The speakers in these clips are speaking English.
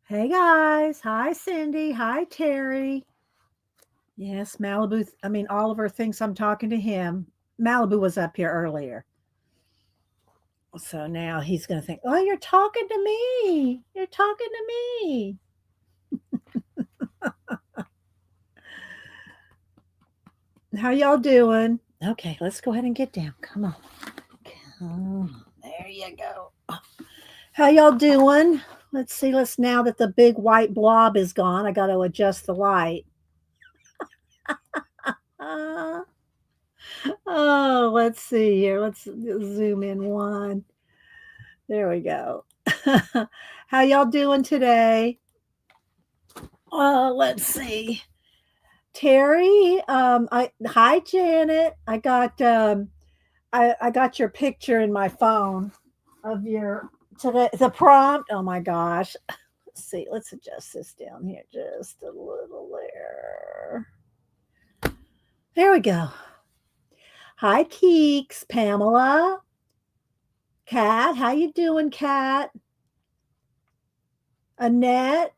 Hey guys. Hi Cindy. Hi Terry. Yes, Malibu. Oliver thinks I'm talking to him. Malibu was up here earlier. So now he's going to think, oh, you're talking to me. You're talking to me. How y'all doing? Okay, let's go ahead and get down. Come on. Come on. There you go. How y'all doing? Let's see. Now that the big white blob is gone, I got to adjust the light. Uh, oh, let's see here. Let's zoom in one. There we go. How y'all doing today? Let's see. Terry, I hi Janet. I got your picture in my phone of your today the prompt. Oh my gosh. Let's see. Let's adjust this down here just a little there. There we go. Hi Keeks, Pamela, Kat. How you doing, Kat? Annette.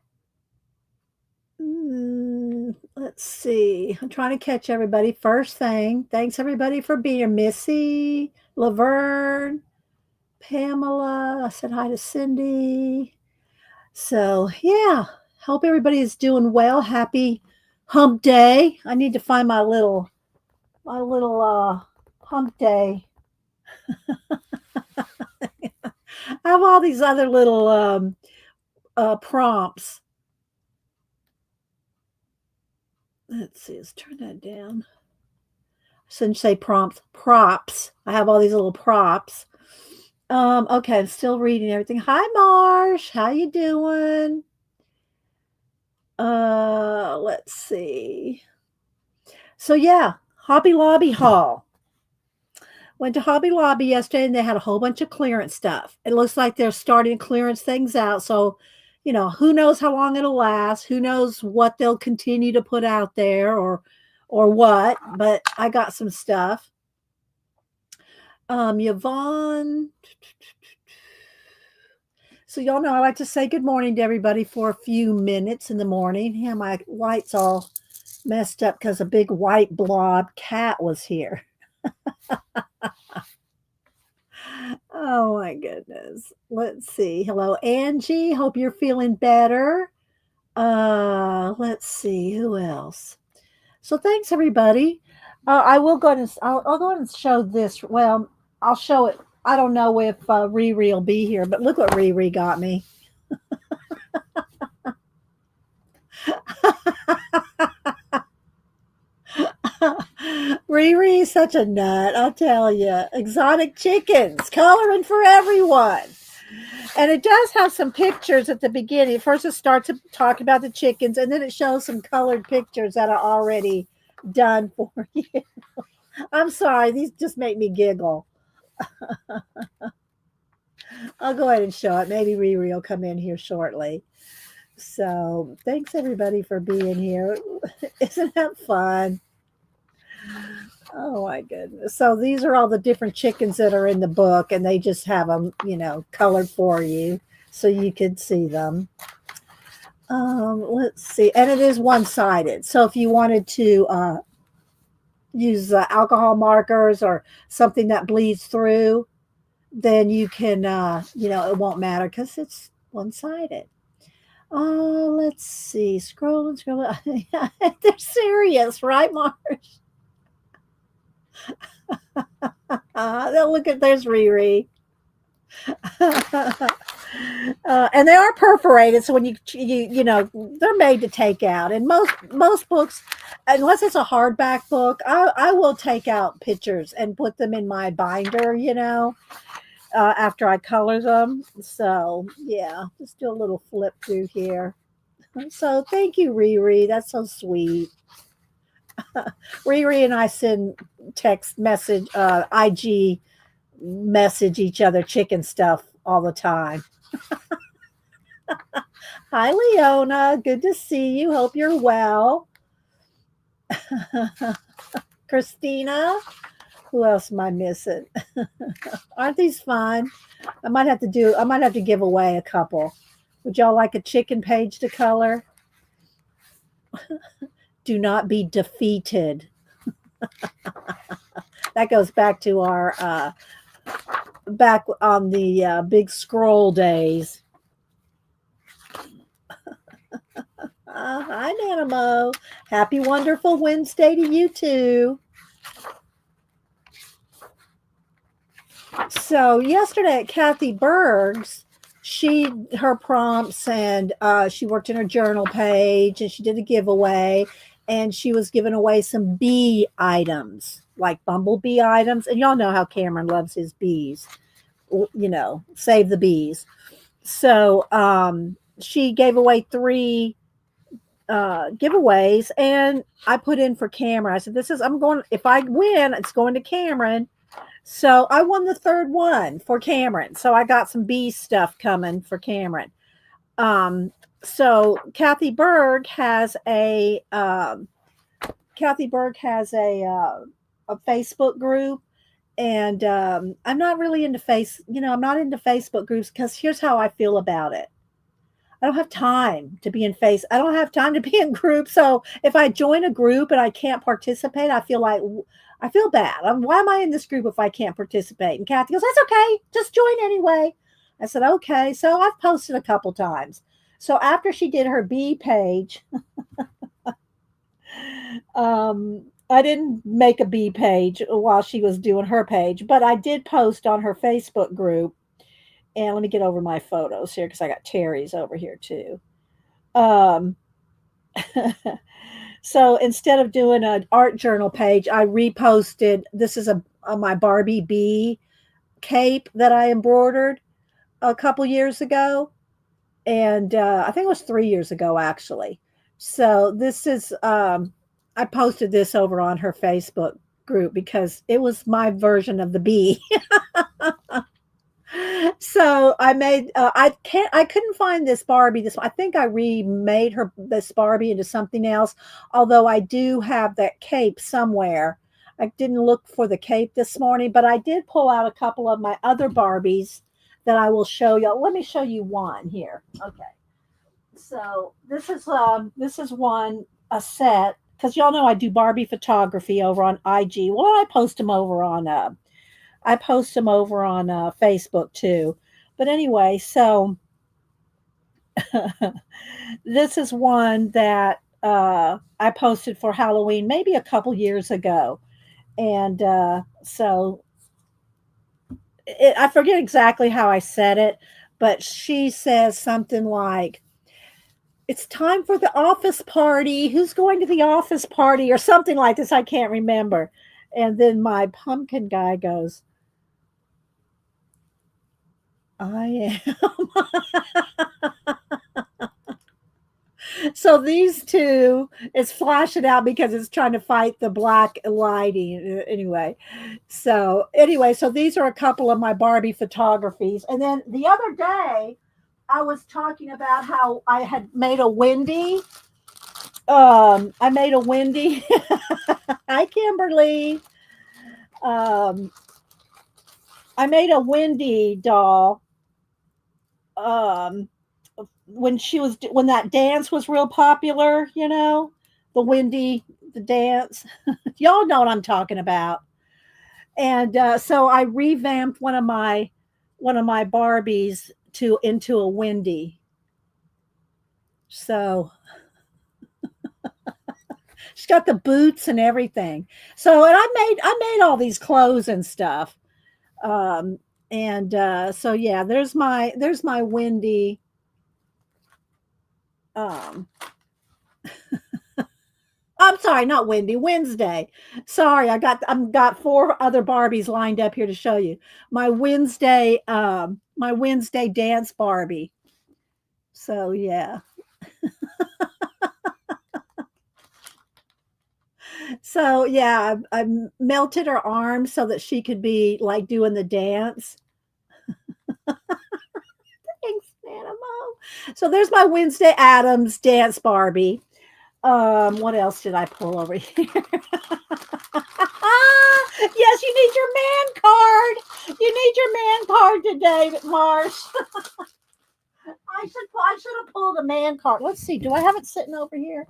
Let's see. I'm trying to catch everybody. First thing, thanks everybody for being here. Missy, Laverne, Pamela. I said hi to Cindy. So yeah, hope everybody is doing well. Happy Hump Day. I need to find my little Hump Day. I have all these other little prompts. Let's see. Let's turn that down. Shouldn't say prompts, props. I have all these little props. Okay, I'm still reading everything. Hi Marsh, how you doing? Let's see. So yeah, Hobby Lobby haul. Went to Hobby Lobby yesterday and they had a whole bunch of clearance stuff. It looks like they're starting to clearance things out. So, who knows how long it'll last? Who knows what they'll continue to put out there or what, but I got some stuff. Yvonne. So y'all know I like to say good morning to everybody for a few minutes in the morning. Yeah, my lights all messed up because a big white blob cat was here. Oh my goodness. Let's see. Hello, Angie. Hope you're feeling better. Let's see who else. So thanks everybody. I will go ahead and I'll go ahead and show this. Well, I'll show it. I don't know if Riri will be here, but look what Riri got me. Riri is such a nut, I'll tell you. Exotic chickens, coloring for everyone. And it does have some pictures at the beginning. First, it starts to talk about the chickens, and then it shows some colored pictures that are already done for you. I'm sorry, these just make me giggle. I'll go ahead and show it. Maybe Riri will come in here shortly. So, thanks everybody for being here. Isn't that fun? Oh my goodness. So these are all the different chickens that are in the book and they just have them, colored for you so you could see them. Let's see. And it is one-sided. So if you wanted to use alcohol markers or something that bleeds through, then you can, it won't matter because it's one-sided. Let's see. Scrolling, scrolling. They're serious, right, Marsh? Look at there's Riri. And they are perforated, so when they're made to take out. And most books, unless it's a hardback book, I will take out pictures and put them in my binder. After I color them. So yeah, just do a little flip through here. So thank you, Riri. That's so sweet. Riri and I send text message, IG message each other chicken stuff all the time. Hi, Leona. Good to see you. Hope you're well. Christina. Who else am I missing? Aren't these fun? I might have to give away a couple. Would y'all like a chicken page to color? Do not be defeated. That goes back to our back on the big scroll days. Hi, Nanamo. Happy wonderful Wednesday to you too. So yesterday at Kathy Berg's, her prompts and she worked in her journal page and she did a giveaway and she was giving away some bee items like bumblebee items, and y'all know how Cameron loves his bees. Save the bees. So she gave away 3 giveaways, and I put in for Cameron. I said, if I win, it's going to Cameron. So I won the 3rd one for Cameron. So I got some bee stuff coming for Cameron. So Kathy Berg has a Facebook group, and I'm not really into I'm not into Facebook groups because here's how I feel about it. I don't have time to be I don't have time to be in groups. So if I join a group and I can't participate, I feel bad. Why am I in this group if I can't participate? And Kathy goes, that's okay. Just join anyway. I said, okay. So I've posted a couple times. So after she did her bee page, I didn't make a bee page while she was doing her page, but I did post on her Facebook group. And let me get over my photos here because I got Terry's over here too. So instead of doing an art journal page, I reposted. This is my Barbie bee cape that I embroidered a couple years ago, and I think it was 3 years ago actually. So this is I posted this over on her Facebook group because it was my version of the bee. So I made I couldn't find this Barbie. I think I remade this Barbie into something else, although I do have that cape somewhere. I didn't look for the cape this morning, but I did pull out a couple of my other Barbies that I will show you. Let me show you one here. Okay. So this is one, a set, because y'all know I do Barbie photography over on IG. Well, I post them over on Facebook too. But anyway, so this is one that I posted for Halloween maybe a couple years ago. And I forget exactly how I said it, but she says something like, it's time for the office party. Who's going to the office party? Or something like this. I can't remember. And then my pumpkin guy goes, I am. So these two, it's flashing out because it's trying to fight the black lighting. So these are a couple of my Barbie photographies. And then the other day, I was talking about how I had made a Wendy. I made a Wendy. Hi, Kimberly. I made a Wendy doll. When that dance was real popular, the dance. Y'all know what I'm talking about. And so I revamped one of my Barbies into a Wendy. So she's got the boots and everything. So, and I made all these clothes and stuff. So yeah, there's my Wendy. I'm sorry, not Wendy, Wednesday. Sorry, I've got 4 other Barbies lined up here to show you. My Wednesday dance Barbie. So yeah. So yeah, I melted her arms so that she could be like doing the dance. Thanks, Nanamo. So there's my Wednesday Addams dance Barbie. What else did I pull over here? Yes, you need your man card. You need your man card today, Marsh. I I should have pulled a man card. Let's see. Do I have it sitting over here?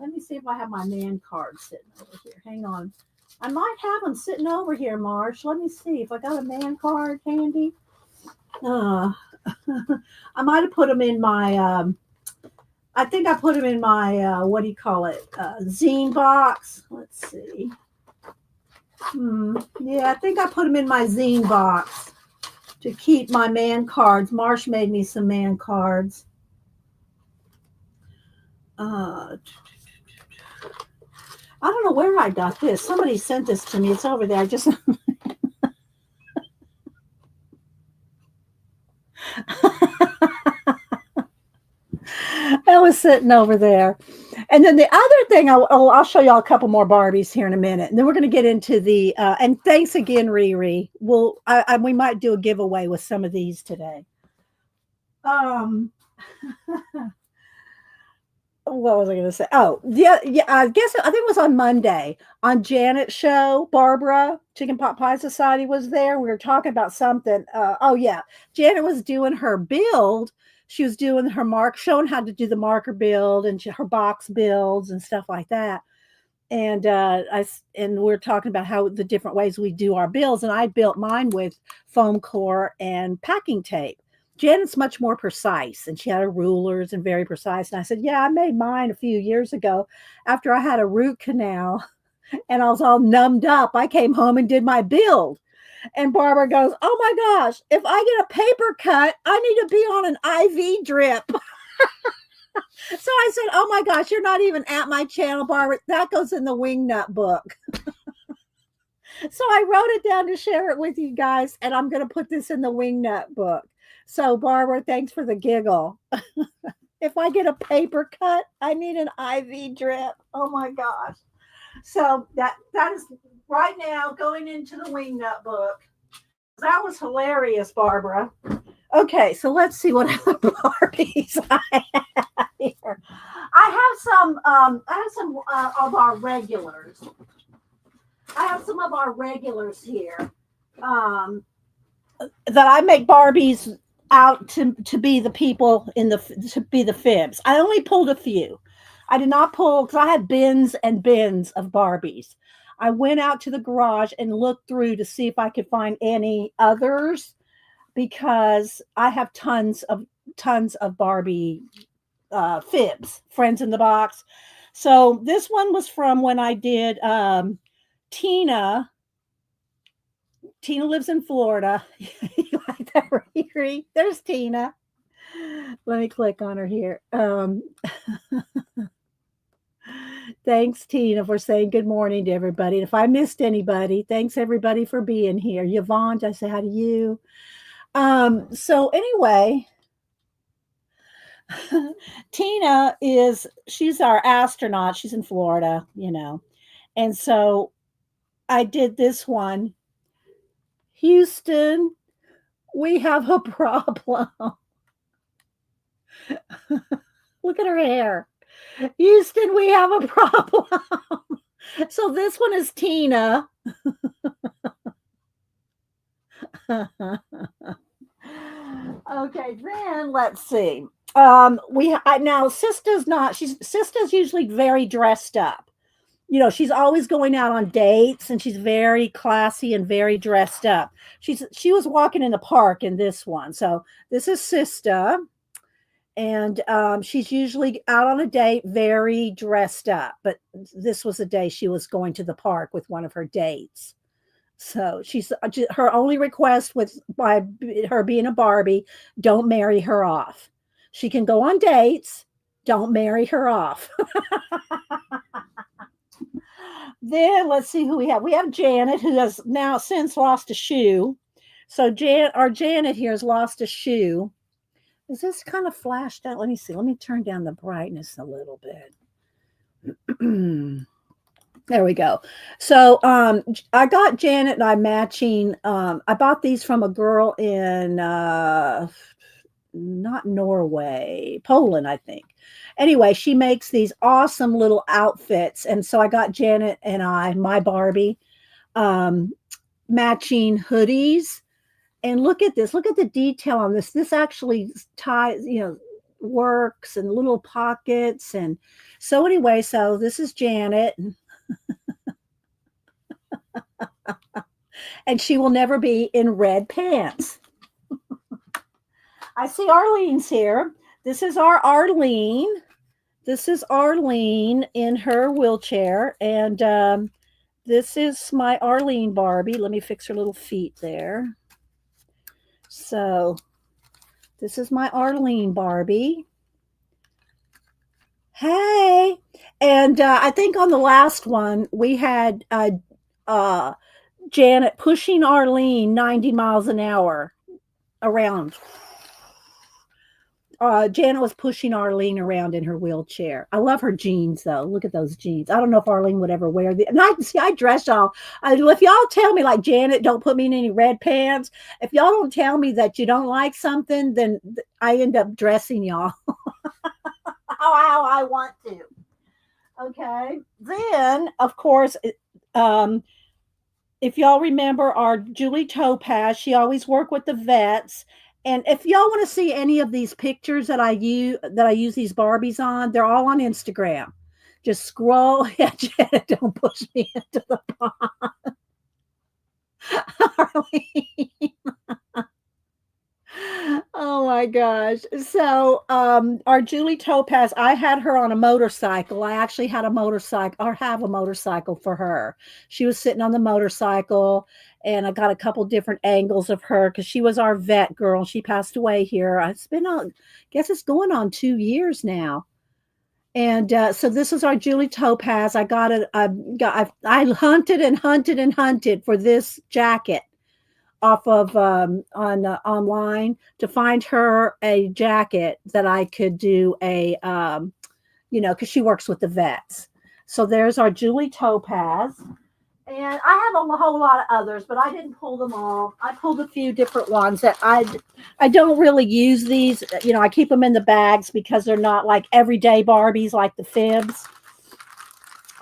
Let me see if I have my man card sitting over here. Hang on. I might have them sitting over here, Marsh. Let me see if I got a man card handy. Uh, I might have put them in my. I think I put them in my. What do you call it? Zine box. Let's see. Yeah, I think I put them in my zine box to keep my man cards. Marsh made me some man cards. I don't know where I got this. Somebody sent this to me. It's over there. I just I was sitting over there. And then the other thing, I'll show y'all a couple more Barbies here in a minute, and then we're going to get into the. And thanks again, Riri. We might do a giveaway with some of these today. What was I going to say? Oh, yeah. I think it was on Monday on Janet's show. Barbara, Chicken Pot Pie Society, was there. We were talking about something. Oh yeah, Janet was doing her build. She was doing her showing how to do the marker build and her box builds and stuff like that. And we're talking about how the different ways we do our builds. And I built mine with foam core and packing tape. Janet's much more precise, and she had her rulers and very precise. And I said, yeah, I made mine a few years ago after I had a root canal and I was all numbed up. I came home and did my build. And Barbara goes, oh my gosh, if I get a paper cut, I need to be on an IV drip. So I said, oh my gosh, you're not even at my channel, Barbara. That goes in the Wingnut book. So I wrote it down to share it with you guys, and I'm going to put this in the Wingnut book. So Barbara, thanks for the giggle. If I get a paper cut, I need an IV drip. Oh my gosh. So that is right now going into the Wingnut book. That was hilarious, Barbara. Okay, so let's see what other Barbies I have here. I have some of our regulars. I have some of our regulars here that I make Barbies out to be the people to be the fibs. I only pulled a few. I did not pull because I had bins and bins of Barbies. I went out to the garage and looked through to see if I could find any others because I have tons of Barbie fibs, friends in the box. So this one was from when I did Tina. Tina lives in Florida. You like that, Riri? There's Tina. Let me click on her here. Thanks, Tina, for saying good morning to everybody. And if I missed anybody, thanks everybody for being here. Yvonne, did I say hi to you? So anyway, Tina she's our astronaut. She's in Florida, And so I did this one. Houston, we have a problem. Look at her hair. Houston, we have a problem. So this one is Tina. Okay, then let's see. Now Sista's usually very dressed up. She's always going out on dates and she's very classy and very dressed up. She was walking in the park in this one. So this is Sista. And she's usually out on a date, very dressed up. But this was the day she was going to the park with one of her dates. So her only request by her being a Barbie, don't marry her off. She can go on dates, don't marry her off. Then let's see who we have. We have Janet, who has now since lost a shoe. So our Janet here has lost a shoe. Is this kind of flashed out? Let me see. Let me turn down the brightness a little bit. There we go. So I got Janet and I matching. I bought these from a girl in not Norway, Poland, I think. Anyway, she makes these awesome little outfits. And so I got Janet and my Barbie, matching hoodies. And look at this. Look at the detail on this. This actually ties, works and little pockets. And so anyway, so this is Janet, and she will never be in red pants. I see Arlene's here. This is our Arlene. This is Arlene in her wheelchair. And this is my Arlene Barbie. Let me fix her little feet there. So this is my Arlene Barbie. Hey. And I think on the last one, we had Janet pushing Arlene 90 miles an hour around. Janet was pushing Arlene around in her wheelchair. I love her jeans, though. Look at those jeans. I don't know if Arlene would ever wear the. And I dress y'all. If y'all tell me like Janet, don't put me in any red pants. If y'all don't tell me that you don't like something, then I end up dressing y'all how I want to. Okay. Then, of course, if y'all remember our Julie Topaz, she always worked with the vets. And if y'all want to see any of these pictures that I use these Barbies on, they're all on Instagram. Just scroll. Yeah, Janet, don't push me into the pond. Oh my gosh. So our Julie Topaz, I had her on a motorcycle. I actually had a motorcycle or have a motorcycle for her. She was sitting on the motorcycle, and I got a couple different angles of her because she was our vet girl. She passed away here. It's been guess it's going on 2 years now. And so this is our Julie Topaz. I hunted and hunted and hunted for this jacket off of online to find her a jacket that I could do a because she works with the vets. So there's our Julie Topaz. And I have a whole lot of others, but I didn't pull them all. I pulled a few different ones that I don't really use these. I keep them in the bags because they're not like everyday Barbies like the fibs.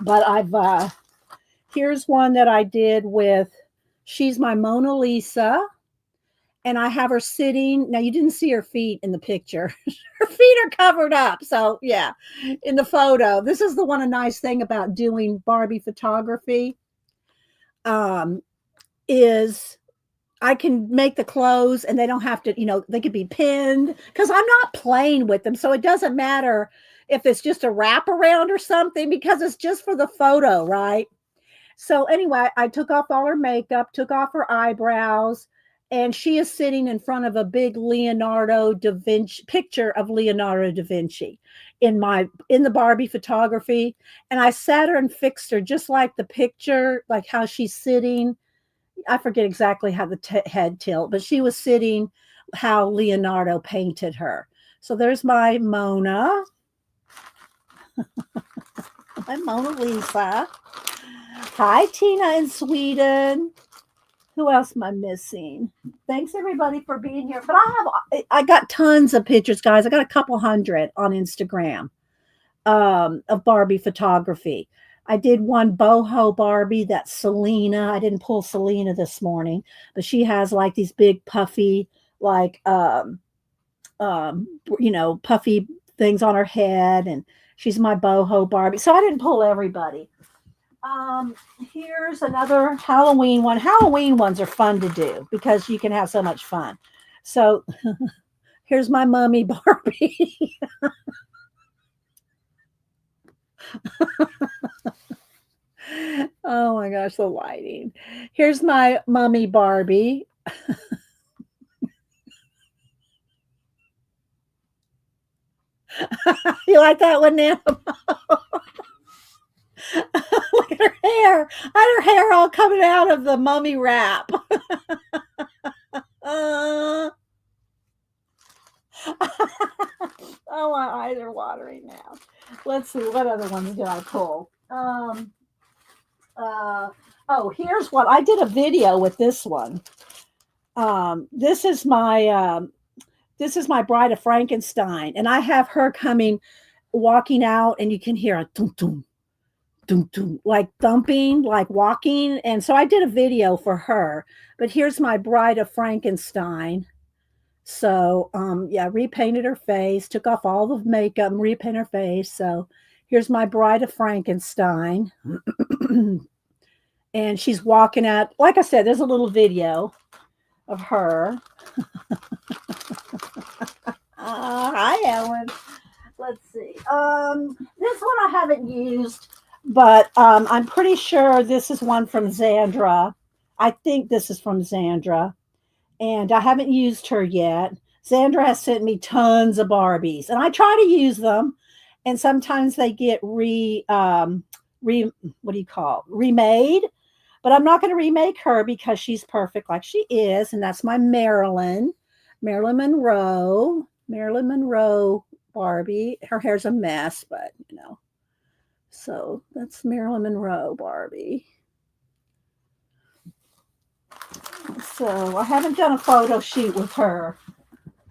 But here's one that I did with, she's my Mona Lisa. And I have her sitting. Now, you didn't see her feet in the picture. Her feet are covered up. So, yeah, in the photo. This is the one nice thing about doing Barbie photography. Is I can make the clothes and they don't have to, they could be pinned because I'm not playing with them. So it doesn't matter if it's just a wraparound or something because it's just for the photo, right? So anyway, I took off all her makeup, took off her eyebrows, and she is sitting in front of a big Leonardo da Vinci picture of Leonardo da Vinci in the Barbie photography. And I sat her and fixed her just like the picture, like how she's sitting. I forget exactly how the head tilt, but she was sitting how Leonardo painted her. So there's my Mona. My Mona Lisa. Hi, Tina in Sweden. Who else am I missing? Thanks everybody for being here. But I got tons of pictures, guys. I got a couple hundred on Instagram of Barbie photography. I did one boho Barbie, that's Selena. I didn't pull Selena this morning, but she has like these big puffy, like puffy things on her head, and she's my boho Barbie. So I didn't pull everybody. Here's another Halloween one. Halloween ones are fun to do because you can have so much fun. So here's my mummy Barbie. Oh my gosh, the lighting. Here's my mummy Barbie. You like that one now? Look at her hair. I had her hair all coming out of the mummy wrap. Oh, my eyes are watering now. Let's see, what other ones did I pull? Here's what I did a video with this one. This is my Bride of Frankenstein, and I have her walking out, and you can hear a tum tum tum tum, like thumping, like walking. And so I did a video for her. But here's my Bride of Frankenstein. So, yeah, repainted her face, took off all the makeup, and repainted her face. So, here's my Bride of Frankenstein. And she's walking out. Like I said, there's a little video of her. Hi, Ellen. Let's see. This one I haven't used, but I'm pretty sure this is one from Xandra. I think this is from Xandra, and I haven't used her yet. Xandra has sent me tons of Barbies, and I try to use them, and sometimes they get re what do you call remade. But I'm not going to remake her because she's perfect like she is, and that's my Marilyn Monroe, Marilyn Monroe Barbie. Her hair's a mess, but you know. So that's Marilyn Monroe Barbie. So I haven't done a photo shoot with her.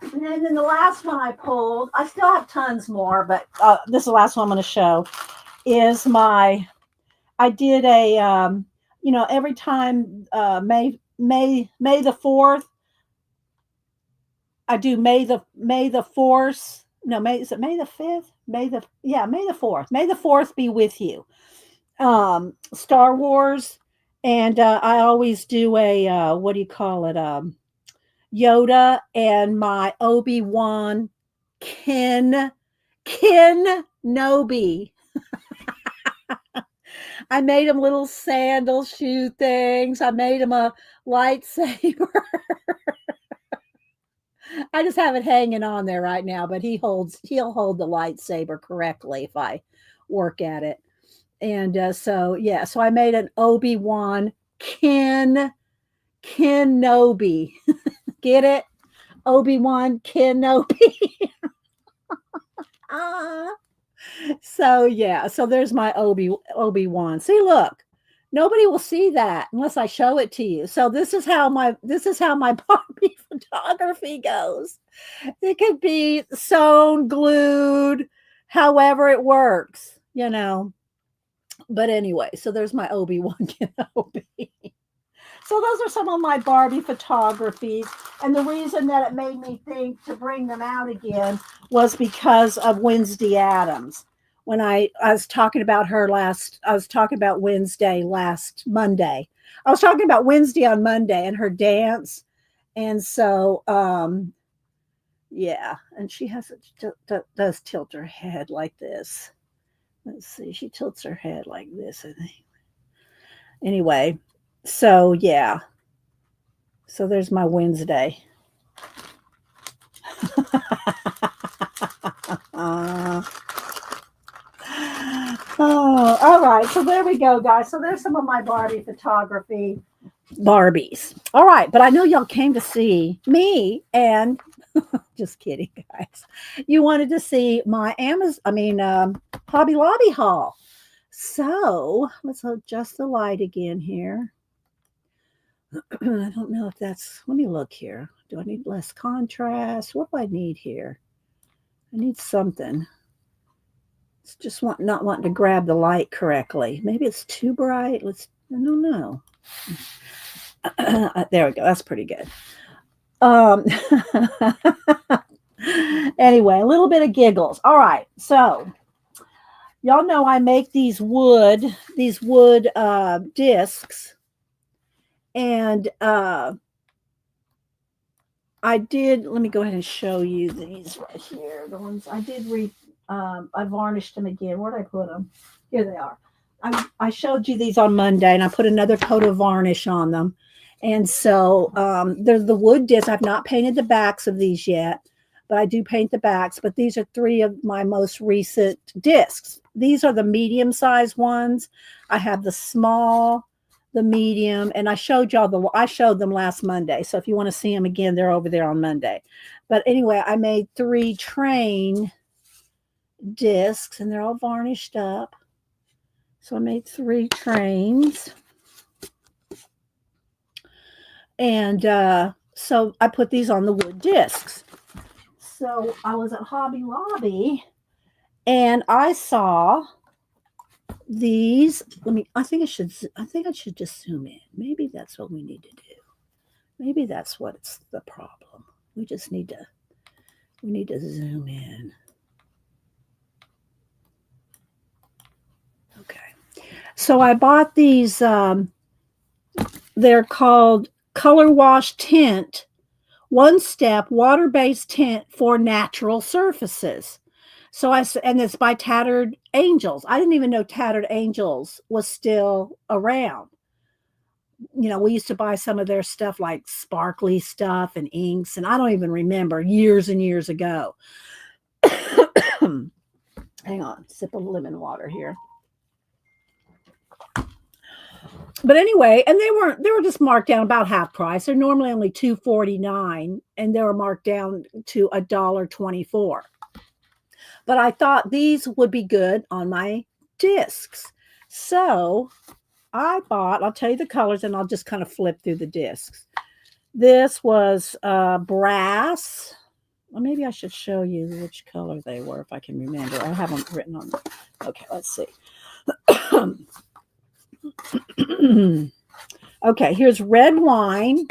And then the last one I pulled, I still have tons more, but this is the last one I'm going to show, is I did a, every time May the 4th, I do May the 4th. No, is it May the 5th? May the 4th. May the 4th be with you. Star Wars. And I always do a, what do you call it? Yoda and my Obi-Wan Ken Nobi. I made him little sandal shoe things. I made him a lightsaber. I just have it hanging on there right now, but he'll hold the lightsaber correctly if I work at it. And so yeah, so I made an Obi-Wan Kenobi. Get it? Obi-Wan Kenobi. Ah. So yeah, so there's my Obi-Wan. See, look, nobody will see that unless I show it to you. So this is how my Barbie photography goes. It could be sewn, glued, however it works, you know. But anyway, so there's my Obi-Wan Kenobi. So those are some of my Barbie photographies. And the reason that it made me think to bring them out again was because of Wednesday Adams. When I was talking about I was talking about Wednesday last Monday. I was talking about Wednesday on Monday and her dance. And so, yeah, and she does tilt her head like this. Let's see, she tilts her head like this, I think. Anyway, so yeah. So there's my Wednesday. Oh, all right. So there we go, guys. So there's some of my Barbie photography Barbies. All right, but I know y'all came to see me and just kidding, guys. You wanted to see my Hobby Lobby haul. So let's adjust the light again here. I don't know if that's, let me look here. Do I need less contrast? What do I need here? I need something. It's just not wanting to grab the light correctly. Maybe it's too bright. I don't know. There we go. That's pretty good. Anyway, a little bit of giggles. All right. So y'all know I make these wood discs. And let me go ahead and show you these right here. The ones I did I varnished them again. Where'd I put them? Here they are. I showed you these on Monday, and I put another coat of varnish on them. And so there's the wood discs. I've not painted the backs of these yet, but I do paint the backs. But these are 3 of my most recent discs. These are the medium-sized ones. I have the small, the medium, and I showed them last Monday. So if you want to see them again, they're over there on Monday. But anyway, I made 3 train discs, and they're all varnished up. So I made 3 trains. And so I put these on the wood discs. So I was at Hobby Lobby and I saw these. I think I should just zoom in. Maybe that's what we need to do. Maybe that's what's the problem. We just need to, we need to zoom in. Okay. So I bought these, they're called Color Wash Tint, one step water based tint for natural surfaces. And it's by Tattered Angels. I didn't even know Tattered Angels was still around. We used to buy some of their stuff like sparkly stuff and inks, and I don't even remember years and years ago. Hang on, sip of lemon water here. But anyway, and they were just marked down about half price. They're normally only $2.49, and they were marked down to $1.24. But I thought these would be good on my discs. So I'll tell you the colors, and I'll just kind of flip through the discs. This was brass. Well, maybe I should show you which color they were if I can remember. I have them written on. Okay, let's see. Okay, here's red wine,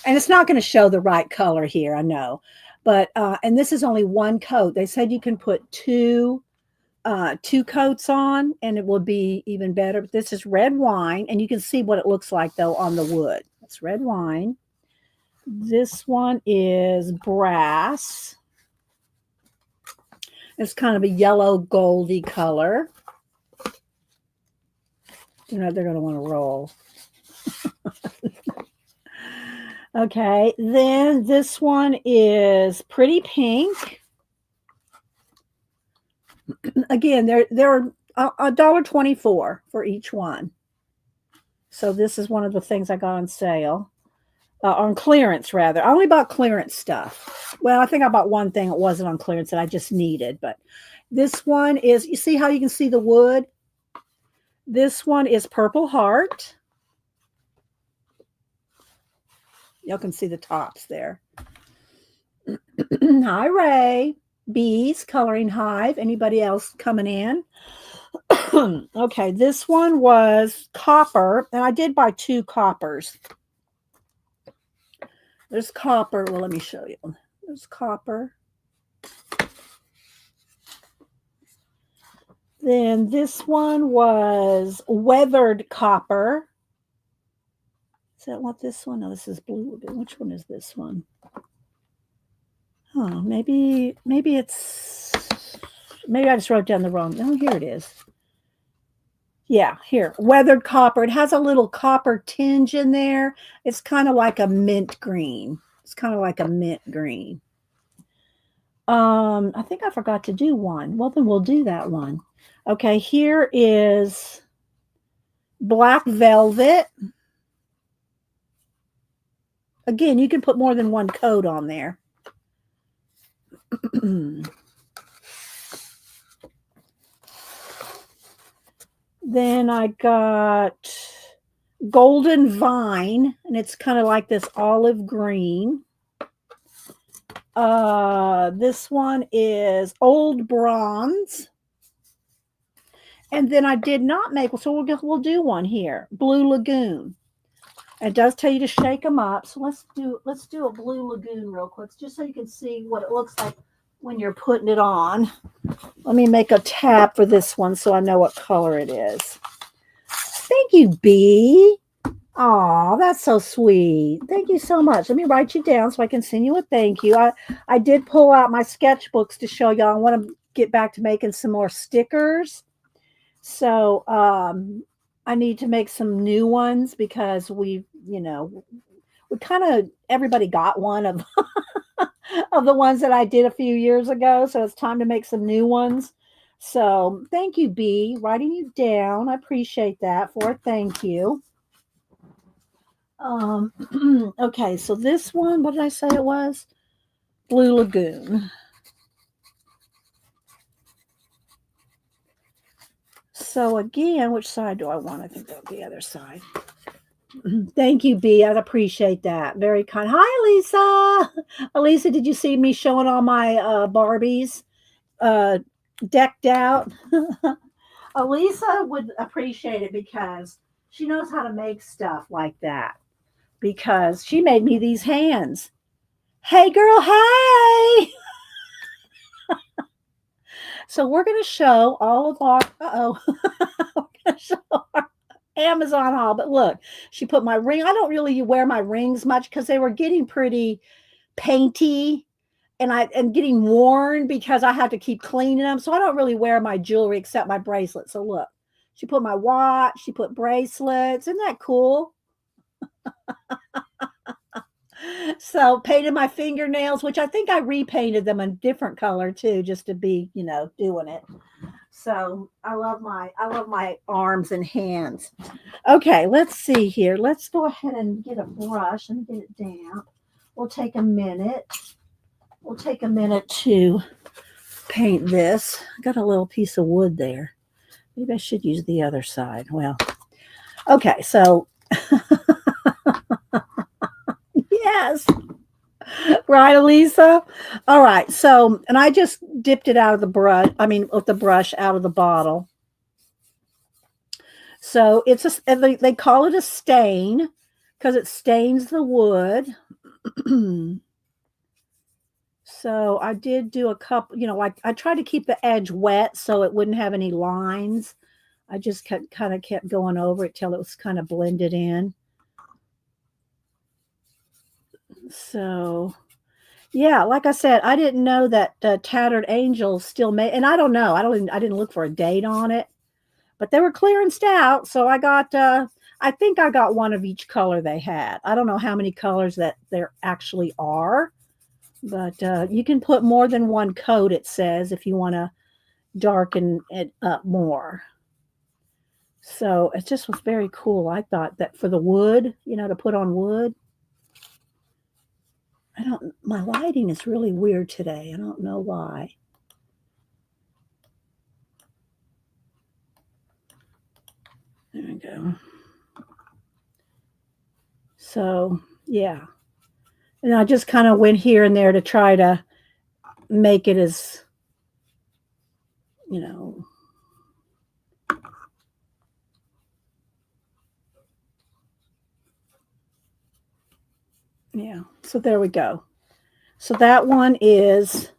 and it's not going to show the right color here, I know, but and this is only one coat. They said you can put two coats on, and it will be even better. But this is red wine, and you can see what it looks like though on the wood. It's red wine. This one is brass. It's kind of a yellow goldy color. They're going to want to roll. Okay, then this one is pretty pink. Again, they're $1.24 for each one. So this is one of the things I got on sale, on clearance rather. I only bought clearance stuff. Well, I think I bought one thing that wasn't on clearance that I just needed. But this one is, you see how you can see the wood? This one is Purple Heart. Y'all can see the tops there. Hi, Ray. Bees, Coloring Hive. Anybody else coming in? Okay, this one was copper, and I did buy two coppers. There's copper. Well, let me show you. There's copper. Then this one was weathered copper. Is that what this one? No, this is blue. Which one is this one? Oh, maybe I just wrote down the wrong. Oh, here it is. Yeah, here. Weathered copper. It has a little copper tinge in there. It's kind of like a mint green. I think I forgot to do one. Well, then we'll do that one. Okay, here is black velvet. Again, you can put more than one coat on there. Then I got golden vine, and it's kind of like this olive green. This one is old bronze. And then I did not make, so we'll do one here, Blue Lagoon. It does tell you to shake them up. So let's do a Blue Lagoon real quick, just so you can see what it looks like when you're putting it on. Let me make a tab for this one so I know what color it is. Thank you, Bee. Oh, that's so sweet. Thank you so much. Let me write you down so I can send you a thank you. I did pull out my sketchbooks to show y'all. I want to get back to making some more stickers. So I need to make some new ones because we kind of, everybody got one of of the ones that I did a few years ago. So it's time to make some new ones. So thank you, B. Writing you down. I appreciate that for a thank you. Okay, so this one, what did I say it was? Blue Lagoon. So again, which side do I want? I think that'll be the other side. Thank you, B. I appreciate that. Very kind. Hi, Lisa. Elisa, did you see me showing all my Barbies decked out? Elisa would appreciate it because she knows how to make stuff like that. Because she made me these hands. Hey, girl, hey. So we're going to show all of our, we're going to show our Amazon haul. But look, she put my ring. I don't really wear my rings much because they were getting pretty painty and getting worn because I have to keep cleaning them. So I don't really wear my jewelry except my bracelets. So look, she put my watch, she put bracelets. Isn't that cool? So painted my fingernails, which I think I repainted them a different color too, just to be, doing it. So I love my arms and hands. Okay, let's see here. Let's go ahead and get a brush and get it damp. We'll take a minute. We'll take a minute to paint this. I got a little piece of wood there. Maybe I should use the other side. Well, okay, so yes. Right, Elisa? All right. So, and I just dipped it out of the brush. I mean, with the brush out of the bottle. So it's they call it a stain because it stains the wood. So I did do a couple, like I tried to keep the edge wet so it wouldn't have any lines. I just kind of kept going over it till it was kind of blended in. So yeah, like I said, I didn't know that Tattered Angels still made, and I don't know. I didn't look for a date on it, but they were clearanced out, so I got. I think I got one of each color they had. I don't know how many colors that there actually are, but you can put more than one coat. It says if you want to darken it up more. So it just was very cool. I thought that for the wood, to put on wood. My lighting is really weird today. I don't know why. There we go. So, yeah. And I just kind of went here and there to try to make it as, you know, yeah. So there we go. So that one is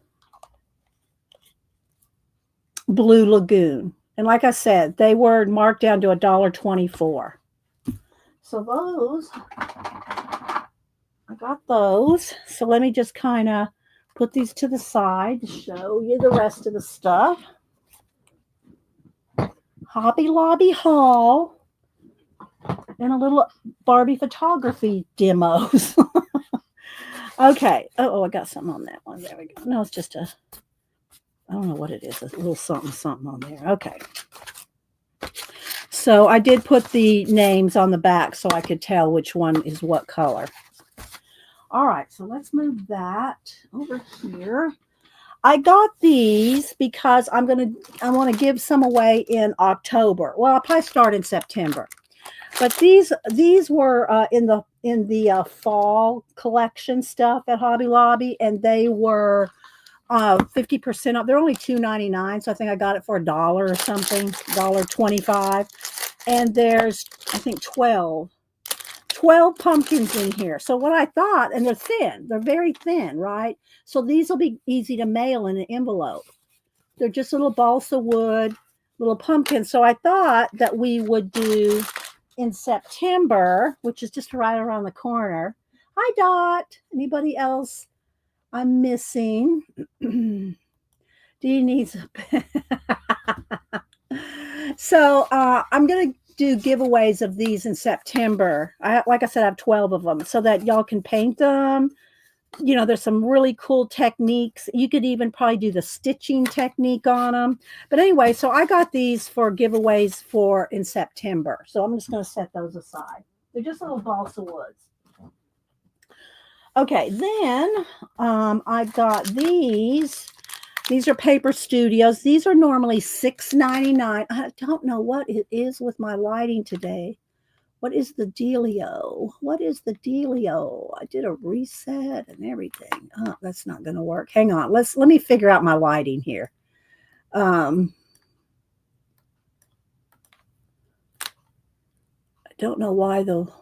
Blue Lagoon. And like I said, they were marked down to $1.24. So those, I got those. So let me just kind of put these to the side to show you the rest of the stuff. Hobby Lobby haul and a little Barbie photography demos. Okay. Oh, I got something on that one. There we go. No, it's just I don't know what it is. A little something on there. Okay. So I did put the names on the back so I could tell which one is what color. All right. So let's move that over here. I got these because I want to give some away in October. Well, I'll probably start in September. But these were in the fall collection stuff at Hobby Lobby, and they were 50% off. They're only $2.99, so I think I got it for $1 or something, $1.25. And there's I think 12 pumpkins in here. So what I thought, and they're very thin, right? So these will be easy to mail in an envelope. They're just little balsa wood, little pumpkins. So I thought that we would do in September, which is just right around the corner. Hi, Dot. Anybody else I'm missing? Dee needs a So I'm going to do giveaways of these in September. Like I said, I have 12 of them so that y'all can paint them. There's some really cool techniques. You could even probably do the stitching technique on them. But anyway, so I got these for giveaways for in September. So I'm just going to set those aside. They're just little balsa woods. Okay, then I got these. These are Paper Studios. These are normally $6.99. I don't know what it is with my lighting today. What is the dealio? What is the dealio? I did a reset and everything. Oh, that's not going to work. Hang on. Let me figure out my lighting here. I don't know why though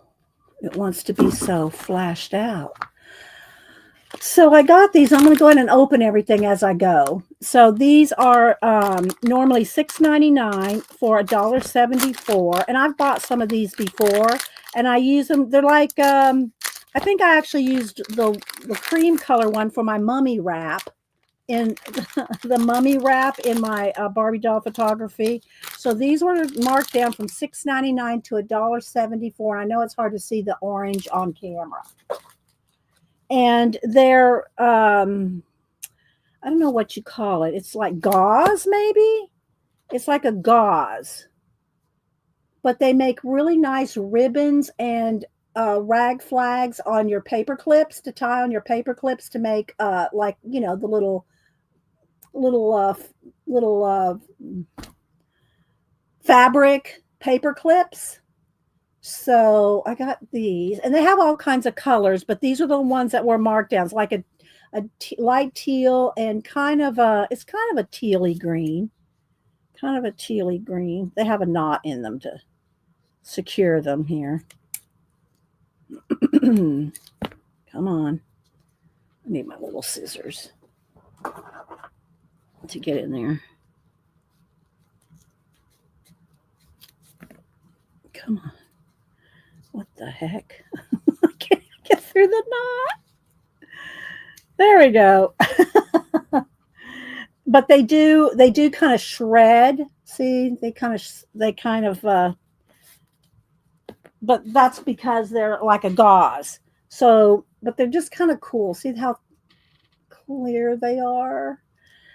it wants to be so flashed out. So I got these. I'm going to go ahead and open everything as I go. So these are normally $6.99 for $1.74, and I've bought some of these before, and I use them. They're like I think I actually used the cream color one for my mummy wrap in the mummy wrap in my Barbie doll photography. So these were marked down from $6.99 to $1.74. I know it's hard to see the orange on camera, and they're I don't know what you call it. It's like gauze, maybe. It's like a gauze, but they make really nice ribbons and rag flags on your paper clips to tie on your paper clips to make like the little little fabric paper clips. So I got these, and they have all kinds of colors, but these are the ones that were marked down. It's like a light teal and it's kind of a tealy green, kind of a tealy green. They have a knot in them to secure them here. Come on. I need my little scissors to get in there. Come on. What the heck? I can't get through the knot. There we go. But they do kind of shred. See, they kind of but that's because they're like a gauze. So, but they're just kind of cool. See how clear they are?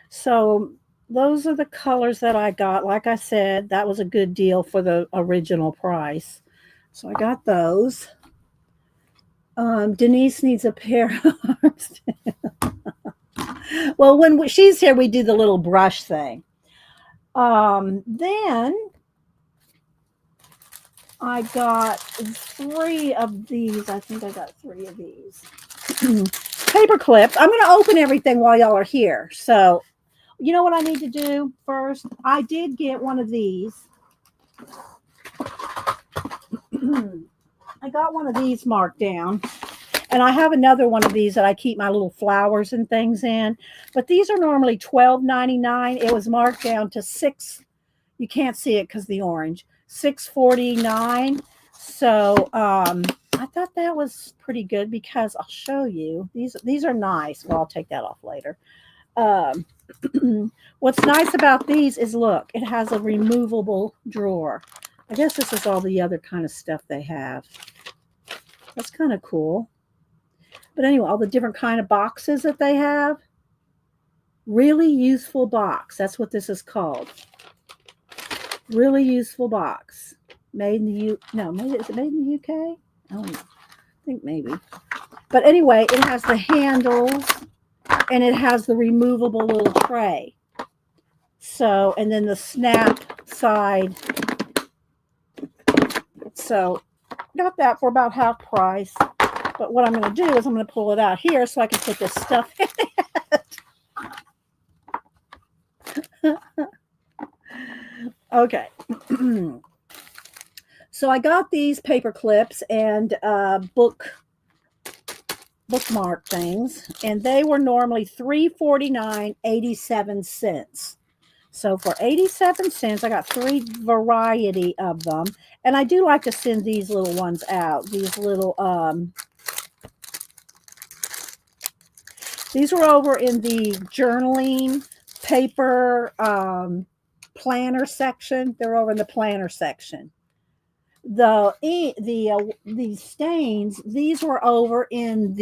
So, those are the colors that I got. Like I said, that was a good deal for the original price. So, I got those. Denise needs a pair of arms. Well, when she's here, we do the little brush thing. Then I got 3 of these. I think I got 3 of these. Paper clips. I'm going to open everything while y'all are here. So, you know what I need to do first? I did get one of these. I got one of these marked down. And I have another one of these that I keep my little flowers and things in. But these are normally $12.99. It was marked down to $6. You can't see it because the orange. $6.49. So I thought that was pretty good because I'll show you. These are nice. Well, I'll take that off later. What's nice about these is, look, it has a removable drawer. I guess this is all the other kind of stuff they have. That's kind of cool. But anyway, all the different kind of boxes that they have. Really useful box. That's what this is called. Really useful box. Made in the is it made in the UK? I don't know. I think maybe. But anyway, it has the handles and it has the removable little tray. So, and then the snap side. So, got that for about half price. But what I'm going to do is I'm going to pull it out here so I can put this stuff in it. Okay. So I got these paper clips and bookmark things, and they were normally $3.49.87. So for 87 cents, I got 3 variety of them. And I do like to send these little ones out. These were over in the journaling paper planner section. They're over in the planner section. The stains, these were over in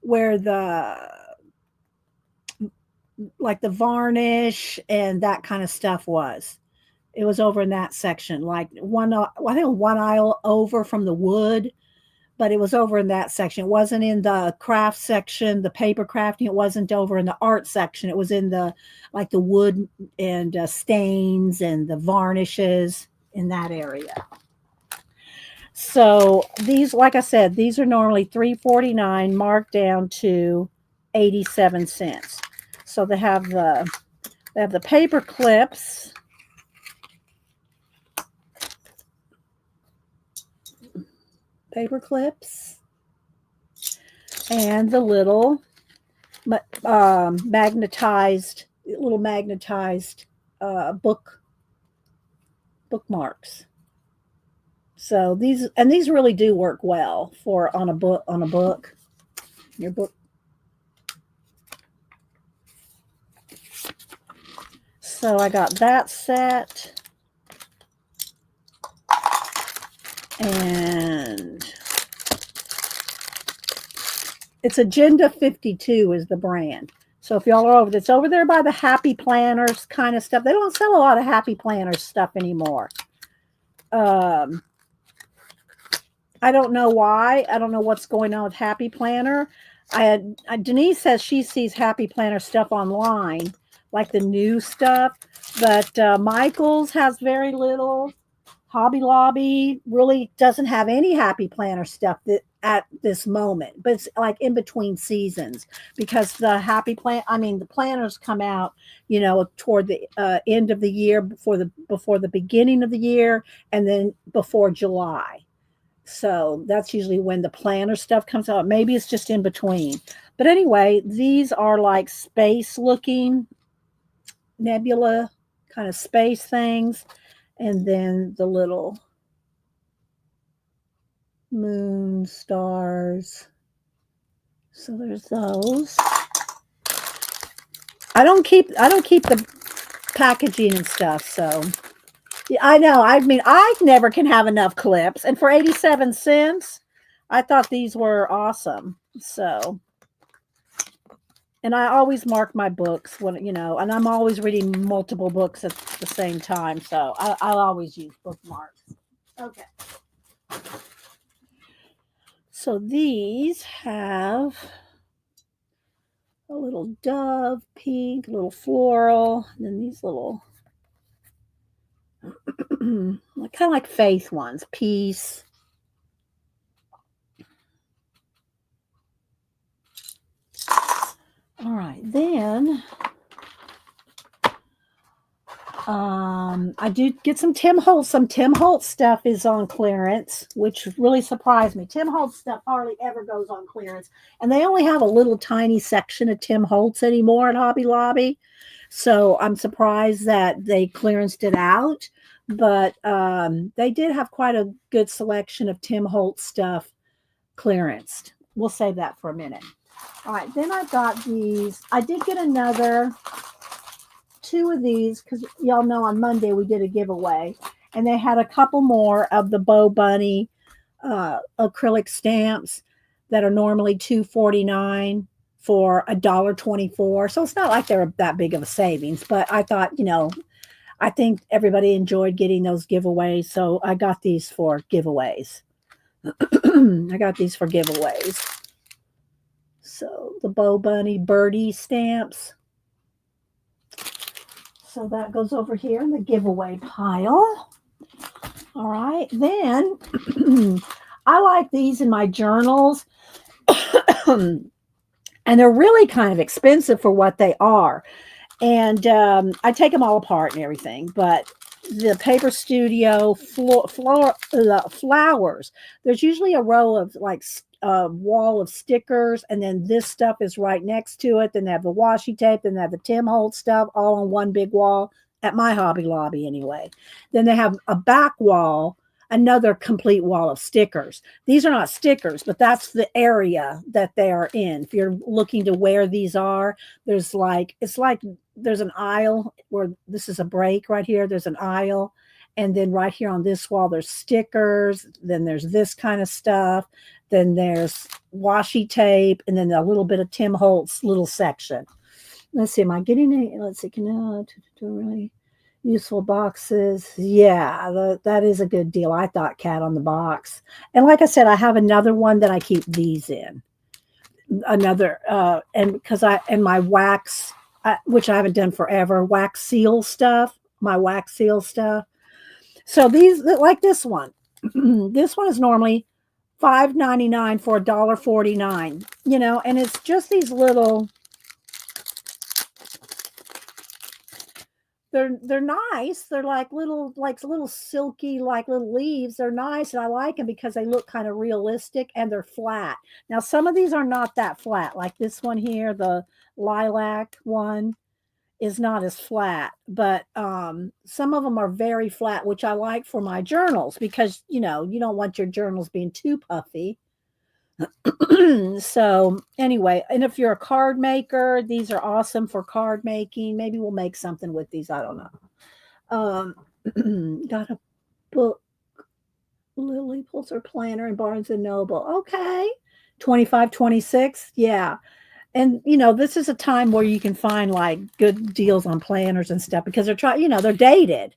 where the like the varnish and that kind of stuff was. It was over in that section, like I think one aisle over from the wood, but it was over in that section. It wasn't in the craft section, the paper crafting. It wasn't over in the art section. It was in the wood and stains and the varnishes in that area. So these, like I said, these are normally $3.49, marked down to 87 cents. So they have the paper clips. and the little magnetized bookmarks. So these really do work well for on a book, your book. So I got that set. And it's Agenda 52 is the brand. So if y'all are over, it's over there by the Happy Planners kind of stuff. They don't sell a lot of Happy Planners stuff anymore. I don't know why. I don't know what's going on with Happy Planner. Denise says she sees Happy Planner stuff online, like the new stuff, but Michael's has very little. Hobby Lobby really doesn't have any Happy Planner stuff at this moment, but it's like in between seasons because the planners come out, toward the end of the year before the beginning of the year, and then before July. So that's usually when the planner stuff comes out. Maybe it's just in between. But anyway, these are like space looking nebula kind of space things. And then the little moon stars. So there's those. I don't keep the packaging and stuff, so yeah, I know. I mean, I never can have enough clips. And for 87 cents, I thought these were awesome. So, and I always mark my books when, and I'm always reading multiple books at the same time. So I'll always use bookmarks. Okay. So these have a little dove, pink, a little floral, and then these little kind of like faith ones, peace. All right, then I do get some Tim Holtz. Some Tim Holtz stuff is on clearance, which really surprised me. Tim Holtz stuff hardly ever goes on clearance, and they only have a little tiny section of Tim Holtz anymore at Hobby Lobby. So I'm surprised that they clearanced it out, but they did have quite a good selection of Tim Holtz stuff clearanced. We'll save that for a minute. All right, then I've got these. I did get two of these because y'all know on Monday we did a giveaway, and they had a couple more of the Bo Bunny acrylic stamps that are normally $2.49 for $1.24. So it's not like they're that big of a savings, but I thought, I think everybody enjoyed getting those giveaways, so I got these for giveaways. So the Bo Bunny Birdie stamps. So that goes over here in the giveaway pile. All right. Then I like these in my journals. And they're really kind of expensive for what they are. And I take them all apart and everything. But the Paper Studio flowers, there's usually a row of like wall of stickers, and then this stuff is right next to it. Then they have the washi tape, then they have the Tim Holtz stuff all on one big wall at my Hobby Lobby anyway. Then they have a back wall, another complete wall of stickers. These are not stickers, but that's the area that they are in. If you're looking to where these are, there's there's an aisle where this is a break right here. There's an aisle. And then right here on this wall, there's stickers. Then there's this kind of stuff. Then there's washi tape, and then a little bit of Tim Holtz little section. Let's see, am I getting any? Let's see, really useful boxes. Yeah, that is a good deal. I thought cat on the box. And like I said, I have another one that I keep these in. Another, and because my wax, which I haven't done forever, wax seal stuff. So these, like this one, this one is normally $5.99 for $1.49, and it's just these little they're nice. They're like little silky, like little leaves. They're nice, and I like them because they look kind of realistic and they're flat. Now, some of these are not that flat. Like this one here, the lilac one is not as flat, but some of them are very flat, which I like for my journals because you don't want your journals being too puffy. So anyway, and if you're a card maker, these are awesome for card making. Maybe we'll make something with these. I don't know. Got a book, Lily Pulitzer Planner in Barnes and Noble. Okay. 25, 26. Yeah. And this is a time where you can find like good deals on planners and stuff because they're they're dated,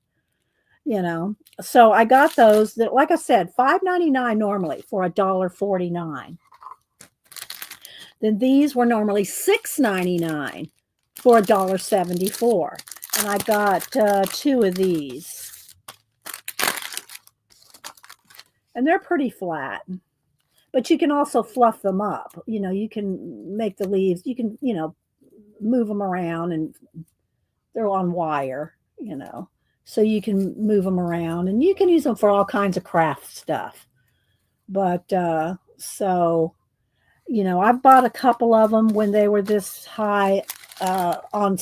So I got those that, like I said, $5.99 normally for $1.49. Then these were normally $6.99 for $1.74. And I got two of these. And they're pretty flat. But you can also fluff them up. You can make the leaves, you can, move them around, and they're on wire. So you can move them around and you can use them for all kinds of craft stuff. But so I've bought a couple of them when they were this high on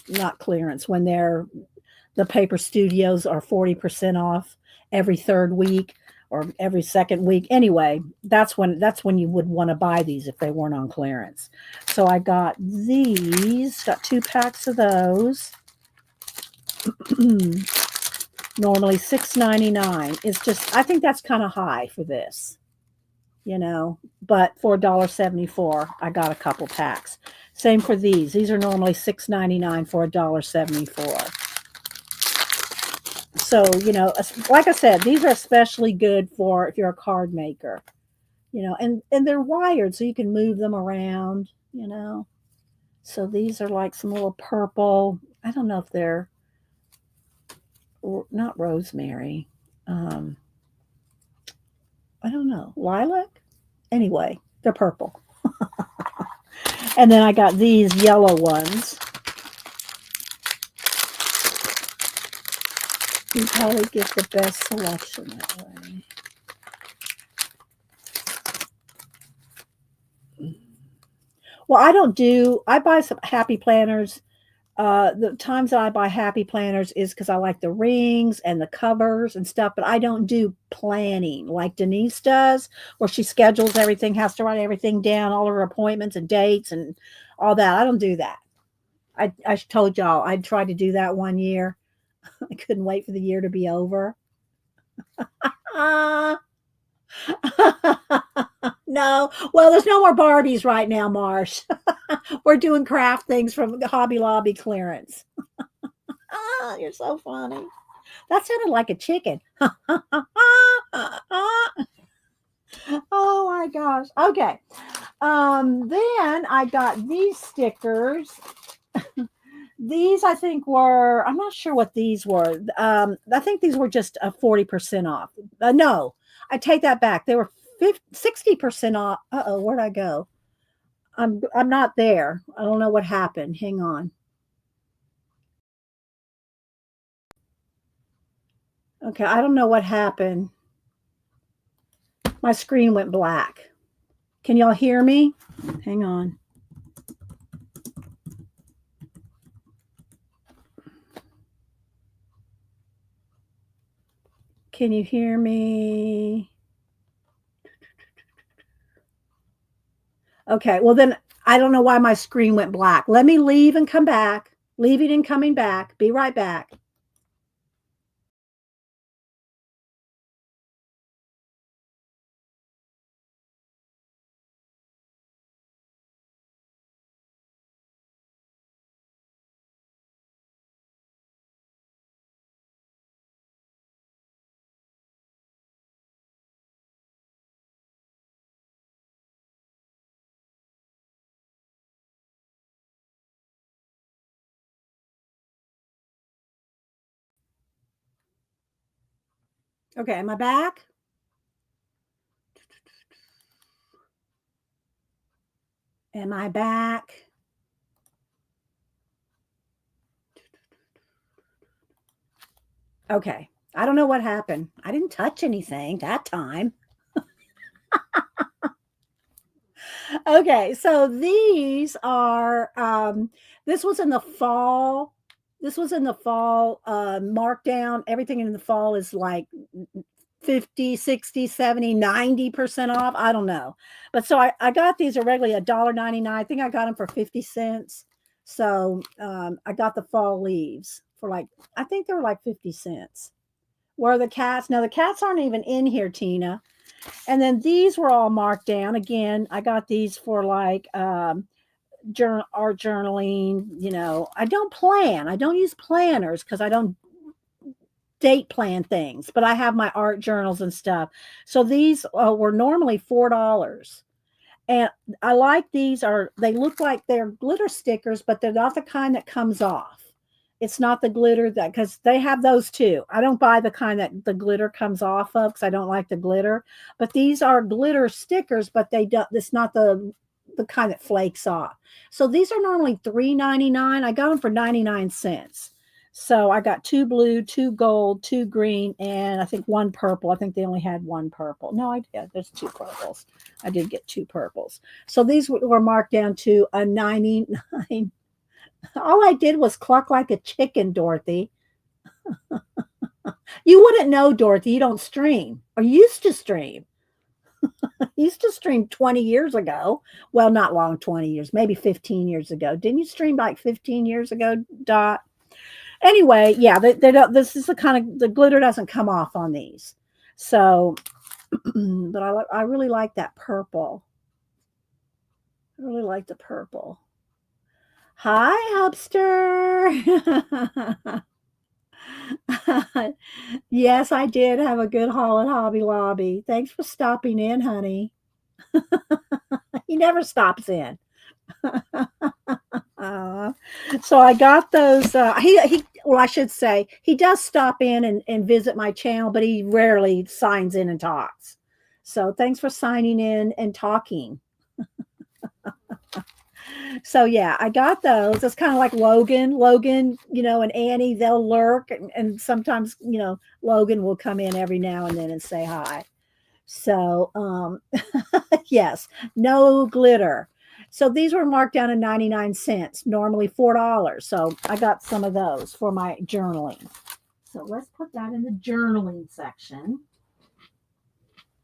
not clearance, when the paper studios are 40% off every third week or every second week. Anyway, that's when you would want to buy these if they weren't on clearance. So I got these, got 2 packs of those. Normally $6.99. It's just, I think that's kind of high for this. But for $1.74, I got a couple packs. Same for these. These are normally $6.99 for $1.74. So, like I said, these are especially good for if you're a card maker, and they're wired so you can move them around. So these are like some little purple, I don't know if they're not rosemary. I don't know, lilac? Anyway, they're purple. And then I got these yellow ones. You probably get the best selection that way. Well, I buy some happy planners. The times that I buy happy planners is because I like the rings and the covers and stuff, but I don't do planning like Denise does, where she schedules everything, has to write everything down, all of her appointments and dates and all that. I don't do that. I told y'all I tried to do that one year. I couldn't wait for the year to be over. No, well, there's no more Barbies right now, Marsh. We're doing craft things from Hobby Lobby clearance. You're so funny. That sounded like a chicken. Oh my gosh. Okay. Then I got these stickers. These I think were, I'm not sure what these were. I think these were just a 40% off. No, I take that back. They were 60% off. Uh-oh, where'd I go? I'm not there. I don't know what happened. Hang on. Okay, I don't know what happened. My screen went black. Can y'all hear me? Hang on. Can you hear me? Okay, well then I don't know why my screen went black. Let me leave and come back. Leaving and coming back. Be right back. Okay, am I back? Am I back? Okay. I don't know what happened. I didn't touch anything that time. Okay, so these are this was in the fall. This was in the fall markdown. Everything in the fall is like 50, 60, 70, 90% off. I don't know. But so I got these originally $1.99. I think I got them for 50 cents. So I got the fall leaves for like, I think they were like 50 cents. Where are the cats? Now the cats aren't even in here, Tina. And then these were all marked down. Again, I got these for like art journaling. You know, I don't plan. I don't use planners because I don't date plan things, but I have my art journals and stuff. So these were normally $4. And I like these are they look like they're glitter stickers, but they're not the kind that comes off. It's not the glitter that because they have those too. I don't buy the kind that the glitter comes off of because I don't like the glitter. But these are glitter stickers, but they don't. It's not the kind that flakes off. So these are normally $3.99. I got them for 99 cents. So I got two blue, two gold, two green, and I think one purple. I think they only had one purple. No, I did. There's two purples. I did get two purples. So these were marked down to a 99. All I did was cluck like a chicken, Dorothy. You wouldn't know, Dorothy. You don't stream or used to stream. Used to stream 20 years ago. Well, not long 20 years, maybe 15 years ago. Didn't you stream like 15 years ago, Dot? Anyway, yeah, they don't, this is the kind of, the glitter doesn't come off on these. So, but I really like that purple. I really like the purple. Hi, Hubster. Yes, I did have a good haul at Hobby Lobby. Thanks for stopping in, honey. He never stops in. Uh, so I got those. Well, I should say he does stop in and visit my channel, but he rarely signs in and talks. So thanks for signing in and talking. So yeah, I got those. It's kind of like Logan, and Annie, they'll lurk and sometimes, Logan will come in every now and then and say hi. So, yes, no glitter. So these were marked down to 99 cents, normally $4. So I got some of those for my journaling. So let's put that in the journaling section.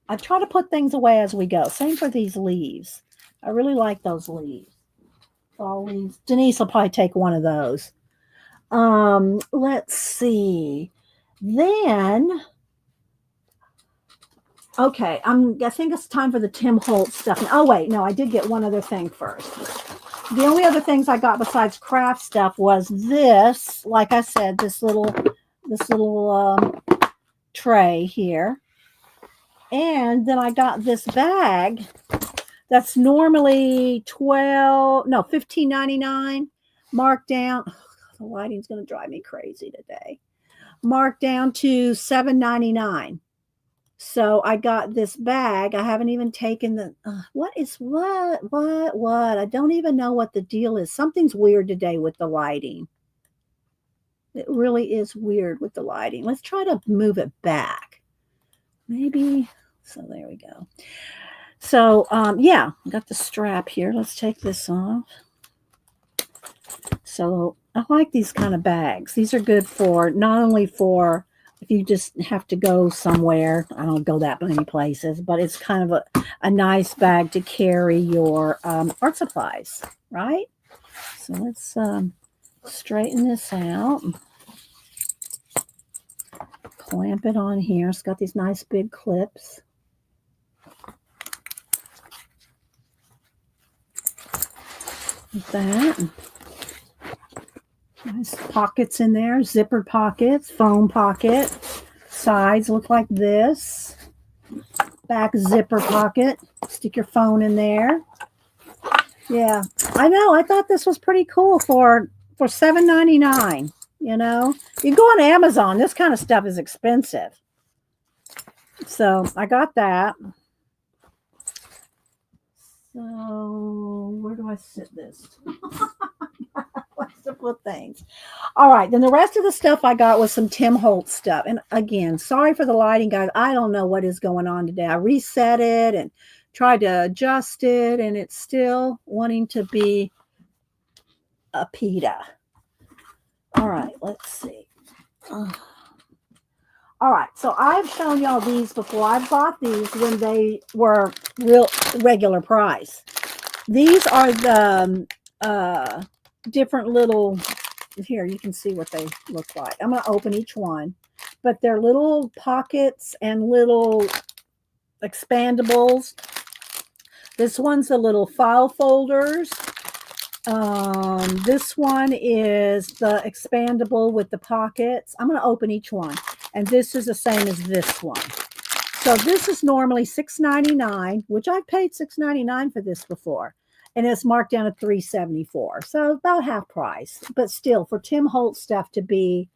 I try to put things away as we go. Same for these leaves. I really like those leaves. Fall leaves. Denise will probably take one of those. Let's see. Then okay, I think it's time for the Tim Holtz stuff. Oh wait, no, I did get one other thing first. The only other things I got besides craft stuff was this, like I said, this little tray here. And then I got this bag that's normally $15.99, marked down. Oh, the lighting's going to drive me crazy today. Marked down to $7.99. So I got this bag. I haven't even taken the what? I don't even know what the deal is. Something's weird today with the lighting. It really is weird with the lighting. Let's try to move it back. Maybe. So there we go. So yeah, got the strap here. Let's take this off. So I like these kind of bags. These are good for not only for if you just have to go somewhere. I don't go that many places, but it's kind of a nice bag to carry your art supplies, right? So let's straighten this out. Clamp it on here. It's got these nice big clips. Like that. Nice pockets in there, zippered pockets, foam pocket. Sides look like this. Back zipper pocket. Stick your phone in there. Yeah, I know. I thought this was pretty cool for $7.99. You can go on Amazon. This kind of stuff is expensive. So I got that. So where do I sit this? beautiful things. All right, then the rest of the stuff I got was some Tim Holtz stuff. And again, sorry for the lighting, guys. I don't know what is going on today. I reset it and tried to adjust it, and it's still wanting to be a PETA. All right, let's see. All right, so I've shown y'all these before. I bought these when they were real regular price. These are the different little, here you can see what they look like. I'm going to open each one, but they're little pockets and little expandables. This one's the little file folders. This one is the expandable with the pockets. I'm going to open each one, and this is the same as this one. So this is normally $6.99, which I've paid $6.99 for this before, and it's marked down to $3.74, so about half price. But still, for Tim Holtz stuff to be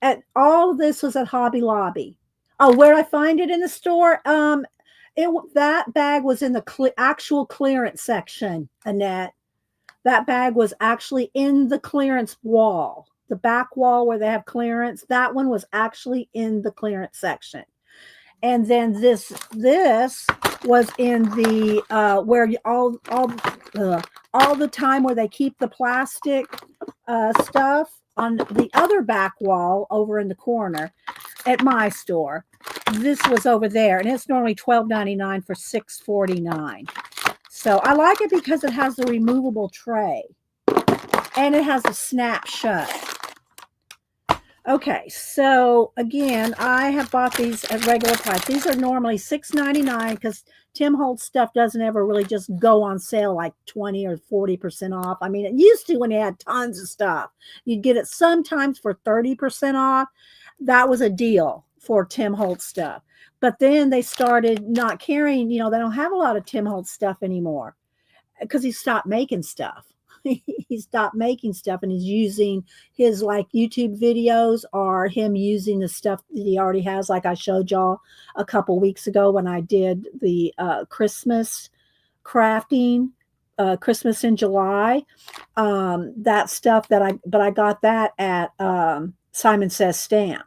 at all of this was at Hobby Lobby. Oh, where I find it in the store? That bag was in the actual clearance section, Annette. That bag was actually in the clearance wall, the back wall where they have clearance. That one was actually in the clearance section. And then this was in the where all the time where they keep the plastic stuff on the other back wall over in the corner at my store. This was over there, and it's normally $12.99 for $6.49. So I like it because it has the removable tray and it has a snap shut. Okay, so again, I have bought these at regular price. These are normally $6.99 because Tim Holtz stuff doesn't ever really just go on sale like 20 or 40% off. I mean, it used to when they had tons of stuff. You'd get it sometimes for 30% off. That was a deal for Tim Holtz stuff. But then they started not carrying, they don't have a lot of Tim Holtz stuff anymore because he stopped making stuff. He stopped making stuff, and he's using his like YouTube videos or him using the stuff that he already has. Like I showed y'all a couple weeks ago when I did the Christmas crafting, Christmas in July. That stuff but I got that at Simon Says Stamp,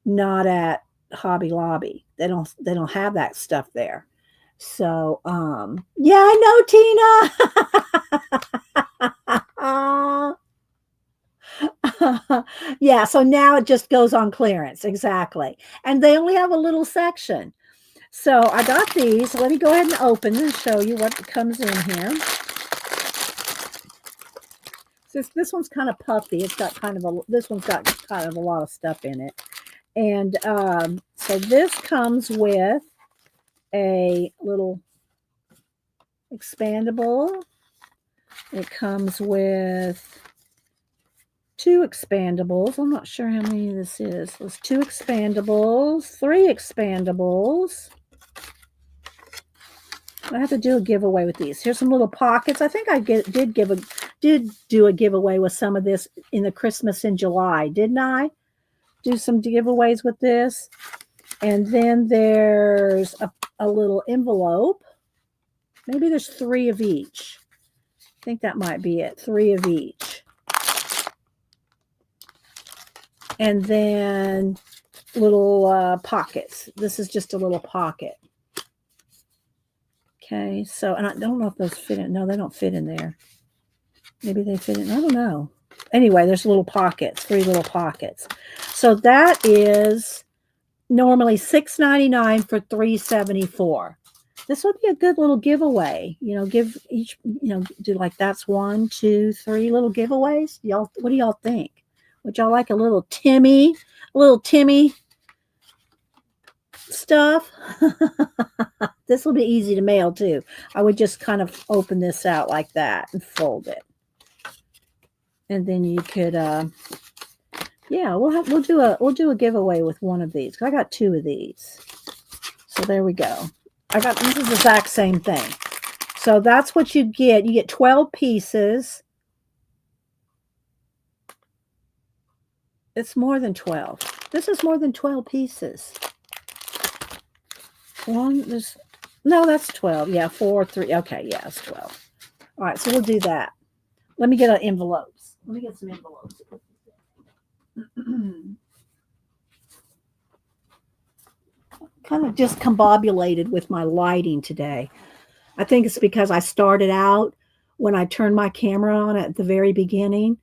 not at Hobby Lobby. They don't have that stuff there. So yeah, I know, Tina. Yeah, so now it just goes on clearance. Exactly. And they only have a little section. So I got these. Let me go ahead and open and show you what comes in here. This one's kind of puffy. It's got this one's got kind of a lot of stuff in it. And so this comes with a little expandable. It comes with 2 expandables. I'm not sure how many this is. There's 2 expandables, 3 expandables. I have to do a giveaway with these. Here's some little pockets. I think I did do a giveaway with some of this in the Christmas in July, didn't I? Do some giveaways with this. And then there's a little envelope. Maybe there's 3 of each. I think that might be it. 3 of each. And then little pockets. This is just a little pocket. Okay, so, and I don't know if those fit in. No, they don't fit in there. Maybe they fit in. I don't know. Anyway, there's little pockets, 3 little pockets. So that is normally $6.99 for $3.74. This would be a good little giveaway. Give each, do like that's 1, 2, 3 little giveaways. Y'all, what do y'all think? Would y'all like a little Timmy stuff? This will be easy to mail too. I would just kind of open this out like that and fold it. And then you could yeah, we'll do a giveaway with one of these. I got 2 of these. So there we go. This is the exact same thing. So that's what you get. You get 12 pieces. It's more than 12. This is more than 12 pieces. No, that's 12. Yeah, 4, 3. Okay, yeah, it's 12. All right, so we'll do that. Let me get our envelopes. Let me get some envelopes. Kind of just combobulated with my lighting today. I think it's because I started out when I turned my camera on at the very beginning.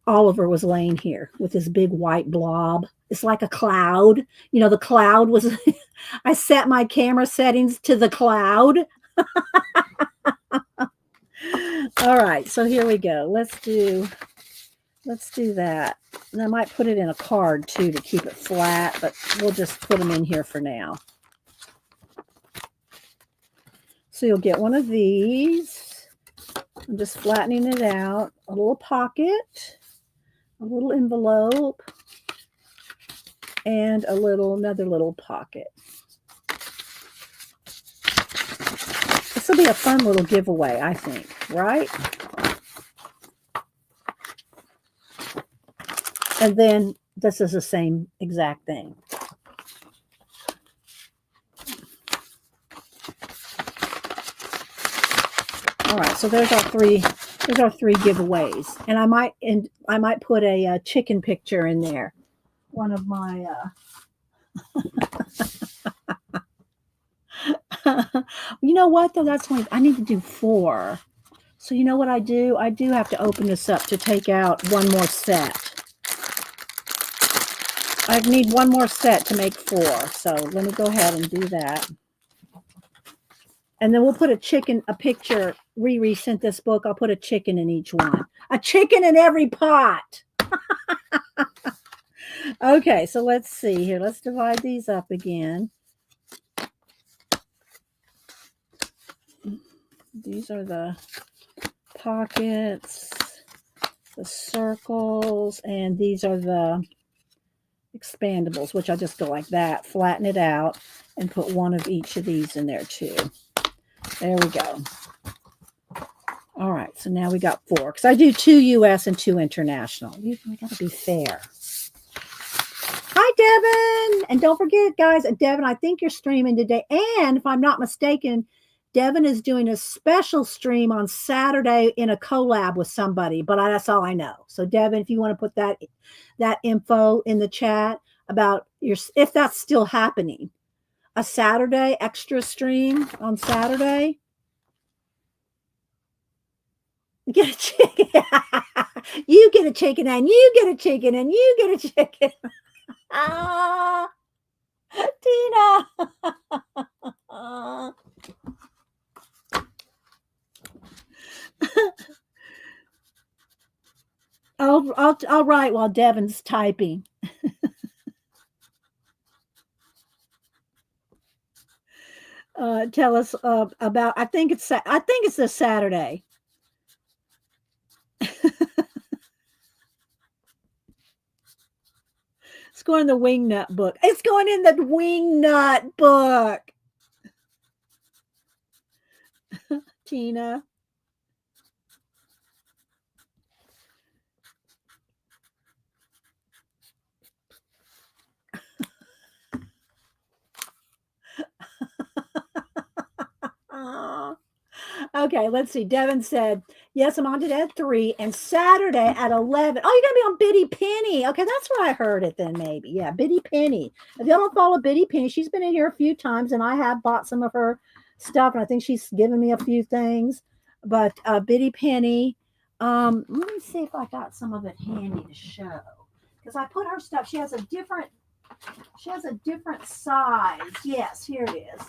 Oliver was laying here with this big white blob. It's like a cloud. You know, the cloud was, I set my camera settings to the cloud. All right, so here we go. Let's do that. And I might put it in a card too to keep it flat, but we'll just put them in here for now. So you'll get one of these. I'm just flattening it out. A little pocket, a little envelope, and another little pocket. This will be a fun little giveaway, I think, right? And then this is the same exact thing. All right, so there's our three giveaways, and I might put a chicken picture in there. One of my you know what though? That's when I need to do 4. So you know what I do? I do have to open this up to take out one more set. I need one more set to make 4. So let me go ahead and do that. And then we'll put a picture. Riri sent this book. I'll put a chicken in each one. A chicken in every pot. Okay, so let's see here. Let's divide these up again. These are the pockets, the circles, and these are the expandables, which I just go like that, flatten it out, and put one of each of these in there too. There we go. All right, so now we got 4, because I do 2 U.S. and 2 international. We got to be fair. Hi, Devin. And don't forget, guys, Devin, I think you're streaming today. And if I'm not mistaken, Devin is doing a special stream on Saturday in a collab with somebody, but that's all I know. So, Devin, if you want to put that info in the chat about if that's still happening, a Saturday extra stream on Saturday. Get a chicken. You get a chicken, and you get a chicken, and you get a chicken. Ah, Tina. I'll write while Devin's typing. Tell us about. I think it's this Saturday. It's going in the Wingnut book. It's going in the Wingnut book. Tina. Okay, let's see. Devin said, yes, I'm on today at 3 and Saturday at 11. Oh, you're going to be on Biddy Penny. Okay, that's where I heard it then, maybe. Yeah, Biddy Penny. If you don't follow Biddy Penny, she's been in here a few times, and I have bought some of her stuff, and I think she's given me a few things. But Biddy Penny, let me see if I got some of it handy to show. Because I put her stuff, she has a different size. Yes, here it is.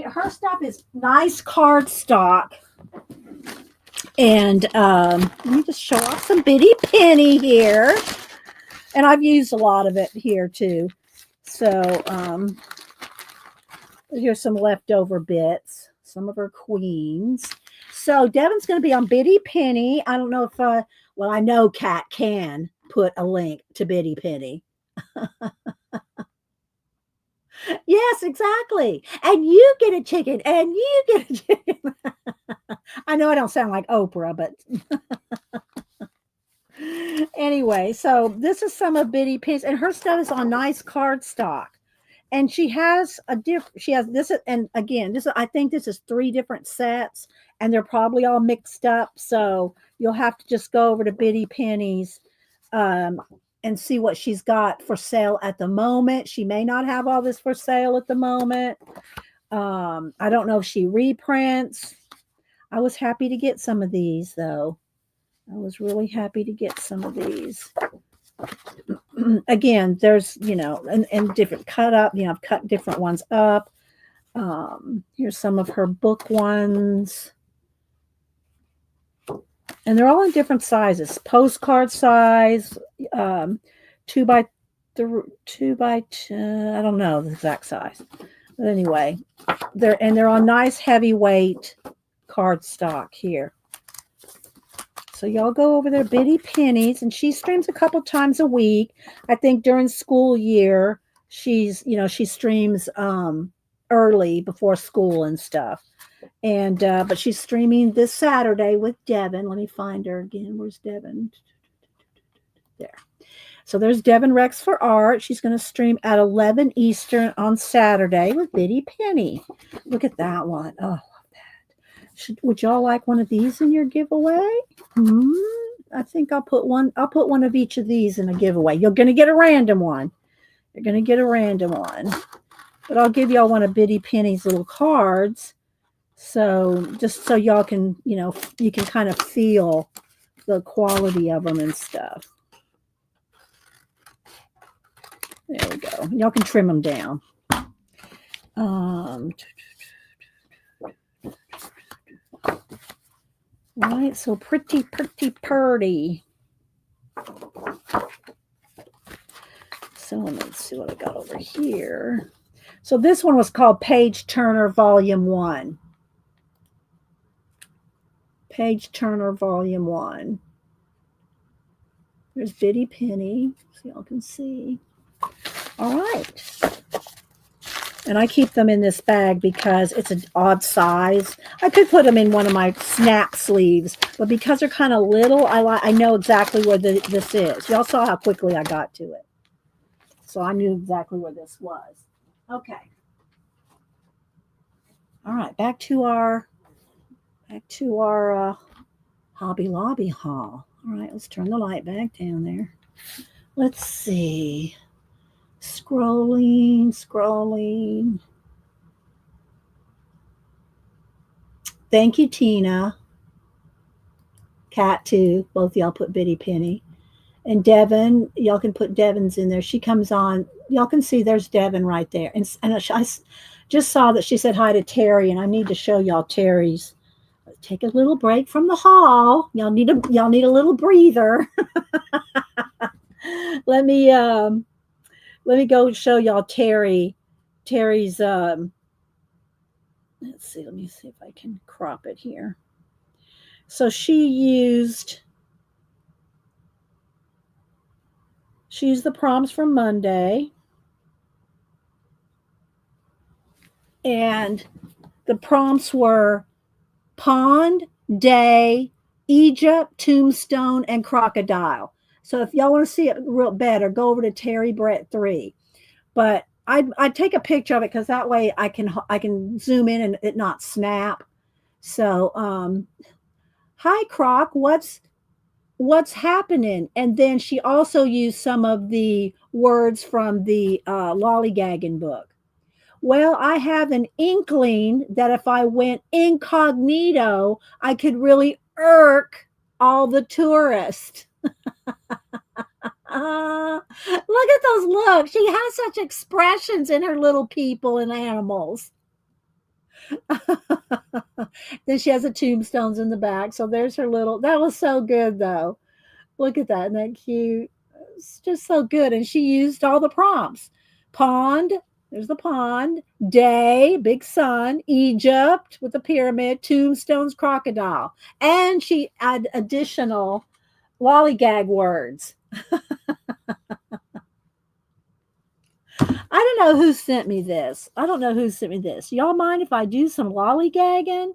Her stuff is nice cardstock. And let me just show off some Biddy Penny here. And I've used a lot of it here too. So here's some leftover bits, some of her queens. So Devin's going to be on Biddy Penny. I don't know if, I know Kat can put a link to Biddy Penny. Yes, exactly. And you get a chicken, and you get a chicken. I know I don't sound like Oprah, but anyway, so this is some of Biddy Penny's, and her stuff is on nice cardstock. And she has this, and again, I think this is 3 different sets, and they're probably all mixed up. So you'll have to just go over to Bitty Penny's and see what she's got for sale at the moment. She may not have all this for sale at the moment. I don't know if she reprints. I was happy to get some of these, though. I was really happy to get some of these. Again, there's, and different cut up, I've cut different ones up. Here's some of her book ones. And they're all in different sizes. Postcard size, 2 by 2. I don't know the exact size. But anyway, they're on nice heavyweight cardstock here. So y'all go over there, Bitty Penny's, and she streams a couple times a week. I think during school year, she streams early before school and stuff. And but she's streaming this Saturday with Devin. Let me find her again. Where's Devin? There. So there's Devin Rex for Art. She's going to stream at 11 Eastern on Saturday with Bitty Penny. Look at that one. Oh, would y'all like one of these in your giveaway? I think I'll put one of each of these in a giveaway. You're going to get a random one. You're going to get a random one. But I'll give y'all one of Bitty Penny's little cards. So just so y'all can, you can kind of feel the quality of them and stuff. There we go. Y'all can trim them down. Right, so pretty. So let's see what I got over here. So this one was called Page Turner Volume 1. Page Turner Volume 1. There's Bitty Penny, so y'all can see. All right. And I keep them in this bag because it's an odd size. I could put them in one of my snap sleeves, but because they're kind of little, I know exactly where this is. Y'all saw how quickly I got to it. So I knew exactly where this was. Okay. All right, back to our Hobby Lobby haul. All right, let's turn the light back down there. Let's see. Scrolling. Thank you, Tina. Cat too. Both y'all put Bitty Penny. And Devin, y'all can put Devin's in there. She comes on. Y'all can see there's Devin right there. And I just saw that she said hi to Terry, and I need to show y'all Terry's. Take a little break from the haul. Y'all need a little breather. Let me go show y'all Terry's let's see, let me see if I can crop it here. So she used the prompts from Monday, and the prompts were pond, day, Egypt, tombstone, and crocodile. So if y'all want to see it real better, go over to Terry Brett 3. But I take a picture of it because that way I can zoom in and it not snap. So hi Croc, what's happening? And then she also used some of the words from the lollygagging book. Well, I have an inkling that if I went incognito, I could really irk all the tourists. Look at those looks. She has such expressions in her little people and animals. Then she has the tombstones in the back. So there's her little, that was so good though. Look at that. Isn't that cute? It's just so good. And she used all the prompts. Pond, there's the pond. Day, big sun. Egypt with the pyramid. Tombstones, crocodile. And she had additional lollygag words. I don't know who sent me this. Y'all mind if I do some lollygagging?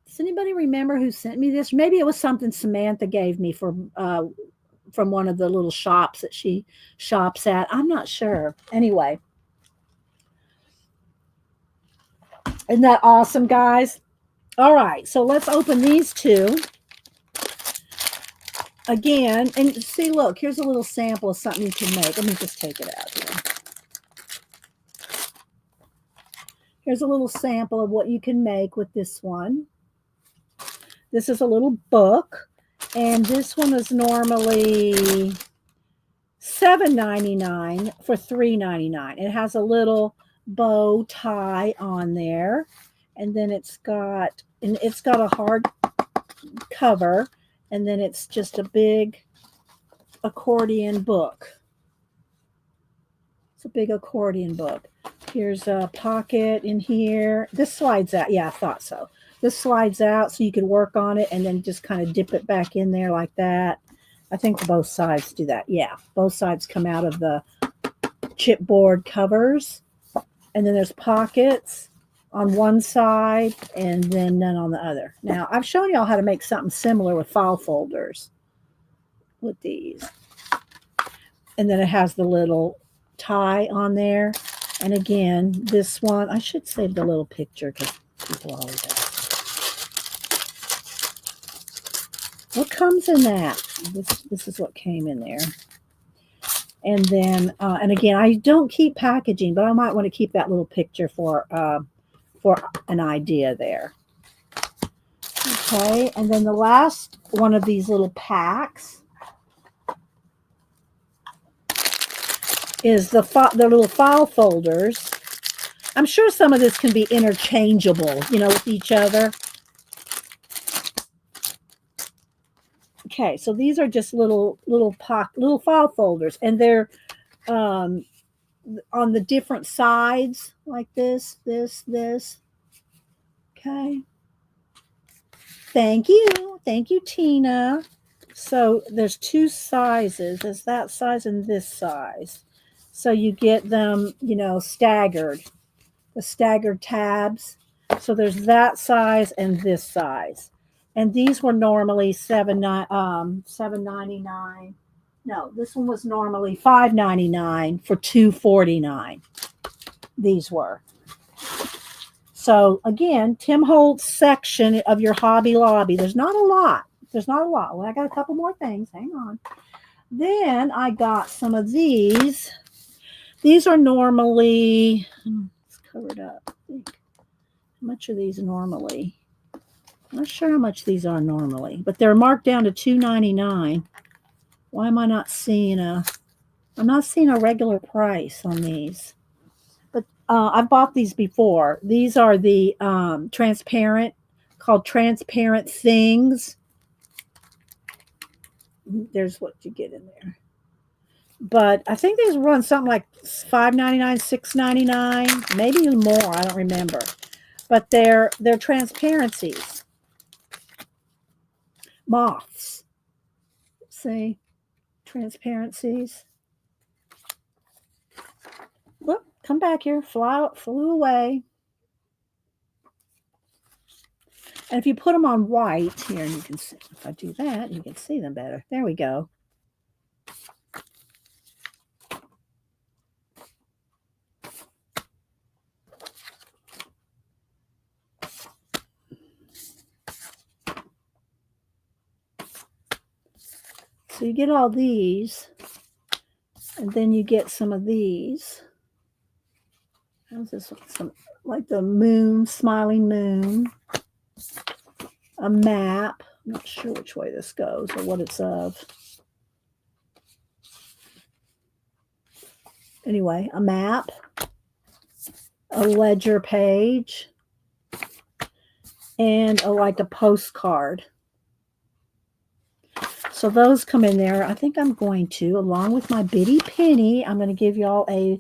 Does anybody remember who sent me this? Maybe it was something Samantha gave me from one of the little shops that she shops at. I'm not sure. Anyway. Isn't that awesome, guys? All right, so let's open these two again. And see, look, here's a little sample of something you can make. Let me just take it out here. Here's a little sample of what you can make with this one. This is a little book, and this one is normally $7.99 for $3.99. It has a little bow tie on there, and then it's got a hard cover, and then it's just a big accordion book. It's a big accordion book. Here's a pocket in here. This slides out. Yeah, I thought so. This slides out so you can work on it and then just kind of dip it back in there like that. I think both sides do that. Yeah, both sides come out of the chipboard covers. And then there's pockets on one side and then none on the other. Now, I've shown y'all how to make something similar with file folders with these. And then it has the little tie on there. And again, this one, I should save the little picture because people always ask. What comes in that? This is what came in there. And then, and again, I don't keep packaging, but I might want to keep that little picture for an idea there. Okay, and then the last one of these little packs is the little file folders. I'm sure some of this can be interchangeable, with each other. Okay, so these are just little file folders, and they're on the different sides, like this. Okay. Thank you, Tina. So there's two sizes. There's that size and this size. So you get them, staggered. The staggered tabs. So there's that size and this size. And these were normally $7.99. No, this one was normally $5.99 for $2.49. These were. So again, Tim Holtz section of your Hobby Lobby. There's not a lot. Well, I got a couple more things. Hang on. Then I got some of these. These are normally, it's covered up. How much are these normally? I'm not sure how much these are normally, but they're marked down to $2.99. Why am I not seeing I'm not seeing a regular price on these? But I've bought these before. These are the called Transparent Things. There's what you get in there. But I think these run something like $5.99, $6.99, maybe even more. I don't remember. But they're transparencies. Moths. See? Transparencies. Look, come back here. Flew away. And if you put them on white, here, and you can see, if I do that, you can see them better. There we go. So you get all these, and then you get some of these. How's this one? Some, like the moon, smiling moon. A map. I'm not sure which way this goes or what it's of. Anyway, a map. A ledger page. And like a postcard. So those come in there. I think I'm going to, along with my bitty penny, I'm going to give y'all a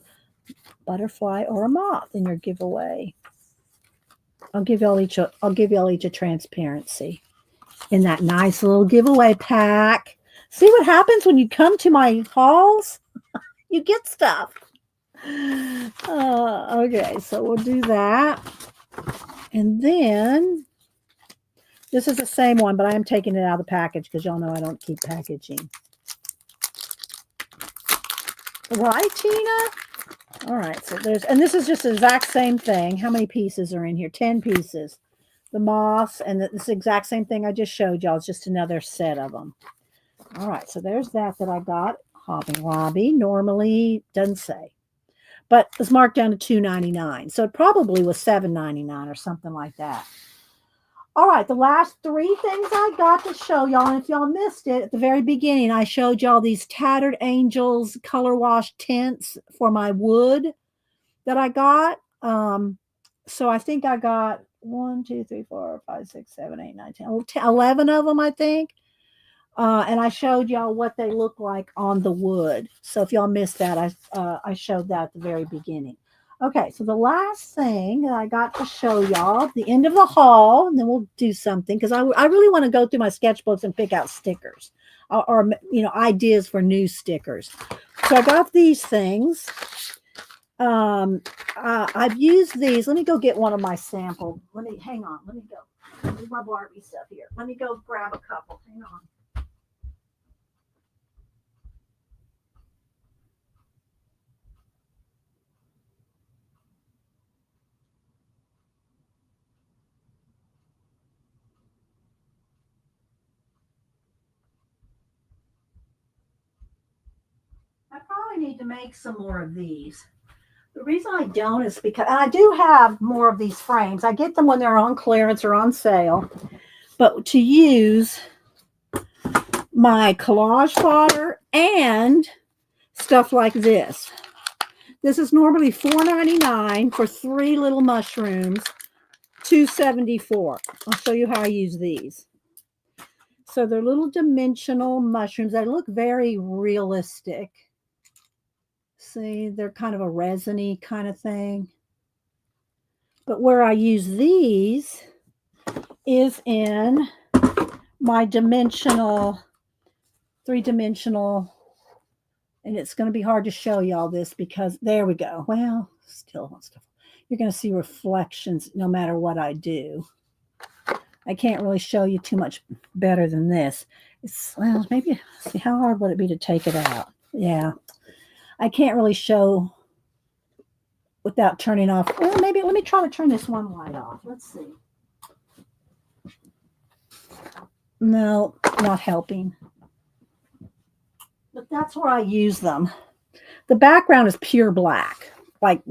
butterfly or a moth in your giveaway. I'll give y'all each a transparency in that nice little giveaway pack. See what happens when you come to my hauls? You get stuff. Okay, so we'll do that. And then this is the same one, but I am taking it out of the package because y'all know I don't keep packaging. Right, Tina? All right, so and this is just the exact same thing. How many pieces are in here? 10 pieces. the moths, and it's the exact same thing I just showed y'all. It's just another set of them. All right, so there's that I got. Hobby Lobby normally doesn't say, but it's marked down to $2.99, so it probably was $7.99 or something like that. All right, the last three things I got to show y'all, and if y'all missed it at the very beginning, I showed y'all these Tattered Angels color wash tints for my wood that I got. So I think I got 1, 2, 3, 4, 5, 6, 7, 8, 9, 10, 11 of them, I think. And I showed y'all what they look like on the wood. So if y'all missed that, I showed that at the very beginning. Okay, so the last thing that I got to show y'all, the end of the haul, and then we'll do something, because I really want to go through my sketchbooks and pick out stickers or ideas for new stickers. So I got these things. I've used these. Let me go get one of my sample. Hang on. Let me go. There's my Barbie stuff here. Let me go grab a couple. Hang on. I probably need to make some more of these. The reason I don't is because I do have more of these frames. I get them when they're on clearance or on sale. But to use my collage fodder and stuff like this. This is normally $4.99 for 3 little mushrooms, $2.74. I'll show you how I use these. So they're little dimensional mushrooms. They look very realistic. See, they're kind of a resiny kind of thing. But where I use these is in my dimensional, 3-dimensional, and it's going to be hard to show y'all this because there we go. Well, still, you're going to see reflections no matter what I do. I can't really show you too much better than this. Well, maybe, see, how hard would it be to take it out? Yeah. I can't really show without turning off. Well, maybe let me try to turn this one light off. Let's see. No, not helping. But that's where I use them. The background is pure black, like,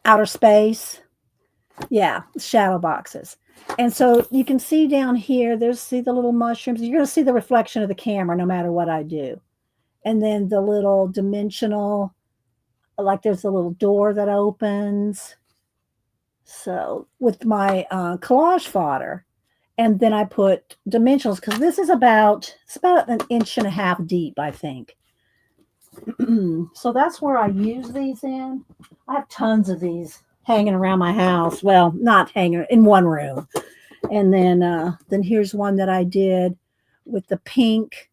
outer space. Yeah, shadow boxes. And so you can see down here, see the little mushrooms. You're going to see the reflection of the camera no matter what I do. And then the little dimensional, like there's a little door that opens. So with my collage fodder, and then I put dimensionals because this is about 1.5 inches deep, I think. So that's where I use these in. I have tons of these hanging around my house. Well, not hanging in one room. And then here's one that I did with the pink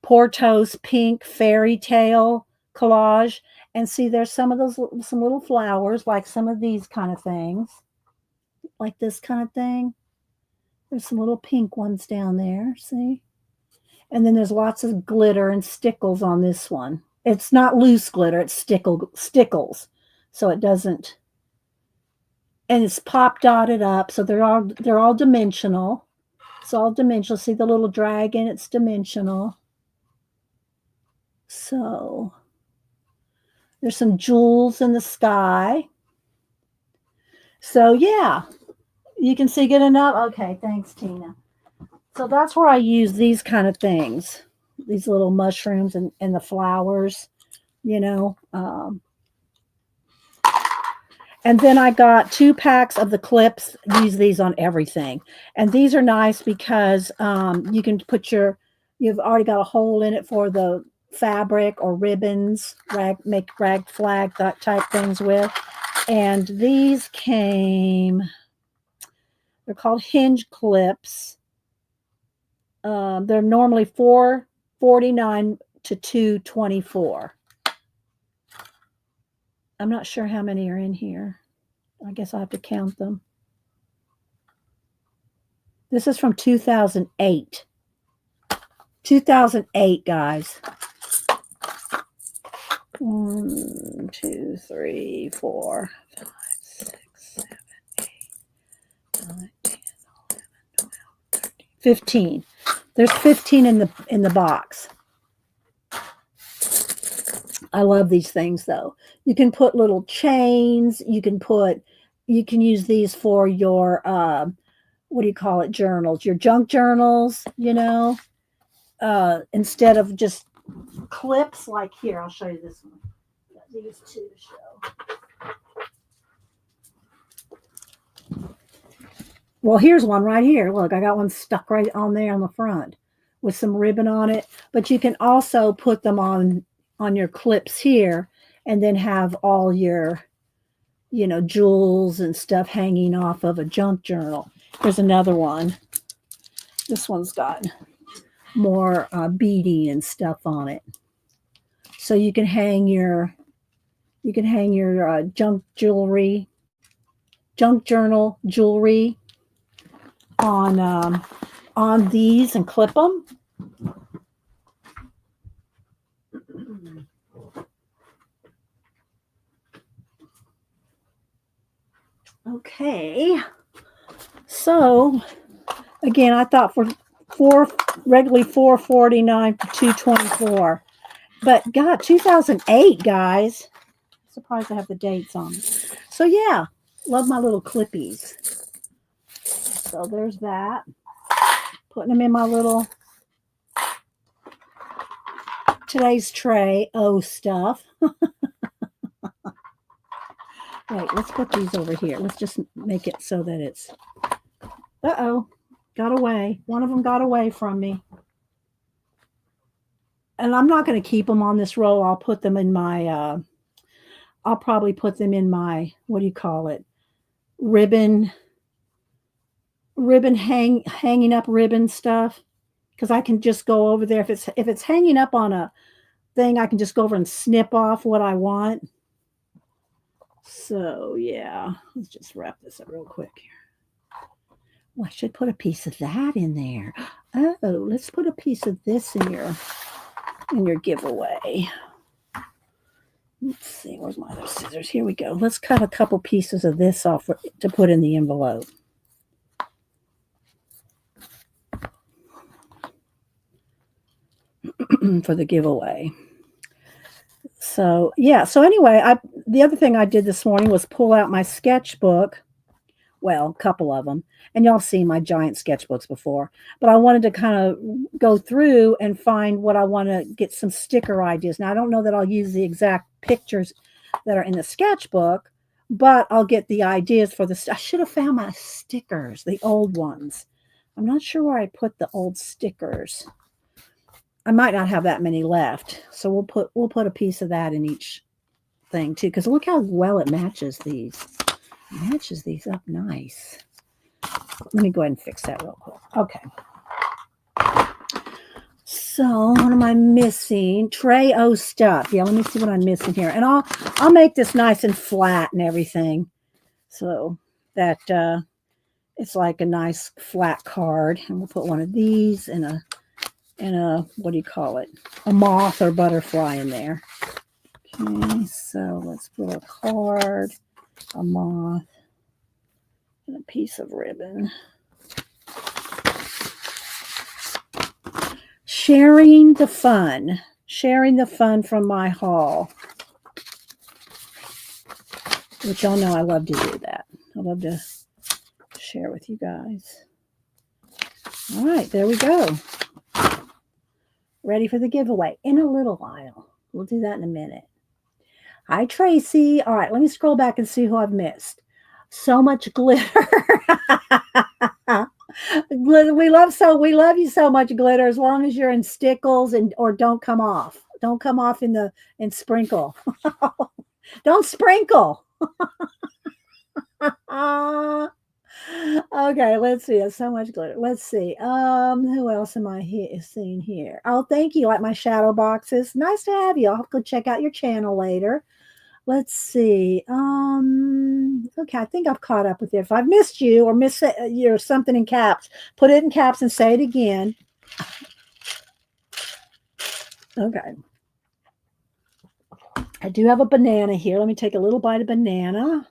Portos pink fairy tale collage. And see, there's some little flowers, like some of these kind of things, like this kind of thing. There's some little pink ones down there, see? And then there's lots of glitter and stickles on this one. It's not loose glitter, it's stickles. So it doesn't, and it's pop dotted up, so they're all dimensional. It's all dimensional. See the little dragon, it's dimensional. So there's some jewels in the sky. So yeah, you can see good enough. Okay, thanks, Tina. So that's where I use these kind of things, these little mushrooms and the flowers, and then I got 2 packs of the clips. Use these on everything. And these are nice because you can put you've already got a hole in it for the fabric or ribbons, make rag flag type things with. And these they're called hinge clips. They're normally $4.49 to $2.24. I'm not sure how many are in here. I guess I'll have to count them. This is from 2008. 2008, guys. 1, 2, 3, 4, 5, 6, 7, 8, 9, 10, 11, 12, 13, 15. There's 15 in the box. I love these things though. You can put little chains. You can use these for your what do you call it, journals, your junk journals, instead of just clips like here. I'll show you this one. Got these two to show. Well, here's one right here. Look, I got one stuck right on there on the front with some ribbon on it. But you can also put them on your clips here and then have all your, jewels and stuff hanging off of a junk journal. Here's another one. This one's got more beading and stuff on it. So you can hang your junk journal jewelry on these and clip them. Okay. So again, I thought for regularly $4.49 for $2.24. But God, 2008, guys. Surprised I have the dates on it. So yeah, love my little clippies. So there's that. Putting them in my little today's tray. Oh, stuff. Wait, let's put these over here. Let's just make it so that it's... Uh-oh. Got away. One of them got away from me. And I'm not going to keep them on this roll. I'll put them in my... I'll probably put them in my... What do you call it? Ribbon hanging up ribbon stuff. Because I can just go over there. If it's hanging up on a thing, I can just go over and snip off what I want. So, yeah, let's just wrap this up real quick here. Well, I should put a piece of that in there. Oh, let's put a piece of this in your giveaway. Let's see, where's my other scissors? Here we go. Let's cut a couple pieces of this off to put in the envelope. For the giveaway. So, yeah. So anyway, the other thing I did this morning was pull out my sketchbook. Well, a couple of them. And y'all seen my giant sketchbooks before. But I wanted to kind of go through and find what I want to get some sticker ideas. Now, I don't know that I'll use the exact pictures that are in the sketchbook, but I'll get the ideas for the... I should have found my stickers, the old ones. I'm not sure where I put the old stickers. I might not have that many left, so we'll put a piece of that in each thing too. Because look how well it matches these. It matches these up nice. Let me go ahead and fix that real quick. Okay. So what am I missing? Tray O stuff. Yeah, let me see what I'm missing here, and I'll make this nice and flat and everything, so that it's like a nice flat card. And we'll put one of these in a what do you call it? A moth or butterfly in there. Okay, so let's put a card, a moth, and a piece of ribbon. Sharing the fun from my haul. Which y'all know I love to do that. I love to share with you guys. All right, there we go. Ready for the giveaway in a little while. We'll do that in a minute. Hi, Tracy. All right, let me scroll back and see who I've missed. So much glitter. We love you so much, glitter, as long as you're in stickles or don't come off. Don't come off and sprinkle. Don't sprinkle. Okay, let's see. There's so much glitter. Let's see. Who else am I seeing here? Oh, thank you. Like my shadow boxes. Nice to have you. I'll go check out your channel later. Let's see. Okay, I think I've caught up with you. If I've missed you or missed your something in caps, put it in caps and say it again. Okay. I do have a banana here. Let me take a little bite of banana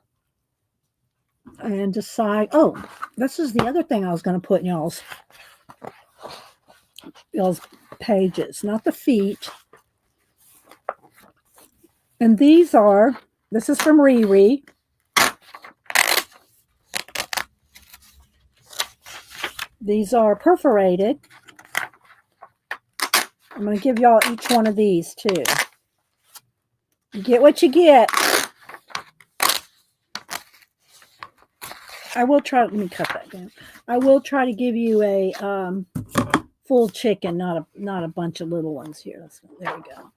and decide. Oh, this is the other thing I was going to put in y'all's pages, not the feet. And this is from Riri. These are perforated. I'm going to give y'all each one of these too. You get what you get. I will try. Let me cut that down. I will try to give you a full chicken, not a bunch of little ones here. There we go.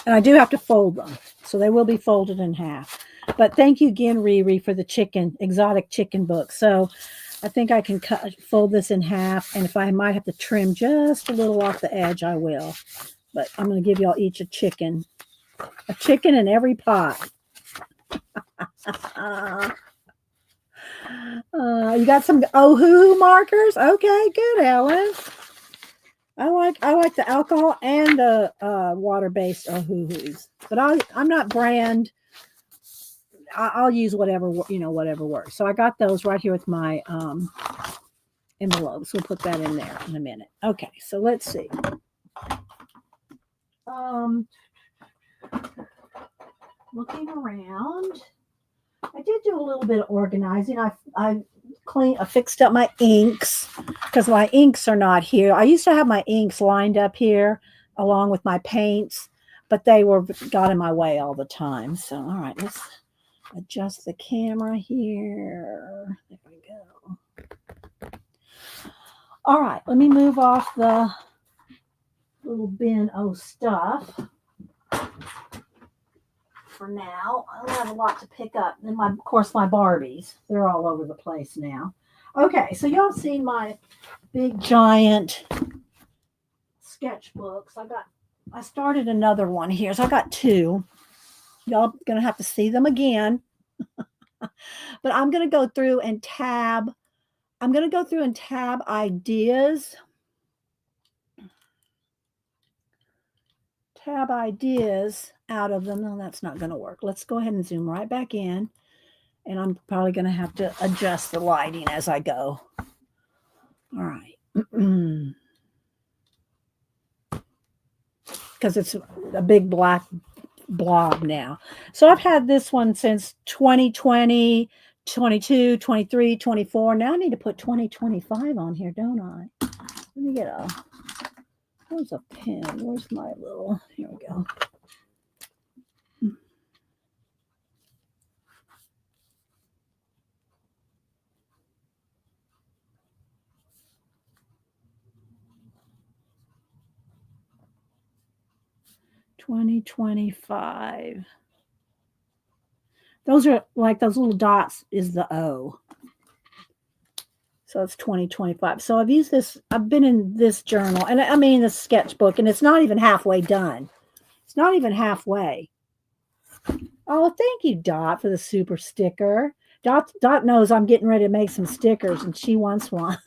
And I do have to fold them, so they will be folded in half. But thank you again, Riri, for the exotic chicken book. So I think I can fold this in half, and if I might have to trim just a little off the edge, I will. But I'm going to give y'all each a chicken in every pot. You got some Ohuhu markers? Okay, good, Ellen. I like the alcohol and the water-based Ohuhus, but I'm not brand. I'll use whatever works. So I got those right here with my envelopes. We'll put that in there in a minute. Okay, so let's see. Looking around, I did do a little bit of organizing. I fixed up my inks because my inks are not here. I used to have my inks lined up here along with my paints, but they got in my way all the time. So, all right, let's adjust the camera here. There we go. All right, let me move off the little bin of stuff. For now, I don't have a lot to pick up. And of course, my Barbies, they're all over the place now. Okay, so y'all seen my big giant sketchbooks. I started another one here, so I got two. Y'all gonna have to see them again. But I'm gonna go through and tab. I'm gonna go through and tab ideas. Tab ideas out of them. No, that's not going to work. Let's go ahead and zoom right back in. And I'm probably going to have to adjust the lighting as I go. All right. Because it's a big black blob now. So I've had this one since 2020, 22, 23, 24. Now I need to put 2025 on here, don't I? Let me get where's a pen? Where's my little, here we go. $2025. Those are like those little dots is the O. So it's 2025. So I've been in this journal, and I mean the sketchbook, and it's not even halfway done. It's not even halfway. Oh, thank you, Dot, for the super sticker. Dot knows I'm getting ready to make some stickers, and she wants one.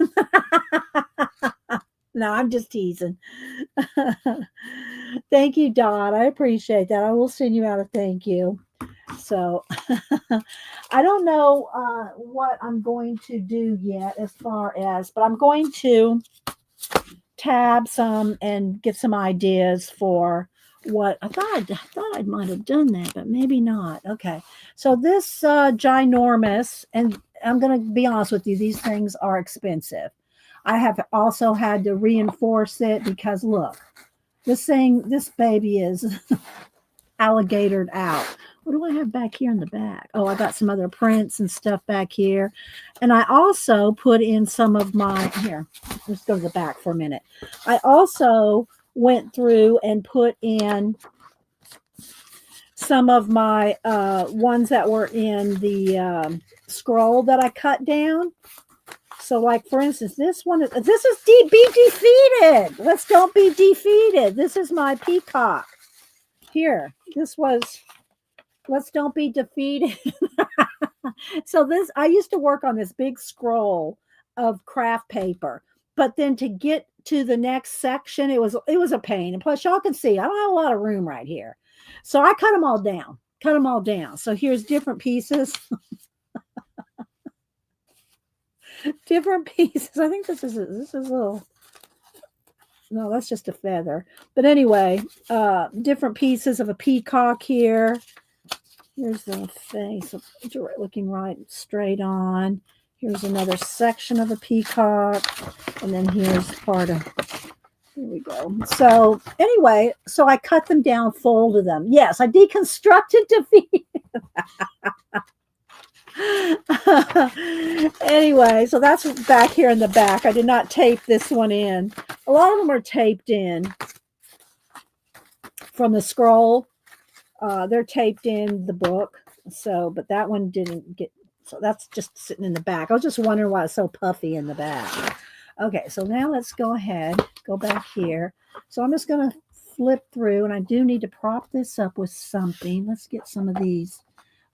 No, I'm just teasing. Thank you, Dot. I appreciate that. I will send you out a thank you. So I don't know what I'm going to do yet but I'm going to tab some and get some ideas for what I thought I might have done that, but maybe not. Okay. So this ginormous, and I'm going to be honest with you, these things are expensive. I have also had to reinforce it because look, this baby is alligatored out. What do I have back here in the back? Oh, I got some other prints and stuff back here. And I also put in some of here, let's go to the back for a minute. I also went through and put in some of my ones that were in the scroll that I cut down. So like, for instance, this is be defeated. Let's don't be defeated. This is my peacock. Here, this was let's don't be defeated. So I used to work on this big scroll of craft paper, but then to get to the next section, it was a pain. And plus, y'all can see I don't have a lot of room right here, so I cut them all down. Cut them all down. So here's different pieces. Different pieces. I think this is a little. No, that's just a feather. But anyway, different pieces of a peacock here. Here's the face looking right straight on. Here's another section of a peacock. And then here's part of, here we go. So anyway, so I cut them down, folded them. Yes, I deconstructed defeat. Anyway, so that's back here in the back. I did not tape this one in. A lot of them are taped in from the scroll. They're taped in the book. So, but that one didn't get, so that's just sitting in the back. I was just wondering why it's so puffy in the back. Okay, so now let's go ahead, go back here. So I'm just going to flip through, and I do need to prop this up with something. Let's get some of these.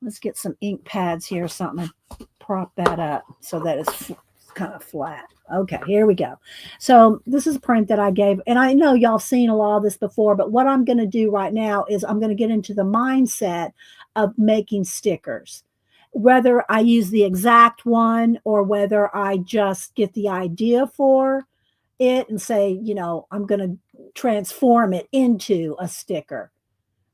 Let's get some ink pads here or something to prop that up so that it's kind of flat. Okay, here we go. So this is a print that I gave, and I know y'all seen a lot of this before, but what I'm going to do right now is I'm going to get into the mindset of making stickers. Whether I use the exact one or whether I just get the idea for it and say, you know, I'm going to transform it into a sticker.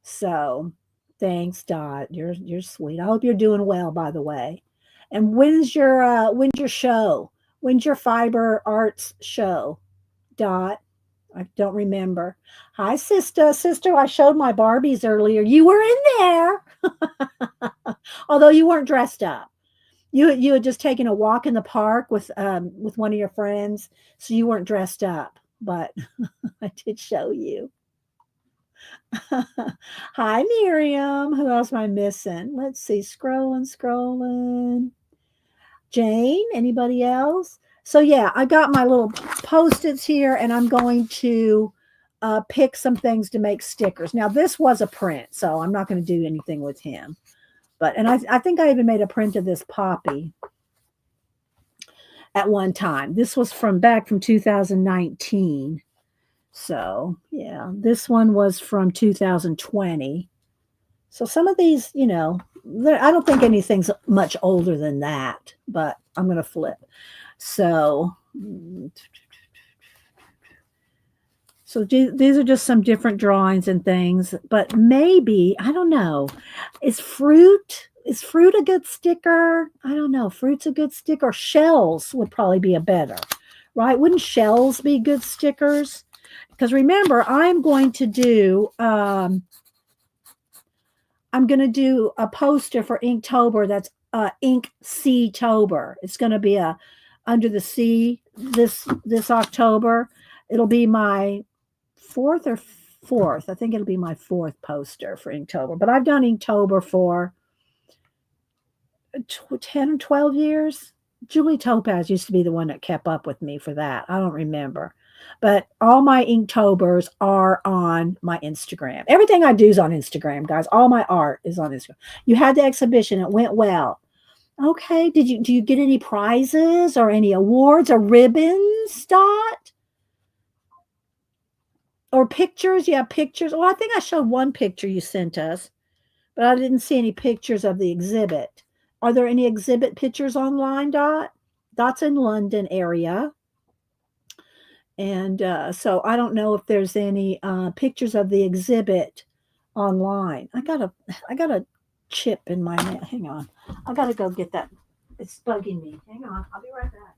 So thanks, Dot. You're sweet. I hope you're doing well, by the way. And when's your show? When's your fiber arts show, Dot? I don't remember. Hi, sister. Sister, I showed my Barbies earlier. You were in there. Although you weren't dressed up. You had just taken a walk in the park with one of your friends, so you weren't dressed up, but I did show you. Hi, Miriam. Who else am I missing? Let's see. Scrolling. Jane, anybody else? So yeah, I got my little Post-its here, and I'm going to pick some things to make stickers. Now, this was a print, so I'm not going to do anything with him. But, and I think I even made a print of this Poppy at one time. This was back from 2019. So, yeah, this one was from 2020. So some of these, you know, I don't think anything's much older than that, but I'm going to flip. So these are just some different drawings and things, but maybe, I don't know, is fruit a good sticker? I don't know. Fruit's a good sticker. Shells would probably be a better, right? Wouldn't shells be good stickers? Because remember, I'm going to do a poster for Inktober that's Inktober. It's going to be a under the sea this October. It'll be my fourth. I think it'll be my fourth poster for Inktober. But I've done Inktober for 10 or 12 years. Julie Topaz used to be the one that kept up with me for that. I don't remember. But all my Inktober's are on my Instagram. Everything I do is on Instagram, guys. All my art is on Instagram. You had the exhibition. It went well. Okay. Do you get any prizes or any awards or ribbons, Dot? Or pictures? You have pictures? Well, I think I showed one picture you sent us, but I didn't see any pictures of the exhibit. Are there any exhibit pictures online, Dot? Dot's in London area. And so I don't know if there's any pictures of the exhibit online. I got a chip in my mail. Hang on. I got to go get that. It's bugging me. Hang on. I'll be right back.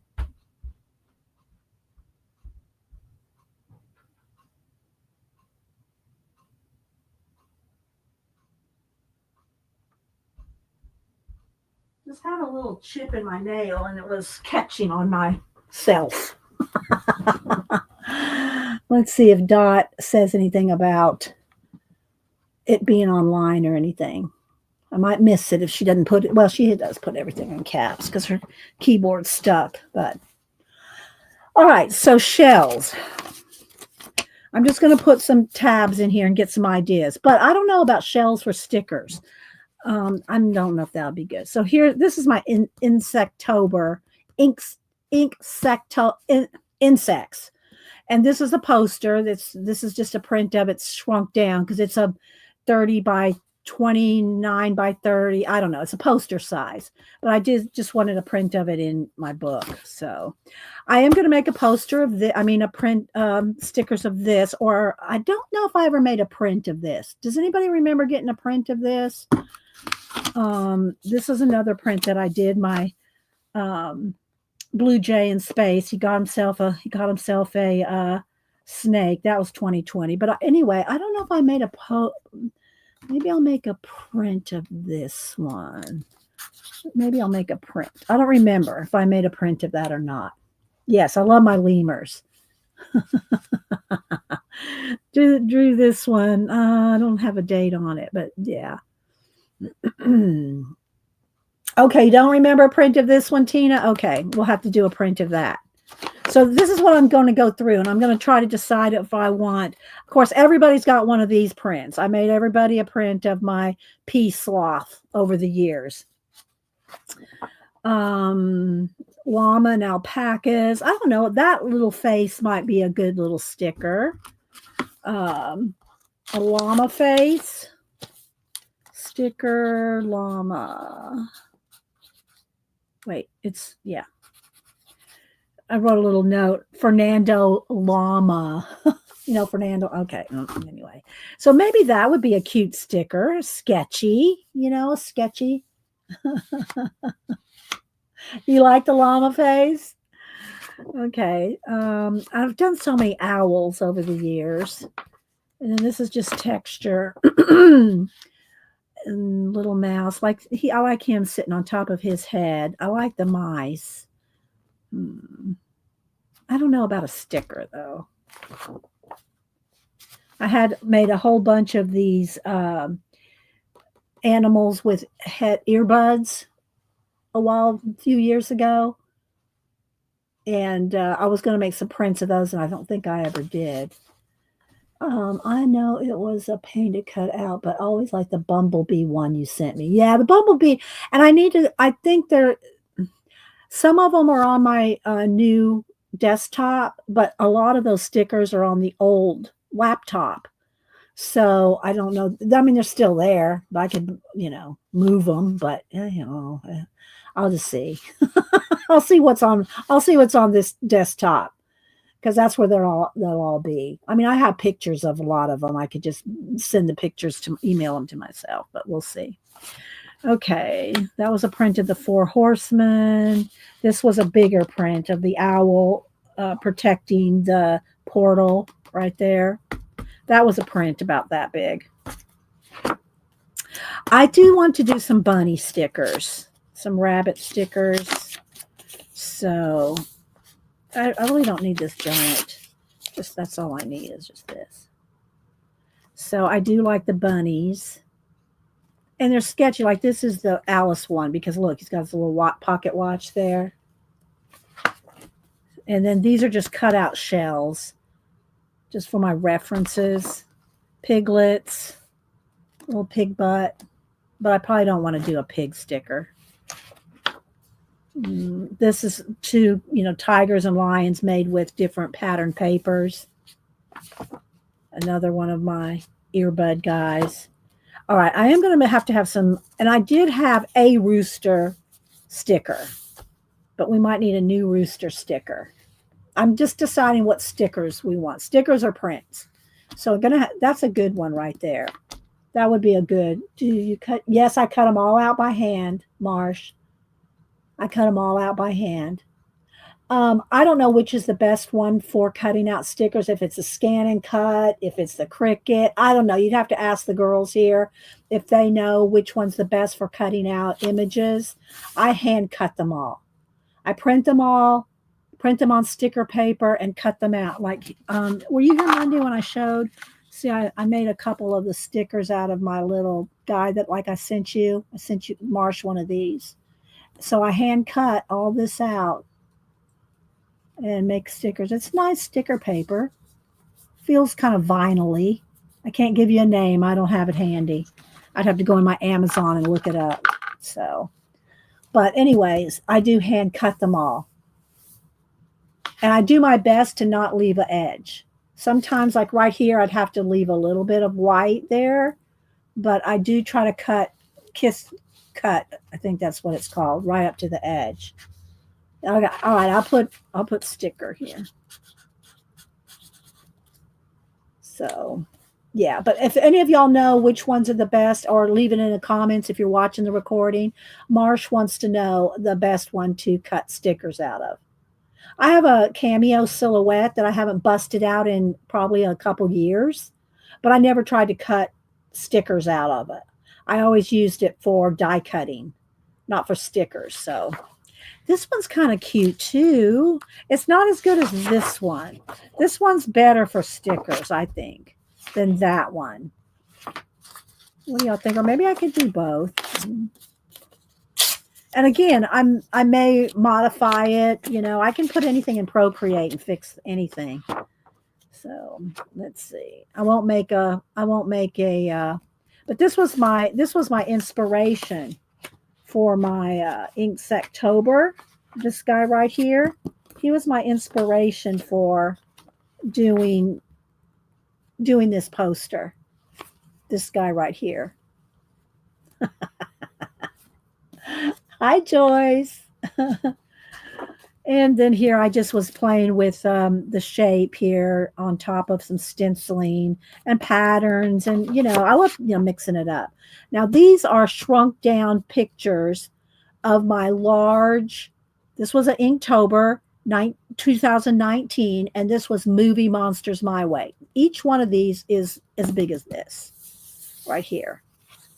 Just had a little chip in my nail, and it was catching on myself. Let's see if Dot says anything about it being online or anything. I might miss it if she doesn't put it. Well, she does put everything in caps because her keyboard's stuck. But all right, so shells. I'm just going to put some tabs in here and get some ideas. But I don't know about shells for stickers. I don't know if that'll be good. So here, this is my Inktober. insects. And this is a poster. This is just a print of it shrunk down because it's a 30 by 29 by 30. I don't know. It's a poster size. But I did just wanted a print of it in my book. So I am going to make a poster of this. I mean, a print stickers of this. Or I don't know if I ever made a print of this. Does anybody remember getting a print of this? This is another print that I did. My Blue Jay in space. He got himself a snake. That was 2020. But anyway, I don't know if I made a maybe I'll make a print of this one. Maybe I'll make a print. I don't remember if I made a print of that or not. Yes, I love my lemurs. Drew this one. I don't have a date on it, but yeah. Okay, you don't remember a print of this one, Tina? Okay, we'll have to do a print of that. So this is what I'm going to go through, and I'm going to try to decide if I want. Of course, everybody's got one of these prints. I made everybody a print of my pea sloth over the years. Llama and alpacas. I don't know. That little face might be a good little sticker. A llama face. Sticker llama. Wait, yeah. I wrote a little note. Fernando Llama. Fernando. Okay. Anyway. So maybe that would be a cute sticker. Sketchy. Sketchy. You like the llama face? Okay. I've done so many owls over the years. And then this is just texture. And little mouse. I like him sitting on top of his head. I like the mice. I don't know about a sticker though. I had made a whole bunch of these animals with earbuds a few years ago. And I was going to make some prints of those, and I don't think I ever did. I know it was a pain to cut out, but I always like the bumblebee one you sent me. Yeah, the bumblebee. And I think some of them are on my new desktop, but a lot of those stickers are on the old laptop. So I don't know. I mean, they're still there, but I could, move them, but I'll just see. I'll see what's on this desktop. Because that's where they'll all be. I mean, I have pictures of a lot of them. I could just send the pictures email them to myself, but we'll see. Okay, that was a print of the 4 horsemen. This was a bigger print of the owl protecting the portal right there. That was a print about that big. I do want to do some bunny stickers, some rabbit stickers. So I really don't need this giant. That's all I need is just this. So I do like the bunnies. And they're sketchy. Like this is the Alice one because look, he's got his little pocket watch there. And then these are just cut out shells just for my references. Piglets, little pig butt. But I probably don't want to do a pig sticker. This is 2, tigers and lions made with different pattern papers. Another one of my earbud guys. All right, I am going to have some, and I did have a rooster sticker, but we might need a new rooster sticker. I'm just deciding what stickers we want. Stickers or prints. So that's a good one right there. That would be a good. Do you cut? Yes, I cut them all out by hand, Marsh. I cut them all out by hand. I don't know which is the best one for cutting out stickers, if it's a scan and cut, if it's the Cricut. I don't know. You'd have to ask the girls here if they know which one's the best for cutting out images. I hand cut them all. I print them all, print them on sticker paper, and cut them out. Like, were you here Monday when I showed? See, I made a couple of the stickers out of my little guy that, I sent you. I sent you, Marsh, one of these. So I hand cut all this out and make stickers. It's nice sticker paper. Feels kind of vinyl-y. I can't give you a name. I don't have it handy. I'd have to go in my Amazon and look it up. So, but anyways, I do hand cut them all. And I do my best to not leave an edge. Sometimes, like right here, I'd have to leave a little bit of white there, but I do try to cut. I think that's what it's called, right up to the edge. Okay, all right. I'll put sticker here. So, yeah. But if any of y'all know which ones are the best, or leave it in the comments if you're watching the recording. Marsh wants to know the best one to cut stickers out of. I have a cameo silhouette that I haven't busted out in probably a couple years, but I never tried to cut stickers out of it. I always used it for die cutting, not for stickers. So this one's kind of cute too. It's not as good as this one. This one's better for stickers, I think, than that one. What do y'all think? Or maybe I could do both. And again, I may modify it. I can put anything in Procreate and fix anything. So let's see. I won't make a. But this was my inspiration for my Inktober. This guy right here, he was my inspiration for doing this poster. This guy right here. Hi, Joyce. And then here I just was playing with the shape here on top of some stenciling and patterns. And, I love, mixing it up. Now, these are shrunk down pictures of my large, this was an Inktober 2019, and this was Movie Monsters My Way. Each one of these is as big as this right here.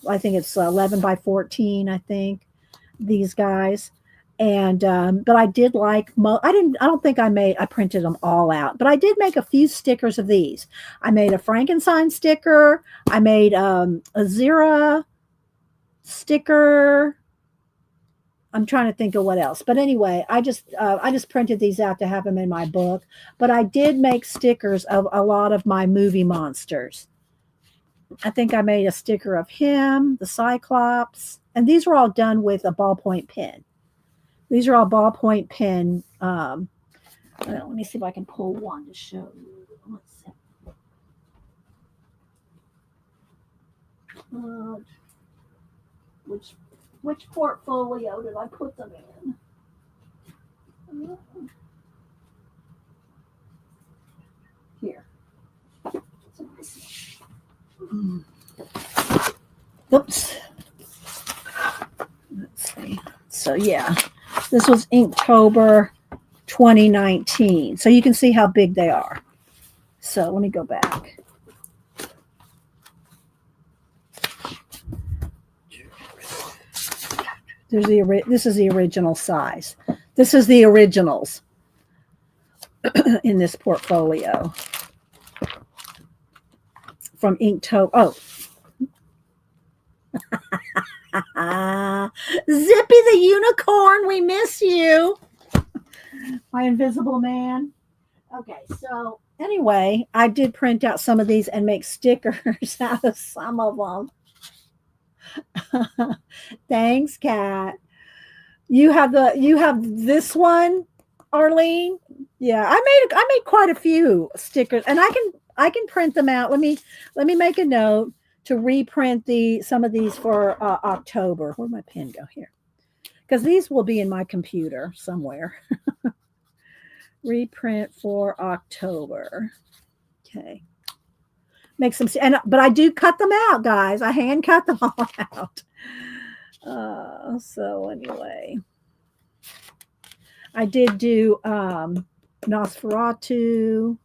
I think it's 11 by 14, I think. These guys. And but I did like I don't think I printed them all out, but I did make a few stickers of these. I made a Frankenstein sticker. I made a Zira sticker. I'm trying to think of what else, but anyway, I just printed these out to have them in my book. But I did make stickers of a lot of my movie monsters. I think I made a sticker of him, the Cyclops, and these were all done with a ballpoint pen. These are all ballpoint pen. Let me see if I can pull one to show you. Let's see. Which portfolio did I put them in? Here. Oops. Let's see. So yeah, this was Inktober 2019. So you can see how big they are. So let me go back. This is the original size. This is the originals in this portfolio from Inktober. Oh. Zippy the unicorn, we miss you. My invisible man. Okay, so anyway, I did print out some of these and make stickers out of some of them. Thanks, Kat. You have this one, Arlene. Yeah, I made quite a few stickers, and I can print them out. Let me make a note to reprint some of these for October. Where'd my pen go here? Because these will be in my computer somewhere. Reprint for October. Okay. Make some, but I do cut them out, guys. I hand cut them all out. So anyway, I did do Nosferatu.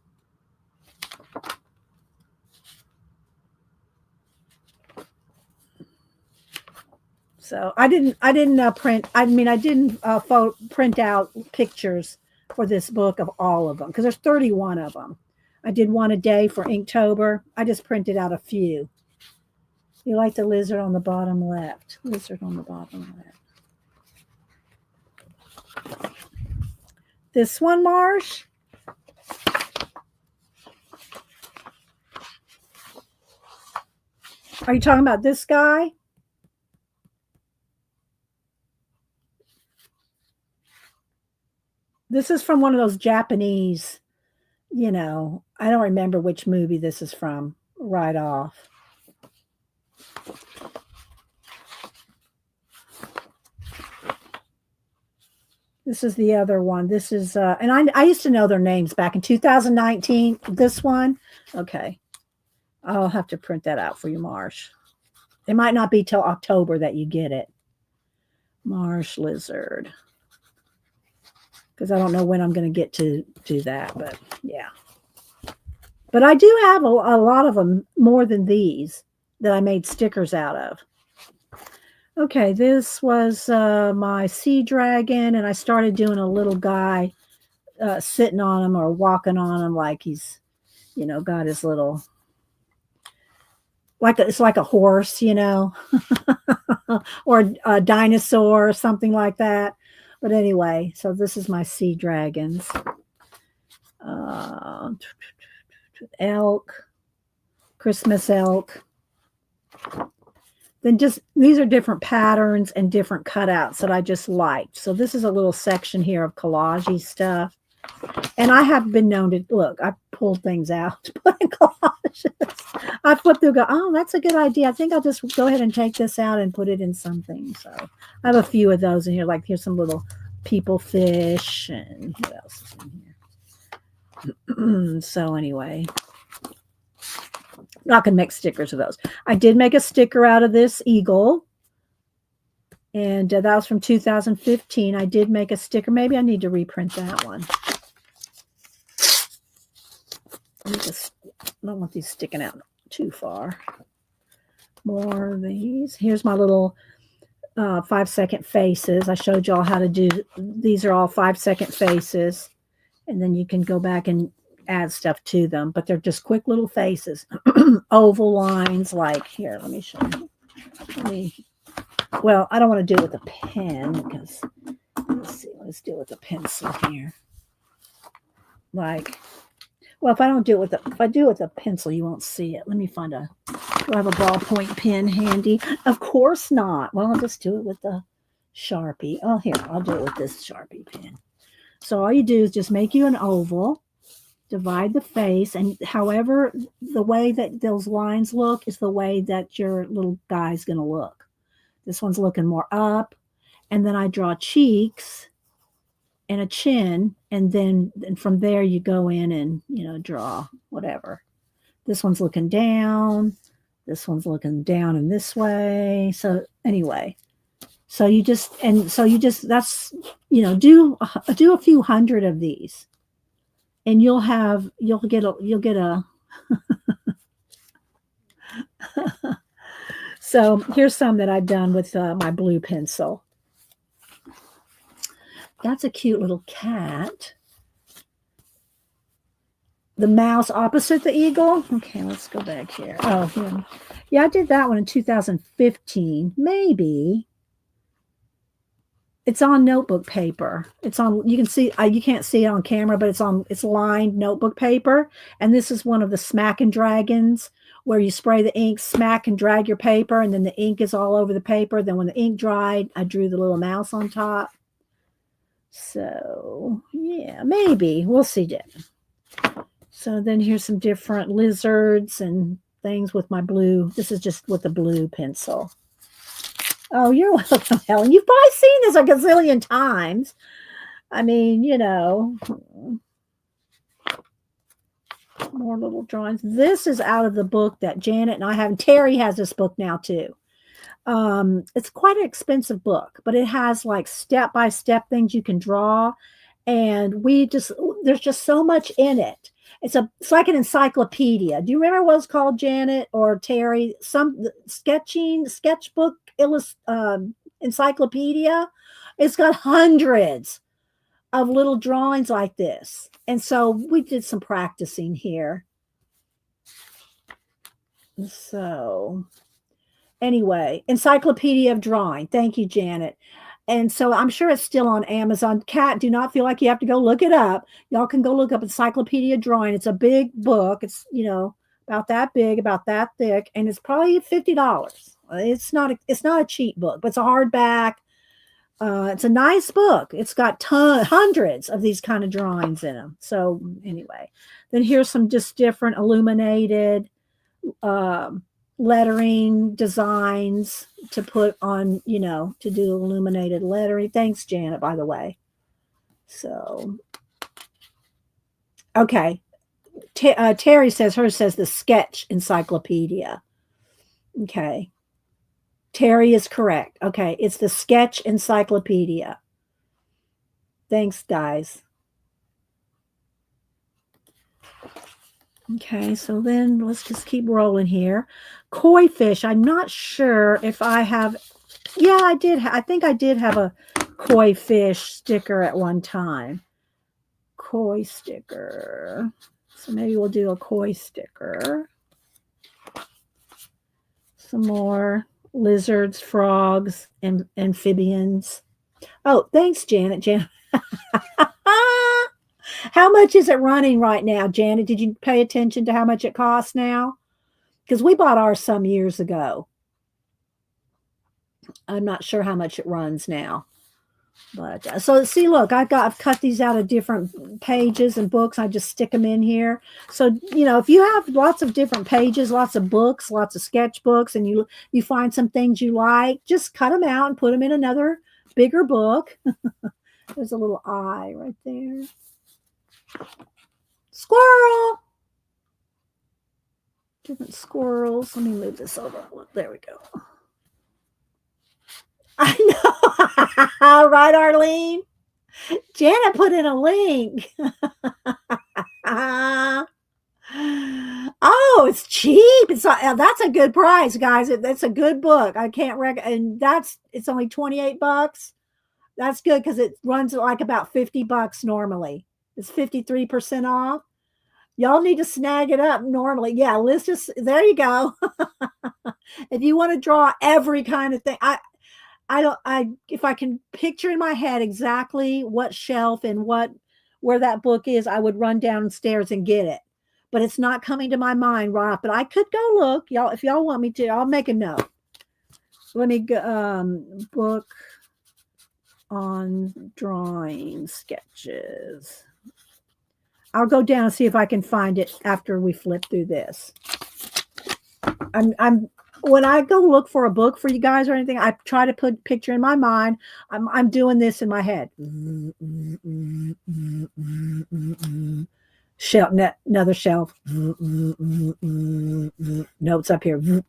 So I didn't print. I didn't print out pictures for this book of all of them because there's 31 of them. I did one a day for Inktober. I just printed out a few. You like the lizard on the bottom left. Lizard on the bottom left. This one, Marsh. Are you talking about this guy? This is from one of those Japanese, I don't remember which movie this is from right off. This is the other one. This is, and I used to know their names back in 2019. This one, okay. I'll have to print that out for you, Marsh. It might not be till October that you get it. Marsh lizard. Because I don't know when I'm going to get to do that, but yeah. But I do have a lot of them, more than these, that I made stickers out of. Okay, this was my sea dragon, and I started doing a little guy sitting on him or walking on him like he's, got his little, it's like a horse, or a dinosaur or something like that. But anyway, so this is my sea dragons. Elk, Christmas elk. Then just these are different patterns and different cutouts that I just liked. So this is a little section here of collage stuff. And I have been known to look, I pulled things out to put in collages. I flip through, go, oh, that's a good idea. I think I'll just go ahead and take this out and put it in something. So I have a few of those in here. Like here's some little people fish, and what else is in here? So anyway, I can make stickers of those. I did make a sticker out of this eagle. And that was from 2015. I did make a sticker. Maybe I need to reprint that one. I don't want these sticking out too far. More of these. Here's my little 5-second faces. I showed y'all how to do. These are all 5-second faces. And then you can go back and add stuff to them. But they're just quick little faces. Oval lines like here. Let me show you. Well, I don't want to do it with a pen because let's do it with a pencil here. Like, well, if I do it with a pencil, you won't see it. Let me find do I have a ballpoint pen handy? Of course not. Well, I'll just do it with the Sharpie. Oh, here, I'll do it with this Sharpie pen. So all you do is just make you an oval, divide the face, and however the way that those lines look is the way that your little guy's going to look. This one's looking more up, and then I draw cheeks and a chin, and then from there you go in and, draw whatever. This one's looking down. This one's looking down in this way. So anyway, that's, do a few hundred of these, and you'll get a So here's some that I've done with my blue pencil. That's a cute little cat. The mouse opposite the eagle. Okay, let's go back here. Oh, yeah, I did that one in 2015. Maybe. It's on notebook paper. It's on, you can see, you can't see it on camera, but it's lined notebook paper. And this is one of the Smack and Dragons, where you spray the ink, smack and drag your paper, and then the ink is all over the paper. Then when the ink dried, I drew the little mouse on top. So, yeah, maybe. We'll see. So then here's some different lizards and things with my blue. This is just with the blue pencil. Oh, you're welcome, Helen. You've probably seen this a gazillion times. I mean, more little drawings. This is out of the book that Janet and I have. And Terry has this book now too. It's quite an expensive book, but it has like step-by-step things you can draw. And there's just so much in it. It's like an encyclopedia. Do you remember what it's called, Janet or Terry? Some sketchbook encyclopedia. It's got hundreds of little drawings like this. And so we did some practicing here. So anyway, Encyclopedia of Drawing. Thank you, Janet. And so I'm sure it's still on Amazon. Kat, do not feel like you have to go look it up. Y'all can go look up Encyclopedia of Drawing. It's a big book. It's, about that big, about that thick, and it's probably $50. It's not a cheap book, but it's a hardback. It's a nice book. It's got hundreds of these kind of drawings in them. So anyway, then here's some just different illuminated um, lettering designs to put on, to do illuminated lettering. Thanks, Janet, by the way. So, okay. Terry says, hers says the Sketch Encyclopedia. Okay. Terry is correct. Okay. It's the Sketch Encyclopedia. Thanks, guys. Okay, so then let's just keep rolling here. Koi fish. I'm not sure if I have. Yeah, I did. I think I did have a koi fish sticker at one time. Koi sticker. So maybe we'll do a koi sticker. Some more lizards, frogs, and amphibians. Oh, thanks, Janet. Janet. How much is it running right now, Janet? Did you pay attention to how much it costs now? Because we bought ours some years ago. I'm not sure how much it runs now. But so see, look, I've cut these out of different pages and books. I just stick them in here. So if you have lots of different pages, lots of books, lots of sketchbooks, and you find some things you like, just cut them out and put them in another bigger book. There's a little eye right there. Squirrel. Different squirrels. Let me move this over. There we go. I know. Right, Arlene? Janet put in a link. Oh, it's cheap. That's a good price, guys. That's a good book. I can't and it's only $28. That's good because it runs like about $50 normally. It's 53% off. Y'all need to snag it up normally. Yeah, let's just, there you go. If you want to draw every kind of thing, if I can picture in my head exactly what shelf and where that book is, I would run downstairs and get it. But it's not coming to my mind right off. But I could go look, y'all. If y'all want me to, I'll make a note. Let me go. Book on drawing sketches. I'll go down and see if I can find it after we flip through this. When I go look for a book for you guys or anything, I try to put picture in my mind. I'm doing this in my head. Shelf, another shelf. Notes up here.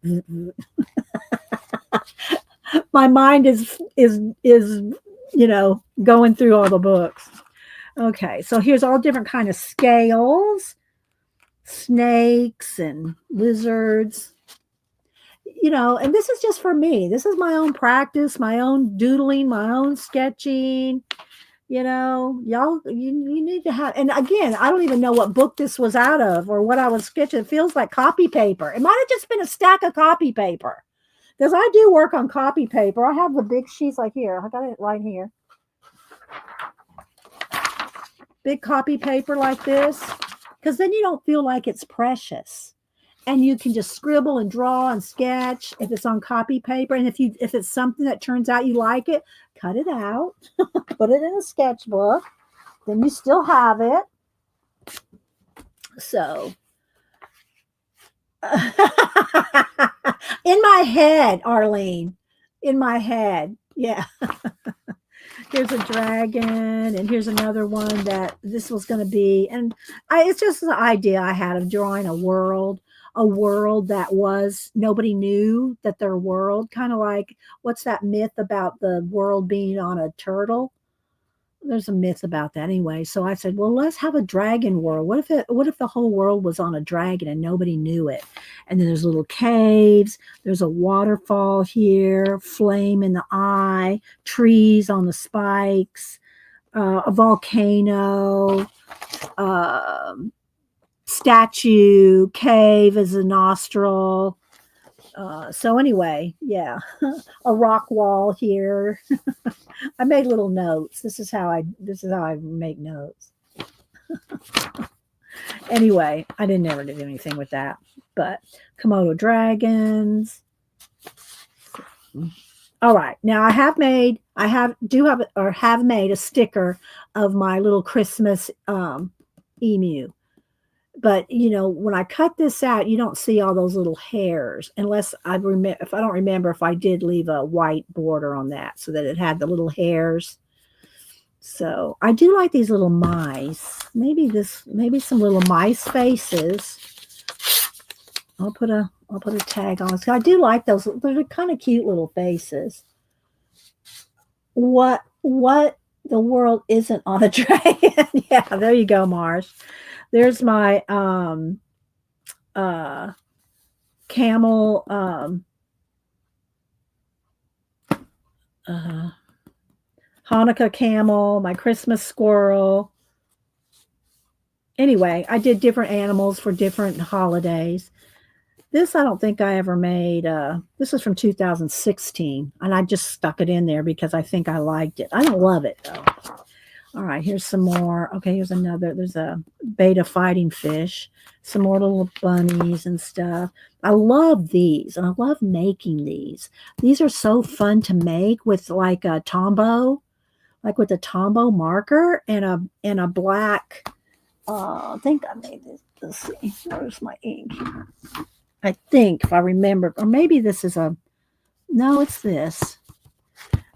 My mind is going through all the books. Okay, so here's all different kind of scales, snakes and lizards. And this is just for me. This is my own practice, my own doodling, my own sketching. Y'all, you need to have. And again, I don't even know what book this was out of or what I was sketching. It feels like copy paper. It might have just been a stack of copy paper, because I do work on copy paper. I have the big sheets like here. I got it right here. Big copy paper like this, because then you don't feel like it's precious. And you can just scribble and draw and sketch if it's on copy paper. And if it's something that turns out you like it, cut it out, put it in a sketchbook. Then you still have it. So, in my head, Arlene, in my head, yeah. Here's a dragon, and here's another one that this was going to be. And it's just the idea I had of drawing a world that was, nobody knew that their world, kind of like, what's that myth about the world being on a turtle? There's a myth about that anyway. So I said, well, let's have a dragon world. What if the whole world was on a dragon and nobody knew it? And then there's little caves. There's a waterfall here, flame in the eye, trees on the spikes, a volcano, statue, cave as a nostril. So anyway, yeah, a rock wall here. I made little notes. This is how I make notes. Anyway, I didn't ever do anything with that. But Komodo dragons. All right. Now I have made a sticker of my little Christmas emu. But when I cut this out, you don't see all those little hairs unless I remember. If I don't remember, if I did leave a white border on that so that it had the little hairs. So I do like these little mice. Maybe some little mice faces. I'll put a tag on this. I do like those. They're kind of cute little faces. What the world isn't on a dragon? Yeah, there you go, Marsh. There's my uh camel uh Hanukkah camel, my Christmas squirrel. Anyway, I did different animals for different holidays. This I don't think I ever made. This is from 2016, and I just stuck it in there because I think I liked it. I don't love it though. All right, here's some more. Okay, here's another. There's a beta fighting fish, some more little bunnies and stuff. I love these, and I love making these. These are so fun to make with like a Tombow, like with a Tombow marker and a black. I think I made this. Let's see. Where's my ink? I think if I remember, or maybe this is a. No, it's this.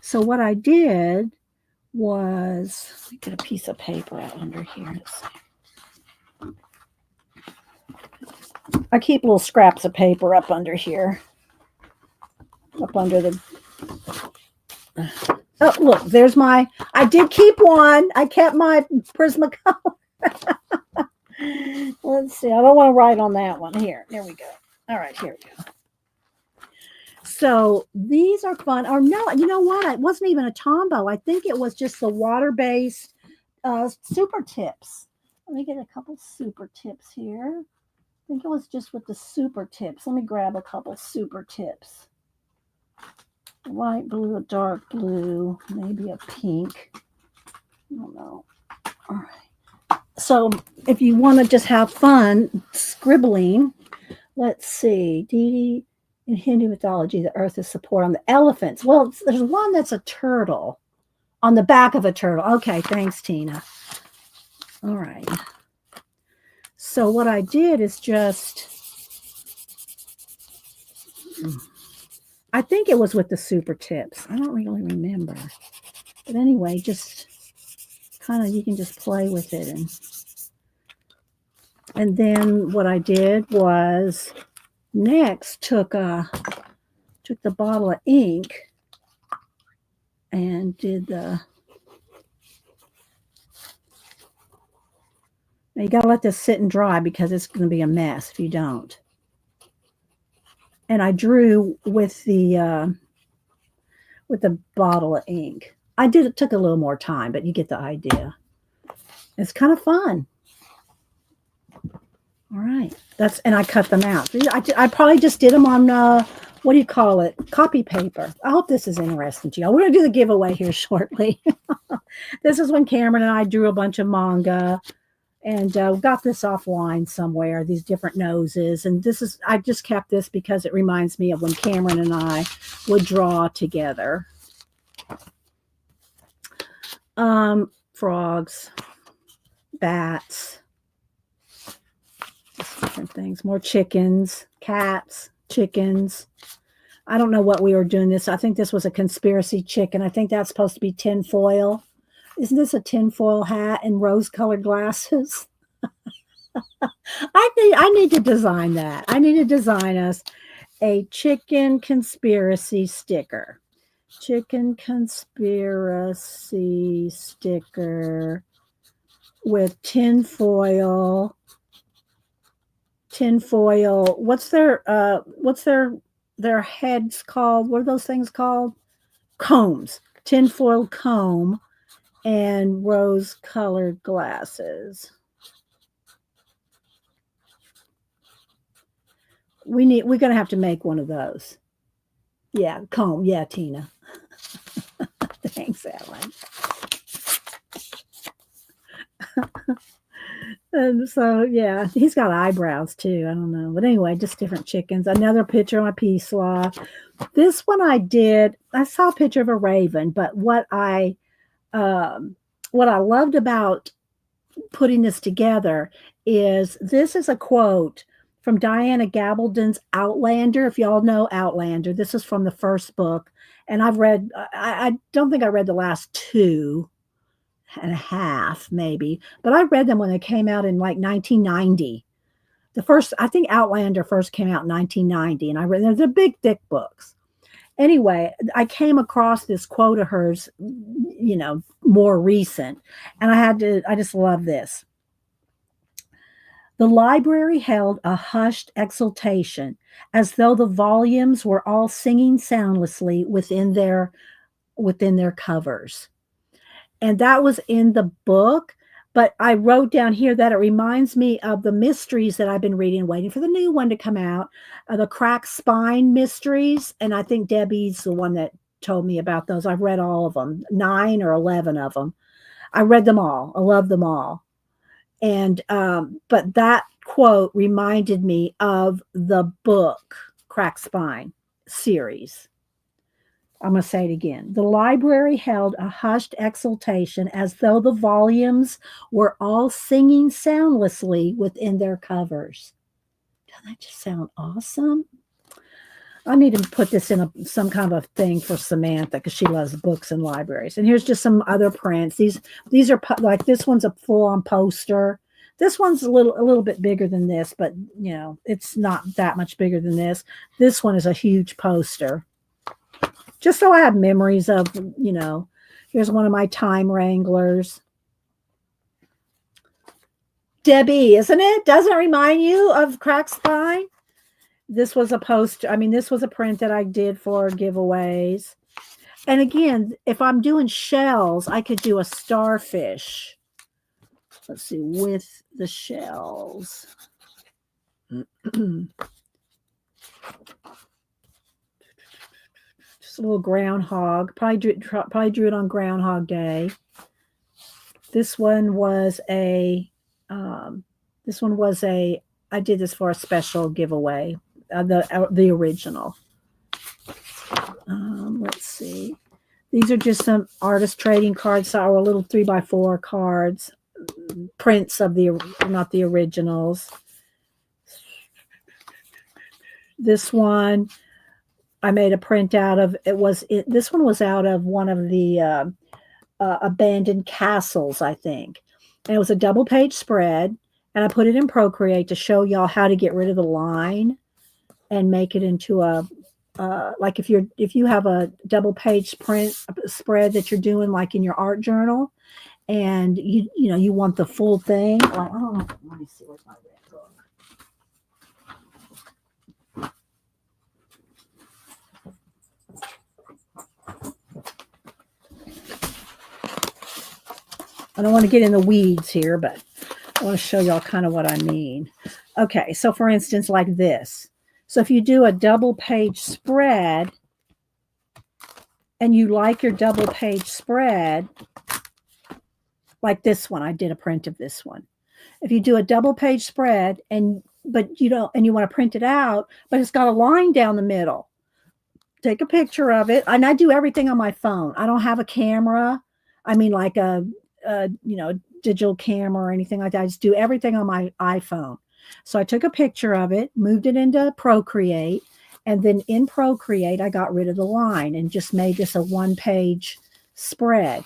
So what I did was let me get a piece of paper out under here. Let's see. I keep little scraps of paper up under here. Up under the oh look, there's my I did keep one. I kept my Prismacolor. Let's see. I don't want to write on that one. Here. There we go. All right, here we go. So these are fun. Or no, you know what? It wasn't even a Tombow. I think it was just the water-based super tips. Let me get a couple super tips here. I think it was just with the super tips. Let me grab a couple super tips. Light blue, a dark blue, maybe a pink. I don't know. All right. So if you want to just have fun scribbling, let's see. Dee in Hindu mythology, the earth is support on the elephants. Well, there's one that's a turtle on the back of a turtle. Okay, thanks, Tina. All right. So what I did is just, I think it was with the super tips. I don't really remember. But anyway, just kind of, you can just play with it. And then what I did was next took the bottle of ink and did the. Now you got to let this sit and dry because it's going to be a mess if you don't. And I drew with the bottle of ink. It took a little more time, but you get the idea. It's kind of fun. All right, and I cut them out. I probably just did them on what do you call it? Copy paper. I hope this is interesting to you. We're gonna do the giveaway here shortly. This is when Cameron and I drew a bunch of manga, and got this offline somewhere. These different noses, and I just kept this because it reminds me of when Cameron and I would draw together. Frogs, bats. Different things, more chickens, cats, chickens. I don't know what we were doing this. I think this was a conspiracy chicken. I think that's supposed to be tinfoil. Isn't this a tinfoil hat and rose-colored glasses? I need to design that. I need to design us a chicken conspiracy sticker. Chicken conspiracy sticker with tinfoil. What's their heads called? What are those things called? Combs. Tinfoil comb and rose colored glasses. We're gonna have to make one of those. Yeah, comb. Yeah, Tina. Thanks, Ellen. And so, yeah, he's got eyebrows too. I don't know. But anyway, just different chickens. Another picture on a peace law. This one I did, I saw a picture of a raven, but um, what I loved about putting this together is this is a quote from Diana Gabaldon's Outlander. If y'all know Outlander, this is from the first book. And I've read, I don't think I read the last two and a half, maybe, but I read them when they came out in like 1990. The first, I think Outlander first came out in 1990, and I read, they're big, thick books. Anyway, I came across this quote of hers, more recent, and I just love this. The library held a hushed exultation, as though the volumes were all singing soundlessly within their covers. And that was in the book, but I wrote down here that it reminds me of the mysteries that I've been reading, waiting for the new one to come out, the Cracked Spine mysteries, and I think Debbie's the one that told me about those. I've read all of them, 9 or 11 of them. I read them all. I love them all. And but that quote reminded me of the book Cracked Spine series. I'm going to say it again. The library held a hushed exultation, as though the volumes were all singing soundlessly within their covers. Doesn't that just sound awesome? I need to put this in some kind of thing for Samantha, because she loves books and libraries. And here's just some other prints. These are like, this one's a full-on poster. This one's a little bit bigger than this, but it's not that much bigger than this. This one is a huge poster. Just so I have memories of, here's one of my time wranglers. Debbie, isn't it? Doesn't it remind you of Cracked Spine? This was a poster. I mean, this was a print that I did for giveaways. And again, if I'm doing shells, I could do a starfish. Let's see, with the shells. Just a little groundhog. Probably drew it on Groundhog Day. This one was a. I did this for a special giveaway. The original. Let's see. These are just some artist trading cards, or a little 3x4 cards, prints of not the originals. This one I made a print out of. This one was out of one of the abandoned castles, I think. And it was a double page spread, and I put it in Procreate to show y'all how to get rid of the line and make it into a like if you have a double page print spread that you're doing like in your art journal, and you want the full thing. Like, I don't know. Let me see what's my red book. I don't want to get in the weeds here, but I want to show y'all kind of what I mean. Okay, so for instance, like this. So if you do a double page spread and you like your double page spread, like this one, I did a print of this one. If you do a double page spread and you want to print it out, but it's got a line down the middle, take a picture of it. And I do everything on my phone. I don't have a camera. I mean, like a digital camera or anything like that. I just do everything on my iPhone. So I took a picture of it, moved it into Procreate, and then in Procreate, I got rid of the line and just made this a one-page spread.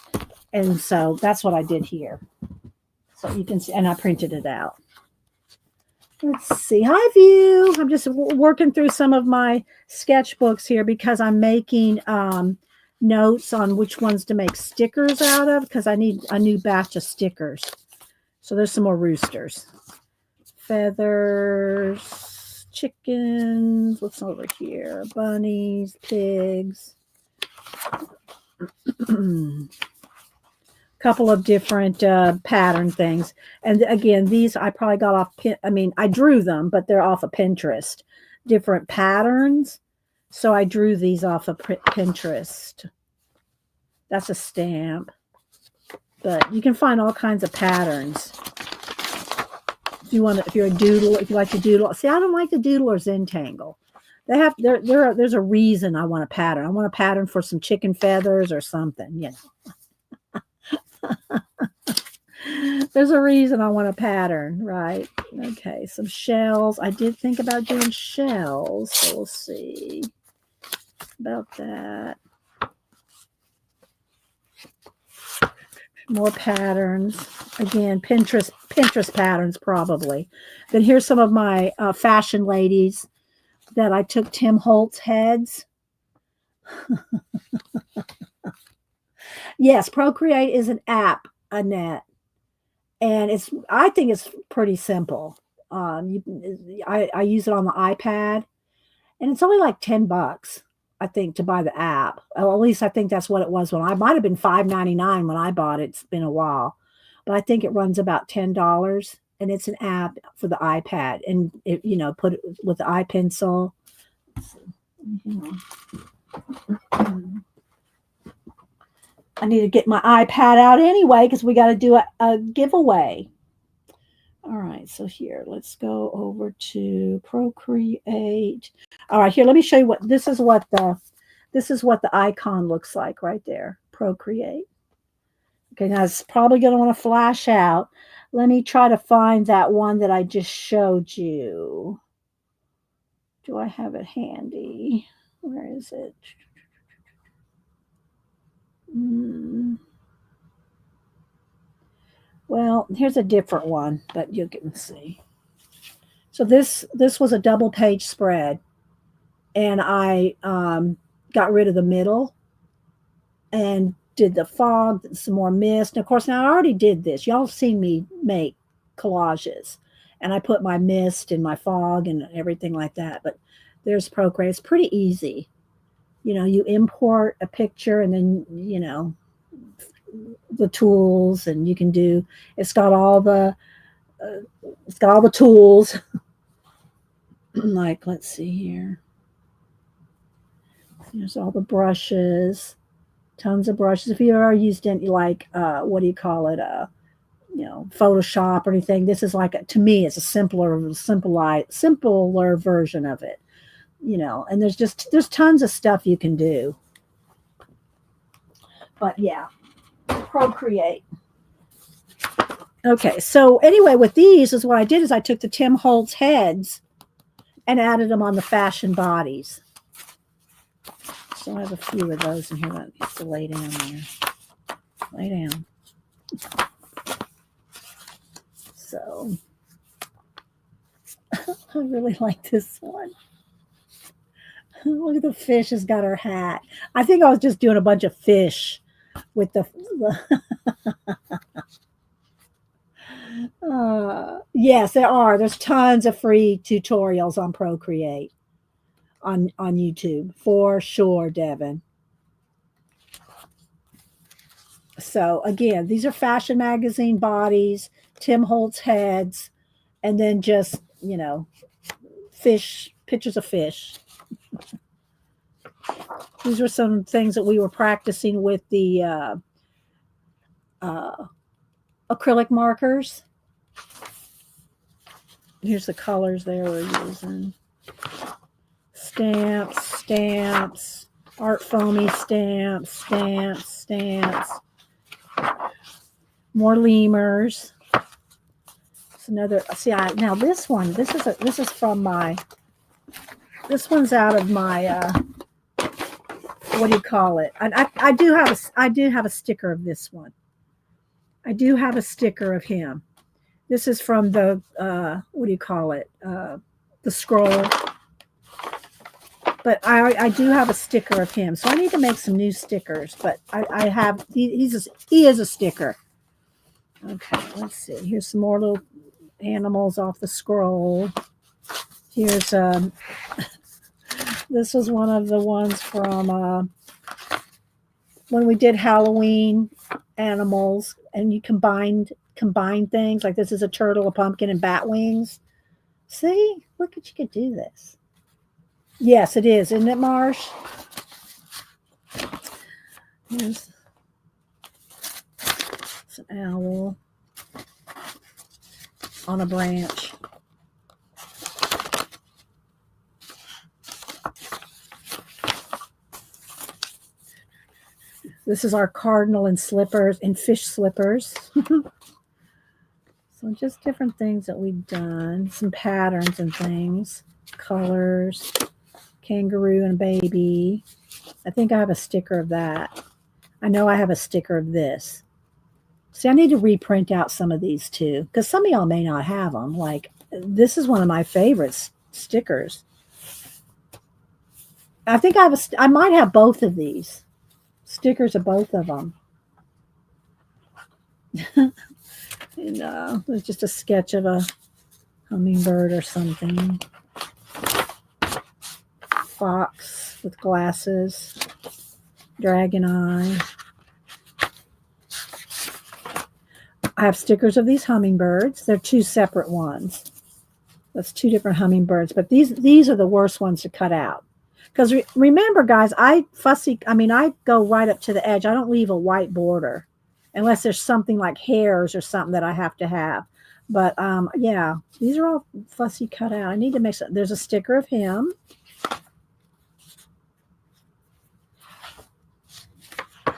And so that's what I did here. So you can see, and I printed it out. Let's see. Hi, View. I'm just working through some of my sketchbooks here because I'm making notes on which ones to make stickers out of, because I need a new batch of stickers. So there's some more roosters. Feathers, chickens, what's over here? Bunnies, pigs. Couple of different pattern things. And again, these I probably got off, I drew them, but they're off of Pinterest. Different patterns. So I drew these off of Pinterest. That's a stamp. But you can find all kinds of patterns. If you're a doodle, if you like to doodle. See, I don't like to doodle or Zentangle. They have there's a reason I want a pattern. I want a pattern for some chicken feathers or something, you know. There's a reason I want a pattern, right? Okay, some shells. I did think about doing shells, so we'll see about that. More patterns. Again, Pinterest patterns probably. Then here's some of my fashion ladies that I took Tim Holtz heads. Yes, Procreate is an app, Annette, and I think it's pretty simple. I use it on the iPad, and it's only like $10, I think, to buy the app. Well, at least I think that's what it was when I might have been $5.99 when I bought it. It's been a while, but I think it runs about $10, and it's an app for the iPad, and it, you know, put it with the iPencil. I need to get my iPad out anyway because we got to do a giveaway. All right, so here, let's go over to Procreate. All right, here, let me show you what this is what the icon looks like right there. Procreate. Okay, now it's probably going to want to flash out. Let me try to find that one that I just showed you. Do I have it handy? Where is it? Well, here's a different one, but you can see. So this was a double page spread, and I got rid of the middle and did the fog, some more mist. And of course, now I already did this. Y'all have seen me make collages, and I put my mist and my fog and everything like that. But there's Procreate. It's pretty easy. You know, you import a picture, and then you know the tools, and you can do. It's got all the tools. Like, let's see here. There's all the brushes, tons of brushes. If you ever used any, like, what do you call it? You know, Photoshop or anything. This is like, to me, it's a simpler version of it. You know, and there's tons of stuff you can do. But yeah, Procreate. Okay, so anyway, with these is what I did is I took the Tim Holtz heads and added them on the fashion bodies. So I have a few of those in here that needs to lay down there. Lay down. So I really like this one. Look at the fish has got her hat. I think I was just doing a bunch of fish with the yes, there are. There's tons of free tutorials on Procreate on YouTube for sure, Devin. So again, these are fashion magazine bodies, Tim Holtz heads, and then just, you know, fish, pictures of fish. These were some things that we were practicing with the acrylic markers. Here's the colors they were using. Stamps, art foamy stamps. More lemurs. It's another. See, now this one. This is from my. This one's out of my. What do you call it? I do have a sticker of this one. I do have a sticker of him. This is from the what do you call it? The scroll. But I do have a sticker of him, so I need to make some new stickers. But I have he is a sticker. Okay, let's see. Here's some more little animals off the scroll. Here's this was one of the ones from when we did Halloween animals, and you combined things. Like this is a turtle, a pumpkin, and bat wings. See, look at you could do this. Yes, it is, isn't it, Marsh? Here's an owl on a branch. This is our cardinal and slippers and fish slippers. So just different things that we've done. Some patterns and things. Colors. Kangaroo and baby. I think I have a sticker of that. I know I have a sticker of this. See, I need to reprint out some of these too, because some of y'all may not have them. Like, this is one of my favorite stickers. I think I might have both of these stickers of both of them. And it's just a sketch of a hummingbird or something. Fox with glasses. Dragon eye. I have stickers of these hummingbirds. They're two separate ones. That's two different hummingbirds, but these are the worst ones to cut out. Because remember, guys, I go right up to the edge. I don't leave a white border unless there's something like hairs or something that I have to have. But yeah, these are all fussy cut out. I need to make some. There's a sticker of him.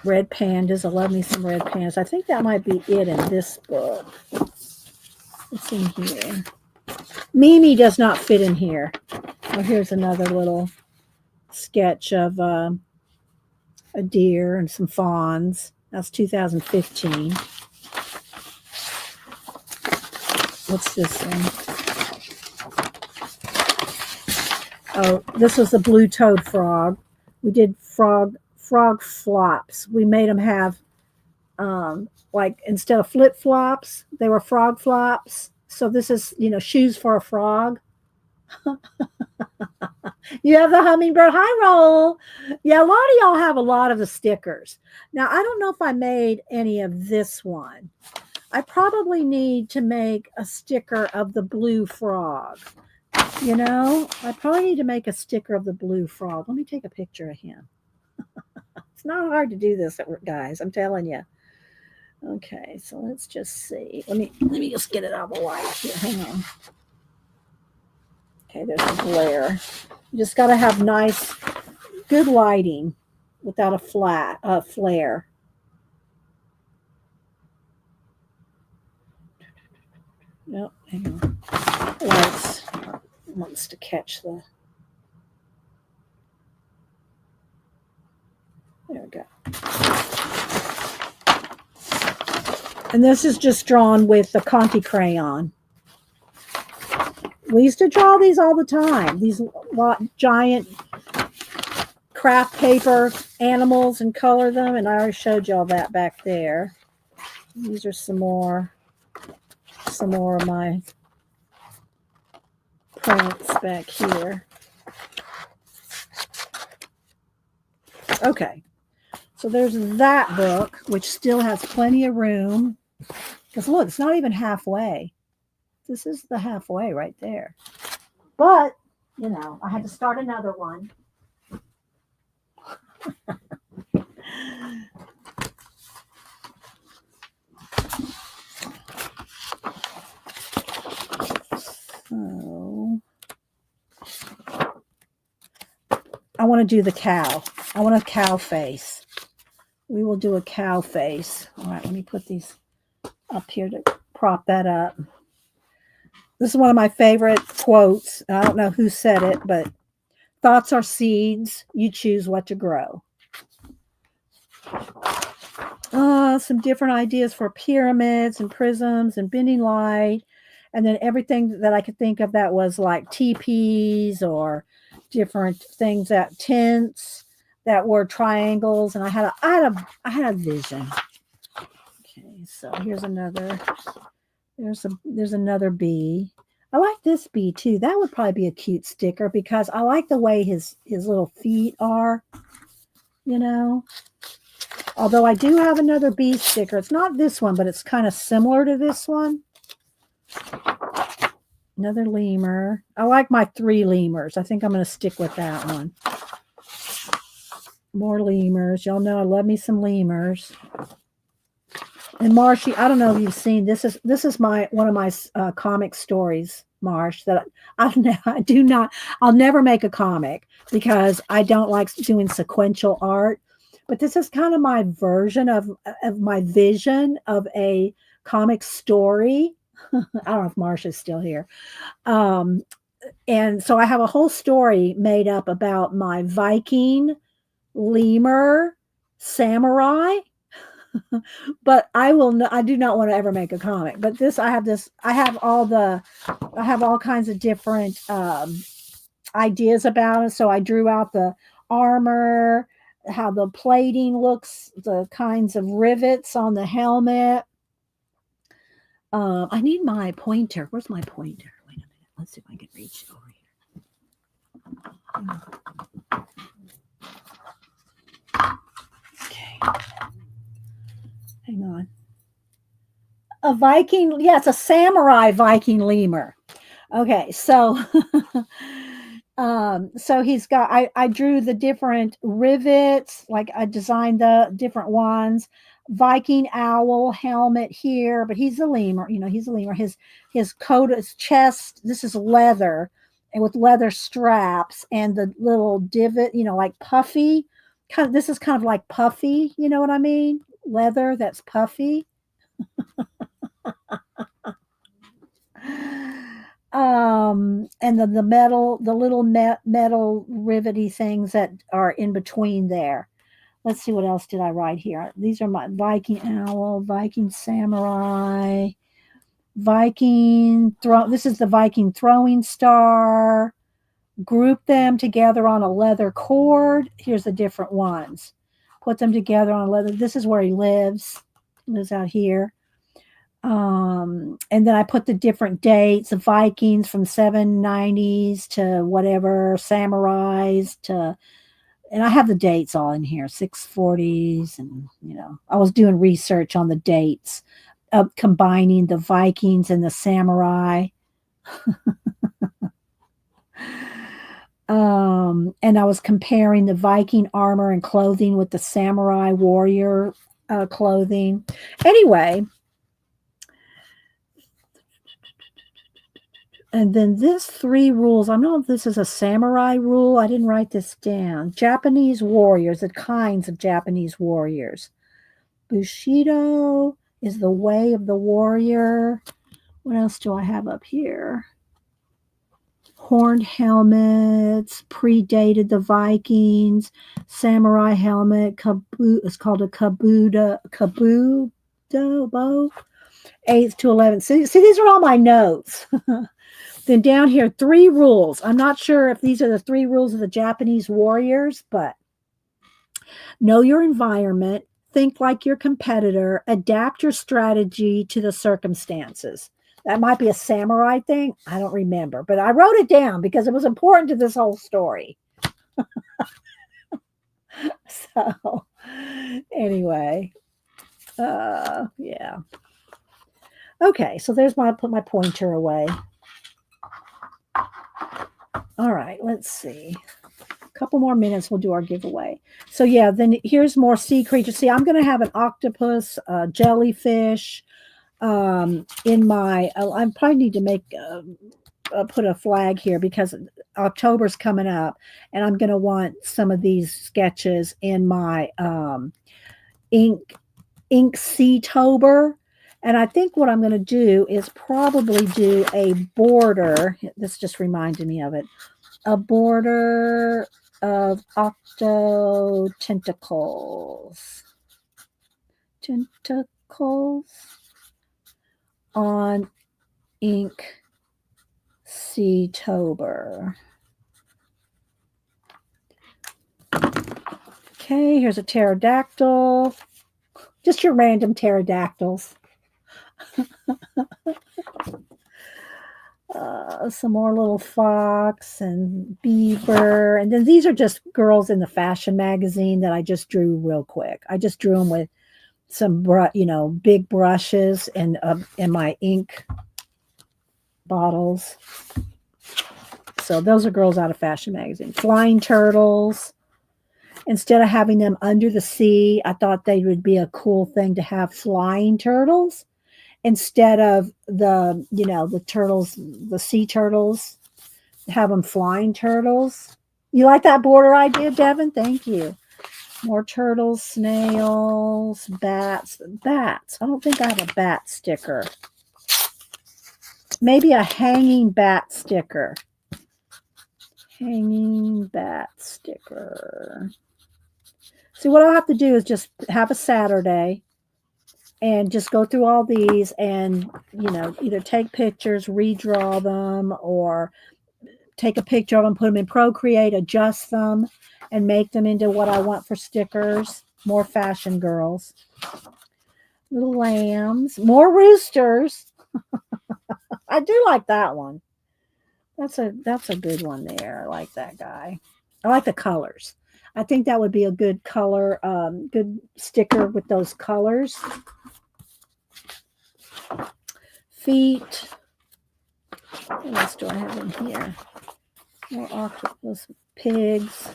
Red pandas. I love me some red pandas. I think that might be it in this book. What's in here? Mimi does not fit in here. Oh, here's another little sketch of a deer and some fawns. That's 2015. What's this one? Oh, this was the blue-toed frog. We did frog flops. We made them have, like, instead of flip-flops, they were frog flops. So this is, shoes for a frog. You have the hummingbird. Hi, Roll. Yeah, a lot of y'all have a lot of the stickers. Now, I don't know if I made any of this one. I probably need to make a sticker of the blue frog. I probably need to make a sticker of the blue frog. Let me take a picture of him. It's not hard to do this, guys. I'm telling you. Okay, so let's just see. Let me just get it out of the light here. Hang on. Okay, there's a glare. You just got to have nice, good lighting without a flare. Nope, hang on. Lights wants to catch the. There we go. And this is just drawn with the Conti crayon. We used to draw these all the time. These giant craft paper animals and color them. And I already showed y'all that back there. These are some more of my prints back here. Okay. So there's that book, which still has plenty of room. Because look, it's not even halfway. This is the halfway right there. But, I had to start another one. So, I want to do the cow. I want a cow face. We will do a cow face. All right, let me put these up here to prop that up. This is one of my favorite quotes. I don't know who said it, but thoughts are seeds. You choose what to grow. Some different ideas for pyramids and prisms and bending light. And then everything that I could think of that was like teepees or different things, that tents that were triangles. And I had a vision. Okay, so here's another. There's another bee. I like this bee too. That would probably be a cute sticker because I like the way his little feet are, Although I do have another bee sticker. It's not this one, but it's kind of similar to this one. Another lemur. I like my 3 lemurs. I think I'm going to stick with that one. More lemurs. Y'all know I love me some lemurs. And Marshy, I don't know if you've seen this is one of my comic stories, Marsh, that I'll never make a comic because I don't like doing sequential art. But this is kind of my version of my vision of a comic story. I don't know if Marsha's still here. Um, and so I have a whole story made up about my Viking, lemur, samurai. But I do not want to ever make a comic. But I have all kinds of different ideas about it. So I drew out the armor, how the plating looks, the kinds of rivets on the helmet. I need my pointer. Where's my pointer? Wait a minute. Let's see if I can reach over here. Okay. Hang on. A Viking, yeah, it's a samurai Viking lemur. Okay, so so he's got I drew the different rivets, like I designed the different ones. Viking owl helmet here, but he's a lemur, he's a lemur. His coat, his chest, this is leather and with leather straps and the little divot, like puffy. This is kind of like puffy, you know what I mean? Leather that's puffy. And then the little metal rivety things that are in between there. Let's see, what else did I write here? These are my Viking owl, Viking samurai, this is the Viking throwing star. Group them together on a leather cord. Here's the different ones. Put them together on leather. This is where he lives out here. And then I put the different dates, the Vikings from 790s to whatever, samurais to, and I have the dates all in here, 640s. And, I was doing research on the dates of combining the Vikings and the samurai. And I was comparing the Viking armor and clothing with the samurai warrior clothing. Anyway, and then this 3 rules. I don't know if this is a samurai rule. I didn't write this down. Japanese warriors, the kinds of Japanese warriors. Bushido is the way of the warrior. What else do I have up here? Horned helmets predated the Vikings. Samurai helmet, it's called a kabuto bow. 8th to 11th. See, these are all my notes. Then down here, 3 rules. I'm not sure if these are the 3 rules of the Japanese warriors, but know your environment, think like your competitor, adapt your strategy to the circumstances. That might be a samurai thing. I don't remember, but I wrote it down because it was important to this whole story. So anyway, yeah. Okay, so I put my pointer away. All right, let's see. A couple more minutes, we'll do our giveaway. So yeah, then here's more sea creatures. See, I'm going to have an octopus, jellyfish, in my, I probably need to make, put a flag here because October's coming up and I'm going to want some of these sketches in my, Inktober. And I think what I'm going to do is probably do a border. This just reminded me of it. A border of octo tentacles. On Inktober. Okay, here's a pterodactyl. Just your random pterodactyls. Some more little fox and beaver. And then these are just girls in the fashion magazine that I just drew real quick. I just drew them with some, big brushes and in my ink bottles. So those are girls out of fashion magazine. Flying turtles. Instead of having them under the sea, I thought they would be a cool thing to have flying turtles instead of the turtles, the sea turtles, have them flying turtles. You like that border idea, Devin? Thank you. More turtles, snails, bats. Bats. I don't think I have a bat sticker. Maybe a hanging bat sticker. Hanging bat sticker. See, what I'll have to do is just have a Saturday and just go through all these and, either take pictures, redraw them, or take a picture of them, put them in Procreate, adjust them, and make them into what I want for stickers. More fashion girls. Little lambs. More roosters. I do like that one. That's a good one there. I like that guy. I like the colors. I think that would be a good color, good sticker with those colors. Feet. What else do I have in here? More octopus, pigs,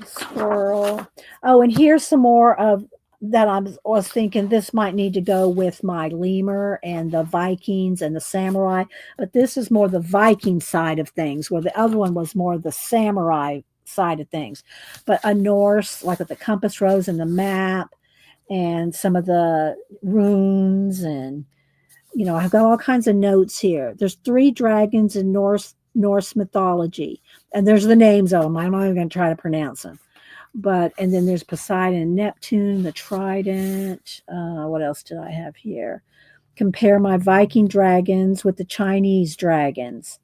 squirrel. Oh, and here's some more of that. I was thinking this might need to go with my lemur and the Vikings and the samurai, but this is more the Viking side of things, where the other one was more the samurai side of things. But a Norse, like with the compass rose and the map, and some of the runes, and I've got all kinds of notes here. There's 3 dragons in Norse mythology, and there's the names of them. I'm not even going to try to pronounce them. And then there's Poseidon and Neptune, the trident. What else did I have here? Compare my Viking dragons with the Chinese dragons.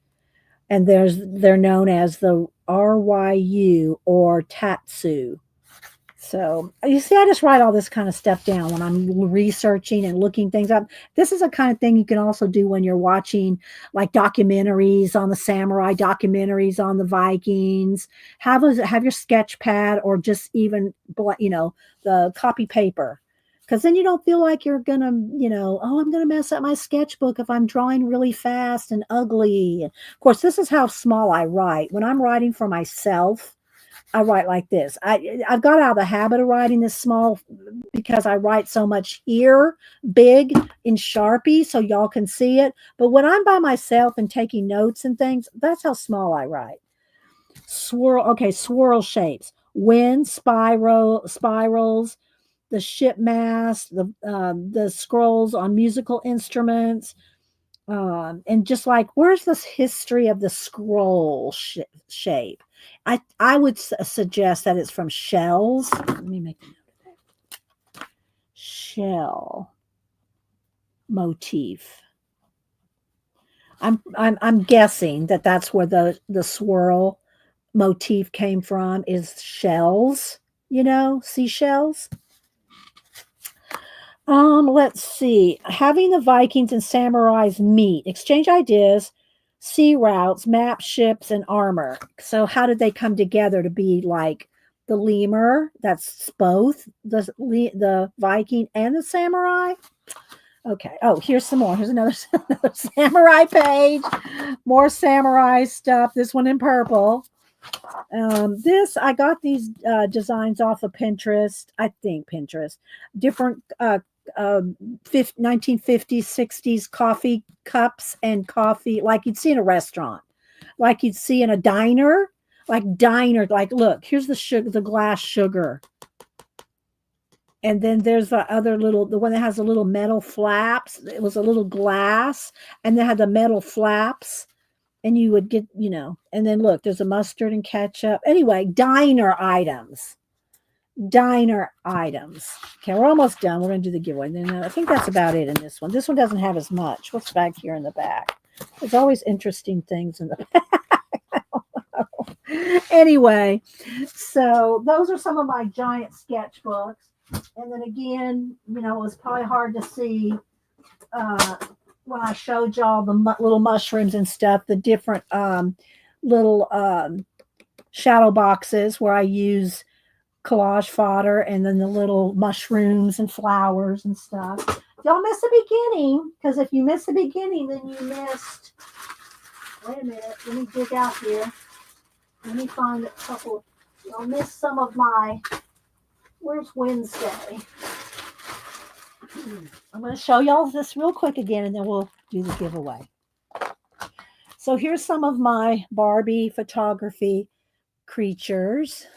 And they're known as the Ryu or Tatsu. So you see, I just write all this kind of stuff down when I'm researching and looking things up. This is a kind of thing you can also do when you're watching like documentaries on the samurai, documentaries on the Vikings. Have your sketch pad, or just even the copy paper, because then you don't feel like you're gonna oh, I'm gonna mess up my sketchbook if I'm drawing really fast and ugly. Of course, this is how small I write when I'm writing for myself. I write like this. I've got out of the habit of writing this small because I write so much here, big in Sharpie, so y'all can see it. But when I'm by myself and taking notes and things, that's how small I write. Swirl shapes, wind spirals, the ship mast, the scrolls on musical instruments, and just like, where's this history of the scroll shape? I would suggest that it's from shells. Let me make a note of that. Shell motif. I'm guessing that that's where the swirl motif came from, is shells. Seashells. Let's see. Having the Vikings and samurais meet, exchange ideas, sea routes, map, ships, and armor. So how did they come together to be like the lemur? That's both the Viking and the samurai. Okay. Oh, here's some more. Here's another samurai page. More samurai stuff. This one in purple. I got these designs off of Pinterest. I think Pinterest. Different 1950s, 60s coffee cups and coffee like you'd see in a restaurant, like you'd see in a diner, like look, here's the glass sugar. And then there's the one that has the little metal flaps. It was a little glass, and they had the metal flaps, and you would get, and then look, there's a mustard and ketchup. Anyway, diner items. Okay, we're almost done. We're going to do the giveaway. Then I think that's about it in this one. This one doesn't have as much. What's back here in the back? There's always interesting things in the back. Anyway, so those are some of my giant sketchbooks. And then again, it was probably hard to see when I showed y'all the little mushrooms and stuff, the different little shadow boxes where I use collage fodder, and then the little mushrooms and flowers and stuff. Don't miss the beginning, because if you miss the beginning, then you missed. Wait a minute, let me dig out here. Let me find a couple. You'll miss some of my. Where's Wednesday? I'm going to show y'all this real quick again, and then we'll do the giveaway. So here's some of my Barbie photography creatures.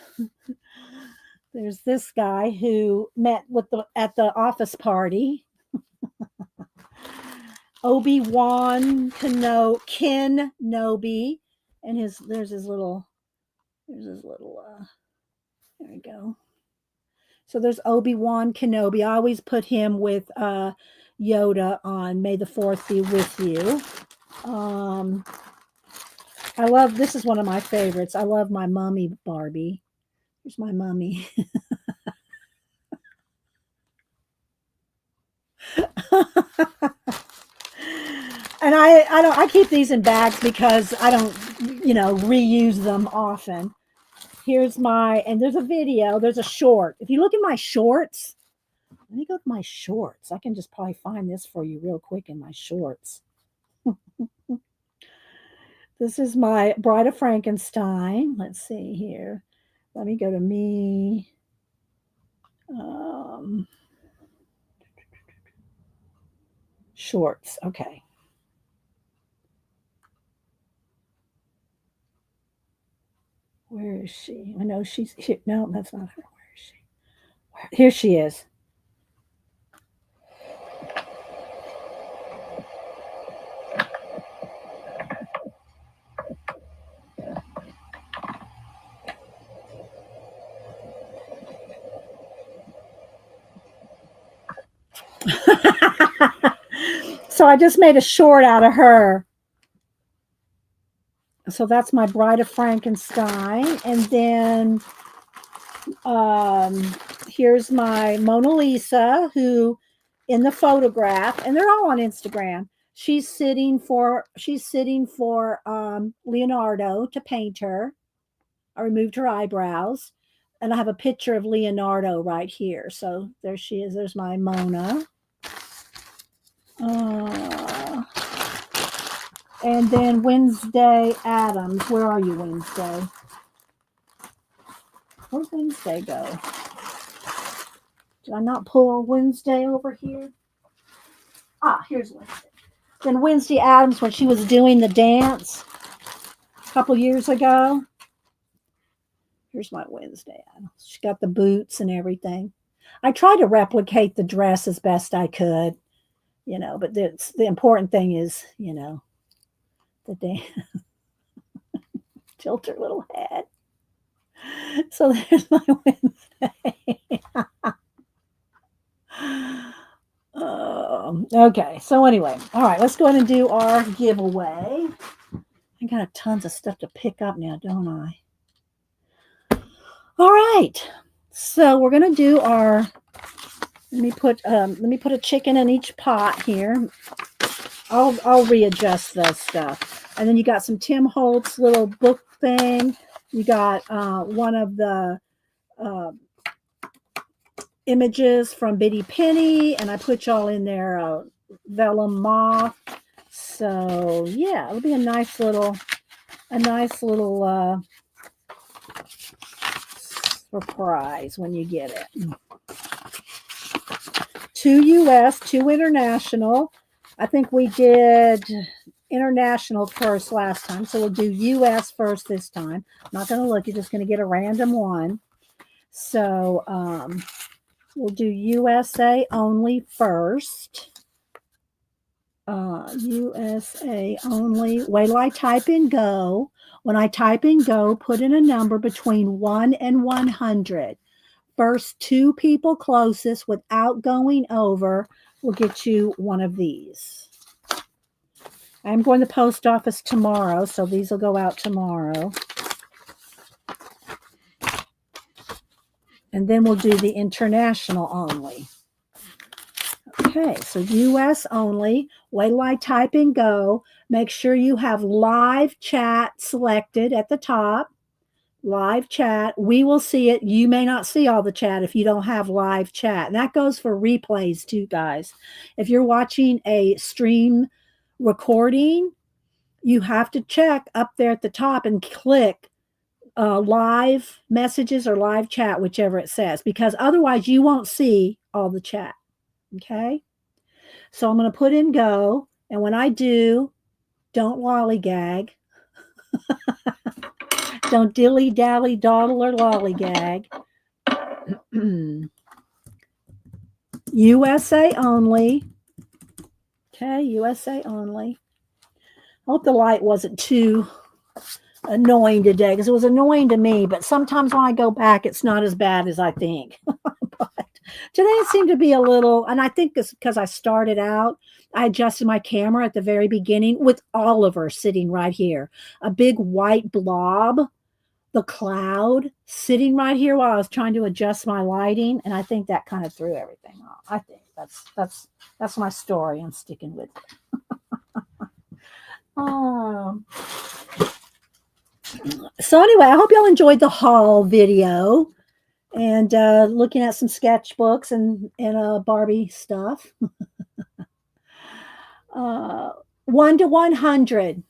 There's this guy who met with the at the office party. Obi-Wan Kenobi, and his there's his little there we go. So there's Obi-Wan Kenobi. I always put him with Yoda on May the 4th be with you. I love, this is one of my favorites. I love my mummy Barbie. Here's my mummy. And I keep these in bags because I don't, reuse them often. Here's and there's a video, there's a short. If you look at my shorts, let me go to my shorts. I can just probably find this for you real quick in my shorts. This is my Bride of Frankenstein. Let's see here. Let me go to me. Shorts. Okay. Where is she? I know she's here. No, that's not her. Where is she? Here she is. So I just made a short out of her. So that's my Bride of Frankenstein. And then here's my Mona Lisa, who in the photograph, and they're all on Instagram, she's sitting for Leonardo to paint her. I removed her eyebrows, and I have a picture of Leonardo right here. So there she is. There's my Mona. And then Wednesday Adams. Where are you, Wednesday? Where'd Wednesday go? Did I not pull Wednesday over here? Ah, here's Wednesday. Then Wednesday Adams, when she was doing the dance a couple years ago. Here's my Wednesday Adams. She got the boots and everything. I tried to replicate the dress as best I could, but the important thing is, the dance. Tilt her little head. So there's my Wednesday. Okay, so anyway, all right, let's go ahead and do our giveaway. I got tons of stuff to pick up now, don't I? All right, so we're gonna do our. Let me put a chicken in each pot here. I'll readjust the stuff, and then you got some Tim Holtz little book thing. You got one of the images from Bitty Penny, and I put y'all in there vellum moth. So yeah, it'll be a nice little surprise when you get it. 2 US, 2 international. I think we did international first last time, so we'll do US first this time. I'm not going to look, you're just going to get a random one. So we'll do USA only first. USA only. Wait till I type in go. When I type in go, put in a number between 1 and 100. First 2 people closest without going over will get you one of these. I'm going to the post office tomorrow, so these will go out tomorrow. And then we'll do the international only. Okay, so US only. Wait till I type in go. Make sure you have live chat selected at the top. Live chat. We will see it. You may not see all the chat if you don't have live chat. And that goes for replays too, guys. If you're watching a stream recording, you have to check up there at the top and click live messages or live chat, whichever it says, because otherwise you won't see all the chat. Okay. So I'm going to put in go. And when I do, don't lollygag. Don't dilly-dally, dawdle, or lollygag. USA only. Okay, USA only. I hope the light wasn't too annoying today because it was annoying to me, but sometimes when I go back, it's not as bad as I think. But today it seemed to be a little, and I think it's because I started out, I adjusted my camera at the very beginning with Oliver sitting right here, a big white blob, the cloud sitting right here while I was trying to adjust my lighting, and I think that kind of threw everything off. I think that's my story. I'm sticking with it. Um, so anyway, I hope y'all enjoyed the haul video and looking at some sketchbooks and Barbie stuff. 1 to 100.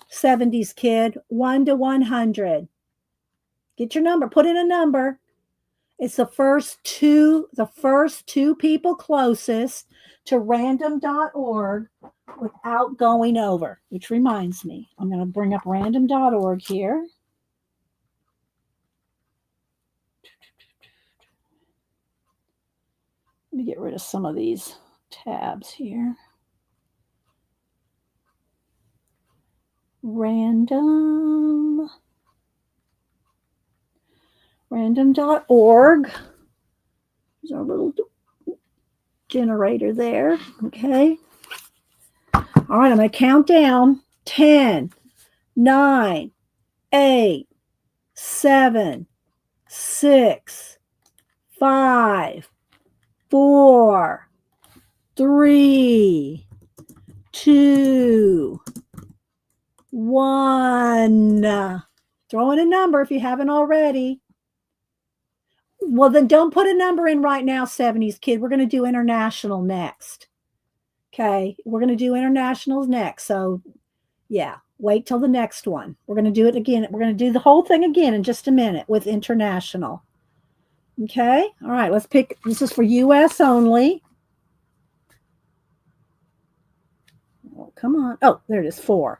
70s kid. 1 to 100. Get your number. Put in a number. It's the first two people closest to random.org without going over, which reminds me, I'm going to bring up random.org here. Let me get rid of some of these tabs here. Random.org. There's our little generator there. Okay. All right, I'm going to count down 10, 9, 8, 7, 6, 5, 4, 3, 2, 1. Throw in a number if you haven't already. Well, then don't put a number in right now, 70s kid. We're going to do international next. Okay, we're going to do internationals next. So, yeah, wait till the next one. We're going to do it again. We're going to do the whole thing again in just a minute with international. Okay, all right, let's pick. This is for US only. Oh, come on. Oh, there it is, 4.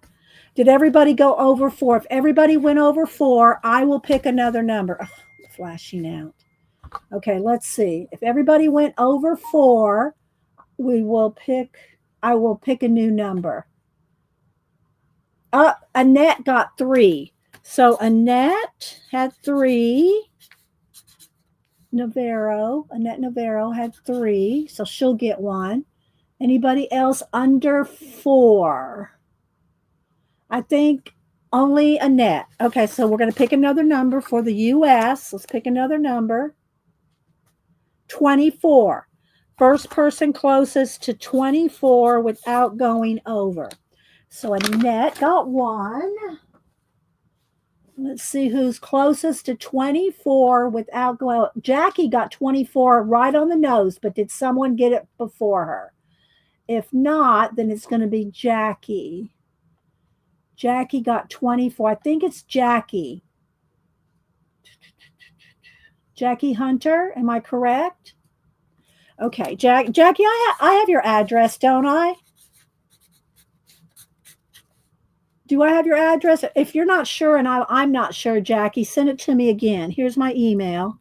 Did everybody go over 4? If everybody went over 4, I will pick another number. Oh, flashing out. Okay, let's see. If everybody went over 4, I will pick a new number. Annette got 3. So Annette had 3. Annette Navarro had 3. So she'll get 1. Anybody else under 4? I think only Annette. Okay, so we're going to pick another number for the US. Let's pick another number. 24. First person closest to 24 without going over. So Annette got 1. Let's see who's closest to 24 without going. Jackie got 24 right on the nose, but did someone get it before her? If not, then it's going to be Jackie. Jackie got 24. I think it's Jackie. Jackie Hunter, am I correct? Okay, Jackie, I have your address, don't I? Do I have your address? If you're not sure and I'm not sure, Jackie, send it to me again. Here's my email.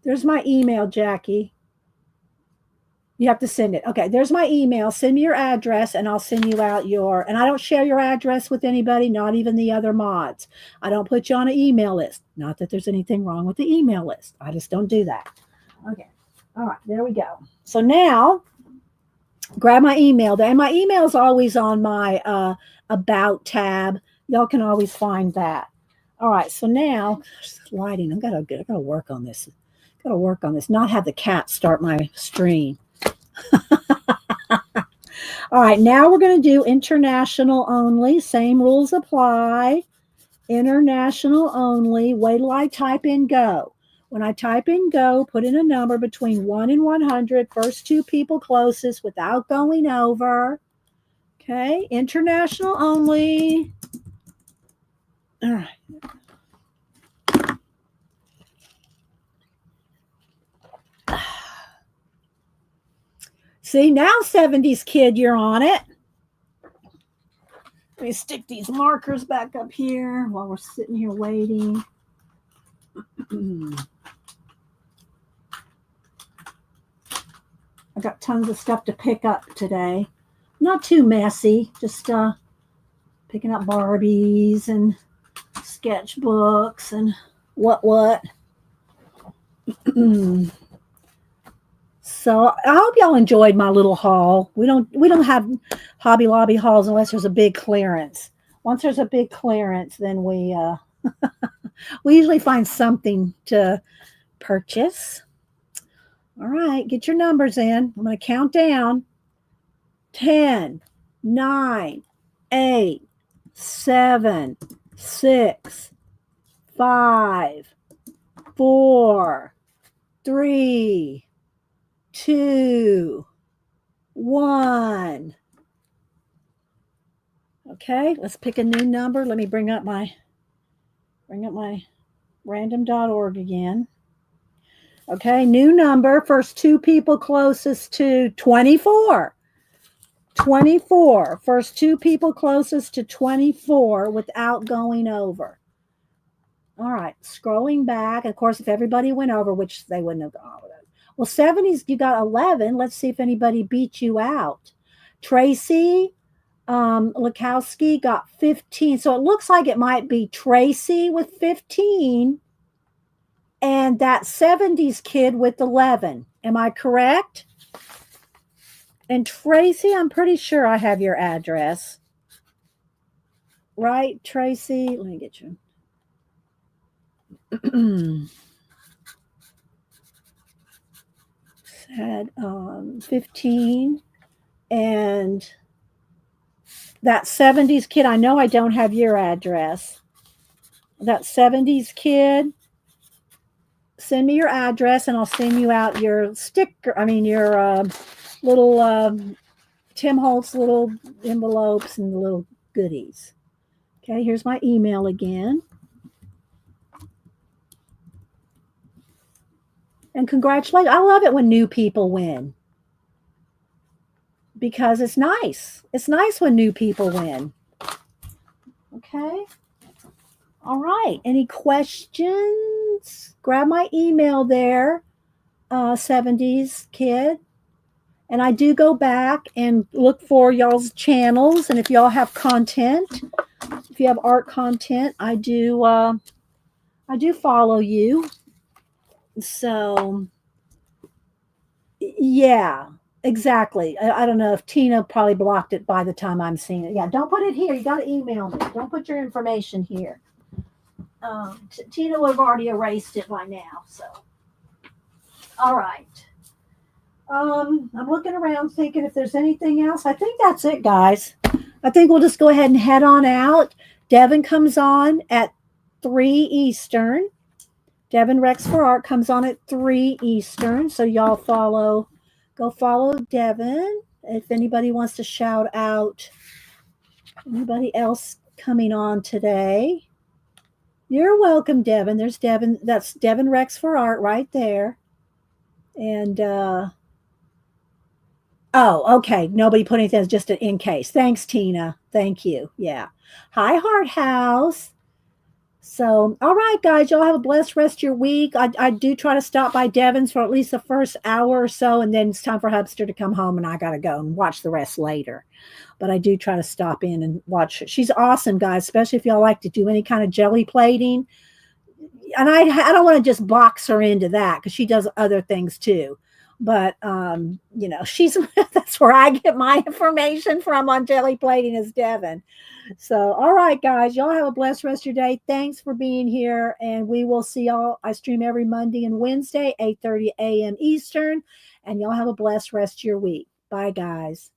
There's my email, Jackie. You have to send it. Okay, there's my email. Send me your address and I'll send you out your, and I don't share your address with anybody, not even the other mods. I don't put you on an email list. Not that there's anything wrong with the email list. I just don't do that. Okay. All right, there we go. So now, grab my email. And my email is always on my About tab. Y'all can always find that. All right, so now, lighting. I gotta work on this. Gotta work on this. Not have the cat start my stream. All right, now we're going to do international only. Same rules apply. International only. Wait till I type in go. When I type in go, put in a number between 1 and 100. First 2 people closest without going over. Okay, international only. All right. See, now 70s kid, you're on it. Let me stick these markers back up here while we're sitting here waiting. I got tons of stuff to pick up today. Not too messy, just picking up Barbies and sketchbooks and what. So I hope y'all enjoyed my little haul. We don't have Hobby Lobby hauls unless there's a big clearance. Once there's a big clearance, then we we usually find something to purchase. All right, get your numbers in. I'm going to count down. 10, 9, 8, 7, 6, 5, 4, 3, 2, 1. Okay, let's pick a new number. Let me bring up my random.org again. Okay, new number. First two people closest to 24. 24. First two people closest to 24 without going over. All right, scrolling back. Of course, if everybody went over, which they wouldn't have gone over. Well, 70s, you got 11. Let's see if anybody beat you out. Tracy Lukowski got 15. So it looks like it might be Tracy with 15 and that 70s kid with 11. Am I correct? And Tracy, I'm pretty sure I have your address. Right, Tracy? Let me get you. Had 15 and that 70s kid, I know I don't have your address. That 70s kid, send me your address and I'll send you out your sticker, your little Tim Holtz little envelopes and the little goodies. Okay, here's my email again. And congratulations. I love it when new people win because it's nice. It's nice when new people win. Okay. All right. Any questions? Grab my email there, 70s kid. And I do go back and look for y'all's channels. And if y'all have content, if you have art content, I do follow you. So, yeah, exactly. I don't know if Tina probably blocked it by the time I'm seeing it. Yeah, don't put it here. You got to email me. Don't put your information here. Tina would have already erased it by now. So, all right. I'm looking around thinking if there's anything else. I think that's it, guys. I think we'll just go ahead and head on out. Devin comes on at 3 Eastern. Devin Rex for Art comes on at 3 Eastern. So y'all go follow Devin. If anybody wants to shout out anybody else coming on today, you're welcome, Devin. There's Devin. That's Devin Rex for Art right there. And, oh, okay. Nobody put anything, just an in case. Thanks, Tina. Thank you. Yeah. Hi, Heart House. So, all right, guys, y'all have a blessed rest of your week. I do try to stop by Devin's for at least the first hour or so, and then it's time for Hubster to come home, and I got to go and watch the rest later. But I do try to stop in and watch her. She's awesome, guys, especially if y'all like to do any kind of jelly plating. And I don't want to just box her into that because she does other things too. But, she's that's where I get my information from on jelly plating is Devin. So, all right, guys, y'all have a blessed rest of your day. Thanks for being here. And we will see y'all. I stream every Monday and Wednesday, 8:30 a.m. Eastern. And y'all have a blessed rest of your week. Bye, guys.